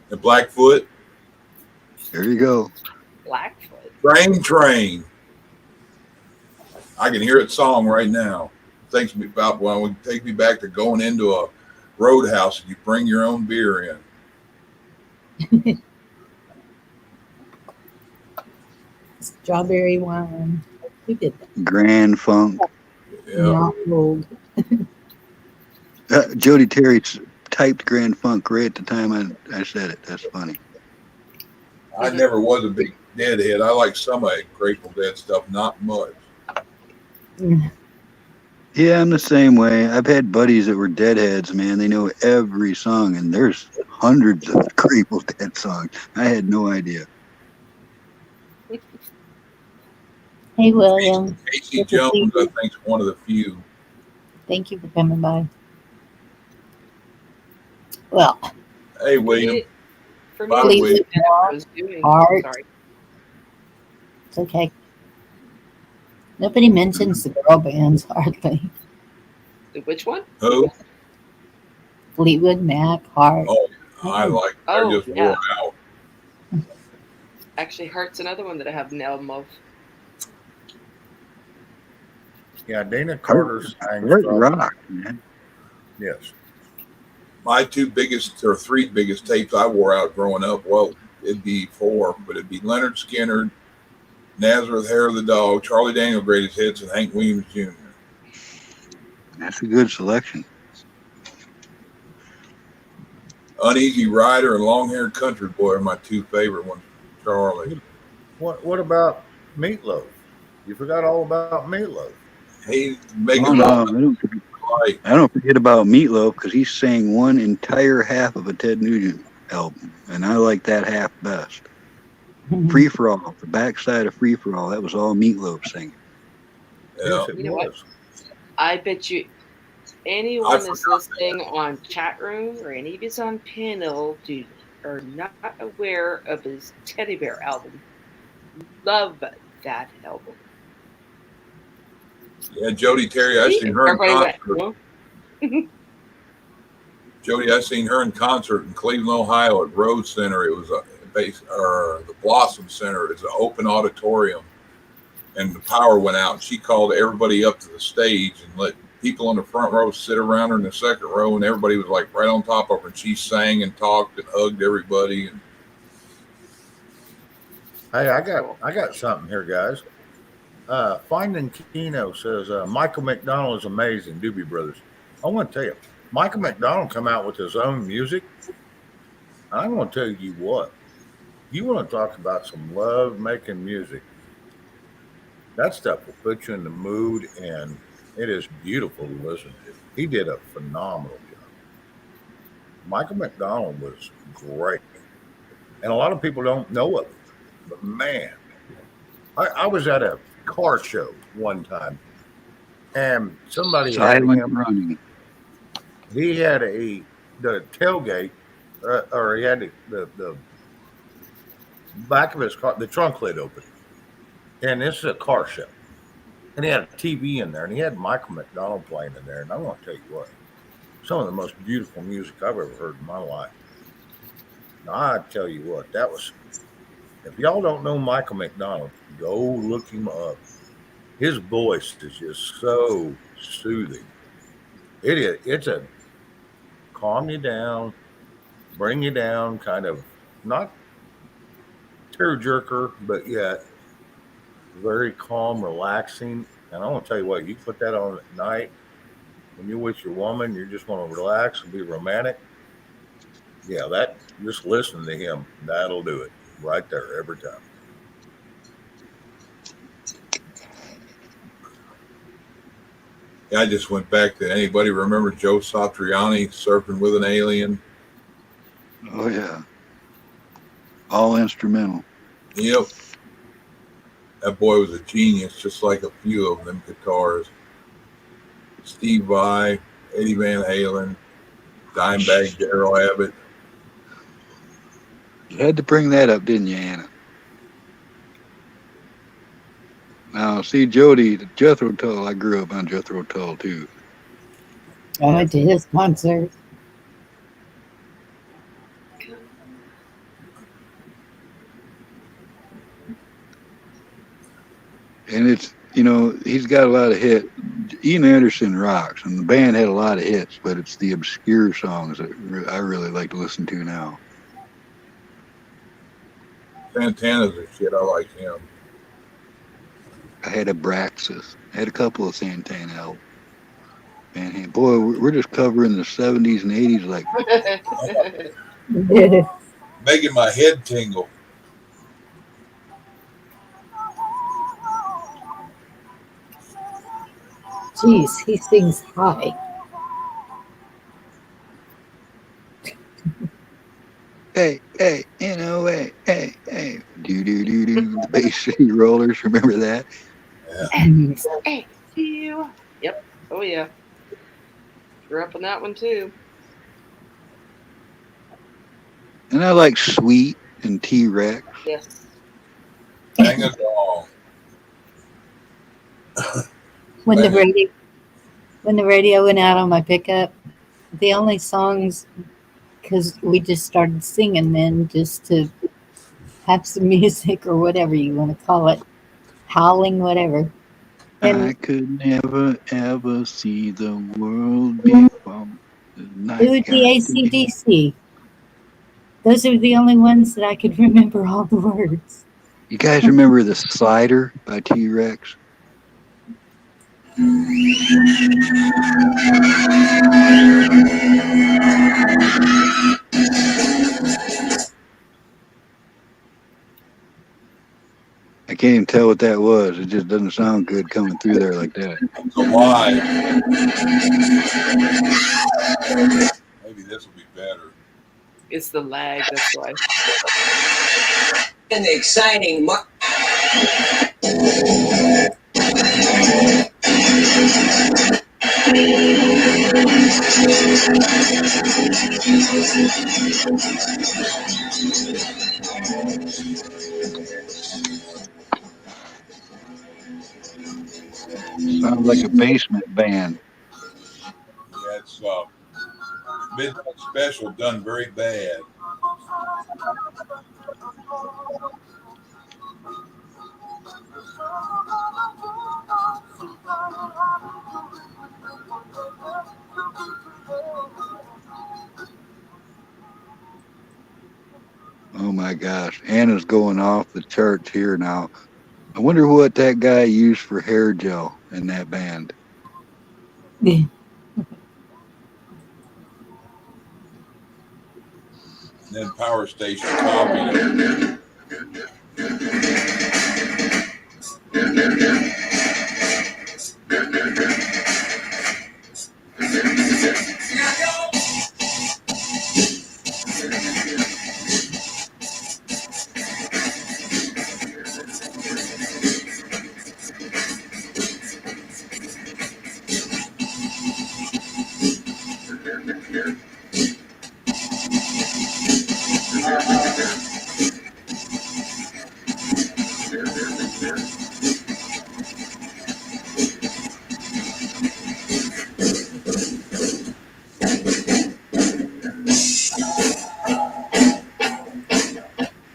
The Blackfoot. There you go. Blackfoot. Train. I can hear its song right now. Takes me about would take me back to going into a roadhouse and you bring your own beer in. Strawberry wine. Who did that? Grand Funk. Yeah. Not old. Jody Terry typed Grand Funk right at the time I said it. That's funny. I never was a big Deadhead. I like some of it, Grateful Dead stuff, not much. Yeah, I'm the same way. I've had buddies that were Deadheads, man. They know every song, and there's hundreds of Grateful Dead songs. I had no idea. Hey, William. Casey Jones, I think, is one of the few. Thank you for coming by. Well. Hey, William. For me, William. Art. Sorry. It's okay. Nobody mentions the girl bands hardly. Which one? Who? Fleetwood Mac, Heart. Oh, I like. I just wore out. Actually, Heart's another one that I have an album of. Yeah, Dana Carter's rock, man. Yes. My three biggest tapes I wore out growing up, well, it'd be four, but it'd be Leonard Skinner, Nazareth, Hair of the Dog, Charlie Daniel Greatest Hits, and Hank Williams Jr. That's a good selection. Uneasy Rider and Long Haired Country Boy are my two favorite ones. Charlie. What about Meatloaf? You forgot all about Meatloaf. He making I don't forget about Meatloaf because he sang one entire half of a Ted Nugent album, and I like that half best. Free for All, the backside of Free for All, that was all Meatloaf singing. Yeah. You know what? I bet you anyone that's listening on chat room or any of us on panel are not aware of his Teddy Bear album. Love that album. Yeah, Jody Terry, I seen her in concert. Jody, I seen her in concert in Cleveland, Ohio at Rhodes Center. It was the Blossom Center. It's an open auditorium, and the power went out. She called everybody up to the stage and let people in the front row sit around her in the second row, and everybody was like right on top of her. And she sang and talked and hugged everybody. And hey, I got something here, guys. Finding Kino says Michael McDonald is amazing. Doobie Brothers. I want to tell you, Michael McDonald come out with his own music. I'm going to tell you what. You want to talk about some love making music? That stuff will put you in the mood, and it is beautiful to listen to. He did a phenomenal job. Michael McDonald was great, and a lot of people don't know of him. But man, I was at a car show one time, and somebody had him running. He had the tailgate, or he had the back of his car, the trunk lid open, and this is a car show, and he had a TV in there, and he had Michael McDonald playing in there, and I want to tell you what, some of the most beautiful music I've ever heard in my life. Now I tell you what, that was. If y'all don't know Michael McDonald, go look him up. His voice is just so soothing. It is. It's a calm you down, bring you down, kind of not tear jerker, but yet very calm, relaxing. And I want to tell you what, you put that on at night when you're with your woman, you just want to relax and be romantic. Yeah, that just listening to him, that'll do it right there every time. Yeah, I just went back to anybody remember Joe Satriani surfing with an alien? Oh yeah, all instrumental. Yep. That boy was a genius, just like a few of them guitars. Steve Vai, Eddie Van Halen, Dimebag Darrell Abbott. You had to bring that up, didn't you, Anna? Now, see, Jody, Jethro Tull. I grew up on Jethro Tull too. I went to his concert. And it's, he's got a lot of hits. Ian Anderson rocks, and the band had a lot of hits, but it's the obscure songs that I really like to listen to now. Santana's a shit. I like him. I had Abraxas. I had a couple of Santana albums. Man, boy, we're just covering the 70s and 80s like Making my head tingle. Jeez, he sings high. hey, NOA, hey, do, the Bay City Rollers. Remember that? Hey, you. Yep. Oh yeah. Grew up on that one too. And I like Sweet and T-Rex. Yes. Hang a dong. When the radio went out on my pickup, the only songs, because we just started singing then just to have some music or whatever you want to call it, howling, whatever. And I could never ever see the world before the night it was got the to be. AC/DC. Those are the only ones that I could remember all the words. You guys remember The Slider by T-Rex? I can't even tell what that was. It just doesn't sound good coming through there like that. So why? Maybe this will be better. It's the lag, that's why. And the exciting Sounds like a basement band. Yeah, it's Midnight Special done very bad. Oh my gosh. Anna's going off the charts here now. I wonder what that guy used for hair gel in that band. And then Power Station copied it.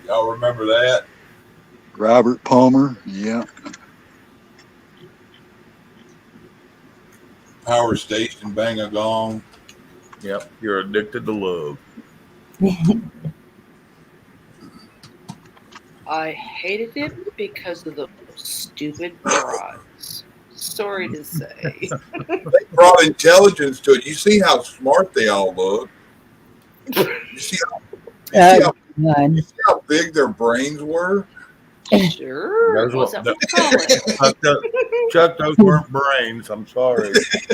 Y'all remember that? Robert Palmer. Yeah. Power Station, Bang a Gong. Yep, you're addicted to love. I hated it because of those stupid broads. Sorry to say. They brought intelligence to it. You see how smart they all look. You see Oh, God. how big their brains were. Sure. Those What's were- up with the call? Chuck, those weren't brains. I'm sorry.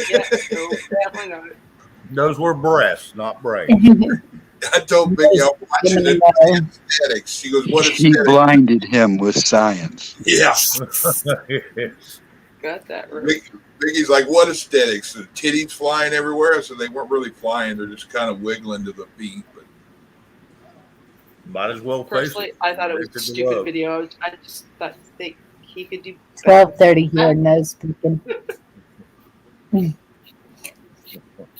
Yeah, no, definitely not. Those were breasts, not brains. I told Biggie I'm watching Gonna it know. for the aesthetics. She goes, "What She aesthetics?" blinded him with science. Yeah. Got that right. Biggie's like, "What aesthetics? The titties flying everywhere?" So they weren't really flying; they're just kind of wiggling to the beat. But Might as well face Personally, it. I thought it was a Addicted to stupid love. video. I just thought he could do better. 12:30 here, nose peeking.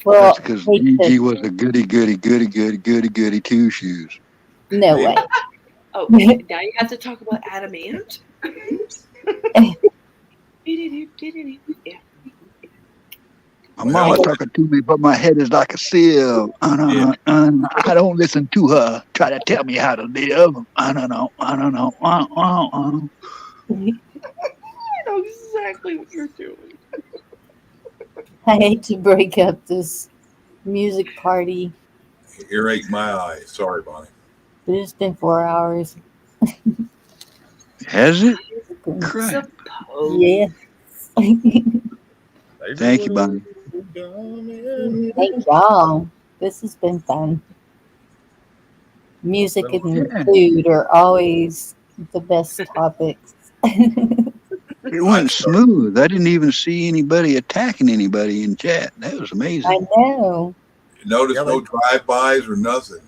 Well, That's because hate Gigi to- was a goody two shoes. no way. Oh, now you have to talk about adamant. Yeah. My mama talking to me, but my head is like a sieve. I don't listen to her. Try to tell me how to live. I don't know. I know exactly what you're doing. I hate to break up this music party, here ain't my eye. Sorry, Bonnie. but it's been 4 hours. Has it? Crap. Suppose. Yeah. Thank you, Bonnie. Thank y'all. This has been fun. Music and food are always the best topics. It went smooth. I didn't even see anybody attacking anybody in chat. That was amazing. I know. You notice no drive-bys or nothing.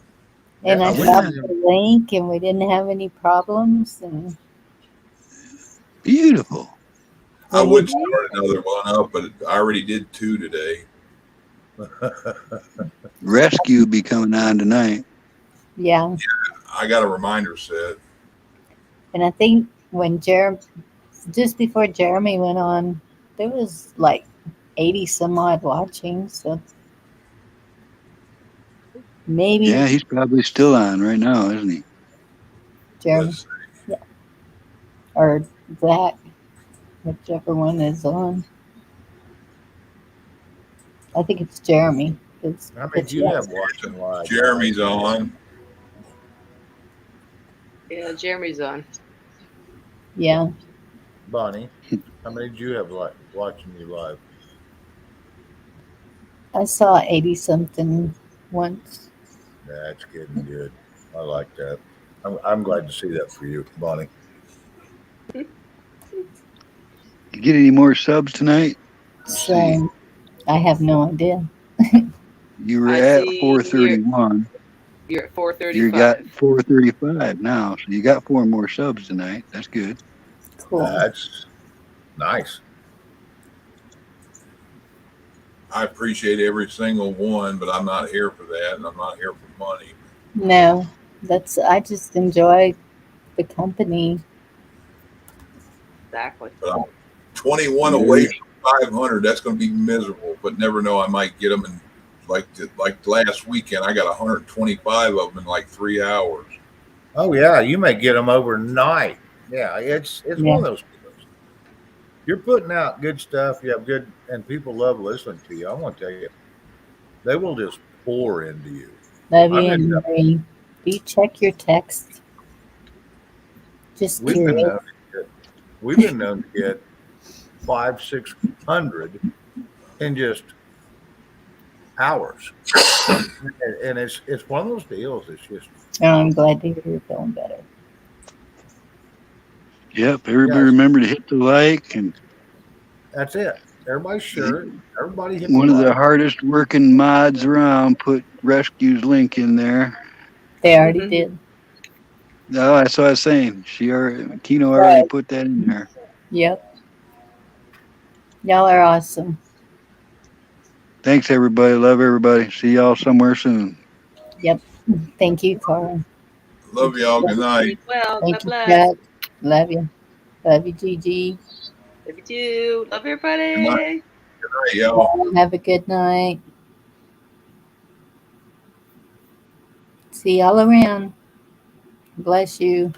And Yeah, I we dropped didn't- the link and we didn't have any problems. And Beautiful. I would start another one up, but I already did 2 today. Rescue be coming on tonight. yeah. I got a reminder set. And I think when just before Jeremy went on, there was like 80 some odd watching. So maybe Yeah, he's probably still on right now, isn't he? Jeremy Let's see. or Zach, whichever one is on. I think it's Jeremy. It's, How many do you have watching live? Jeremy's on. Yeah, Jeremy's on. Yeah. Bonnie, how many did you have watching you live? I saw 80 something once. That's getting good. I like that. I'm glad to see that for you, Bonnie. You get any more subs tonight? So I have no idea. You were I at see 431. You're at 435. You got 435 now, so you got 4 more subs tonight. That's good. Cool. That's nice. I appreciate every single one, but I'm not here for that, and I'm not here for money. No, I just enjoy the company. Exactly. But I'm 21 away from 500. That's going to be miserable, but never know. I might get them in like last weekend. I got 125 of them in like 3 hours. Oh yeah, you may get them overnight. Yeah, it's one of those deals. You're putting out good stuff. You have good, and people love listening to you. I want to tell you, they will just pour into you. Love you I'm and in- Marie. Do you check your text? Just We've been curious. known to get 500-600 in just hours, and it's one of those deals. It's just Oh, I'm glad to hear you're feeling better. Yep, everybody Yes. remember to hit the like. And that's it. Everybody's sure. Everybody hit one of the like. hardest working mods around put Rescue's link in there. They already did. No, that's what I was saying. Kino already put that in there. Yep. Y'all are awesome. Thanks, everybody. Love everybody. See y'all somewhere soon. Yep. Thank you, Carl. Love y'all. Good night. Keep well. Thank God you, bless. Chuck. Love you. Love you, Gigi. Love you too. Love everybody. Good night. Hey, y'all. Have a good night. See y'all around. Bless you.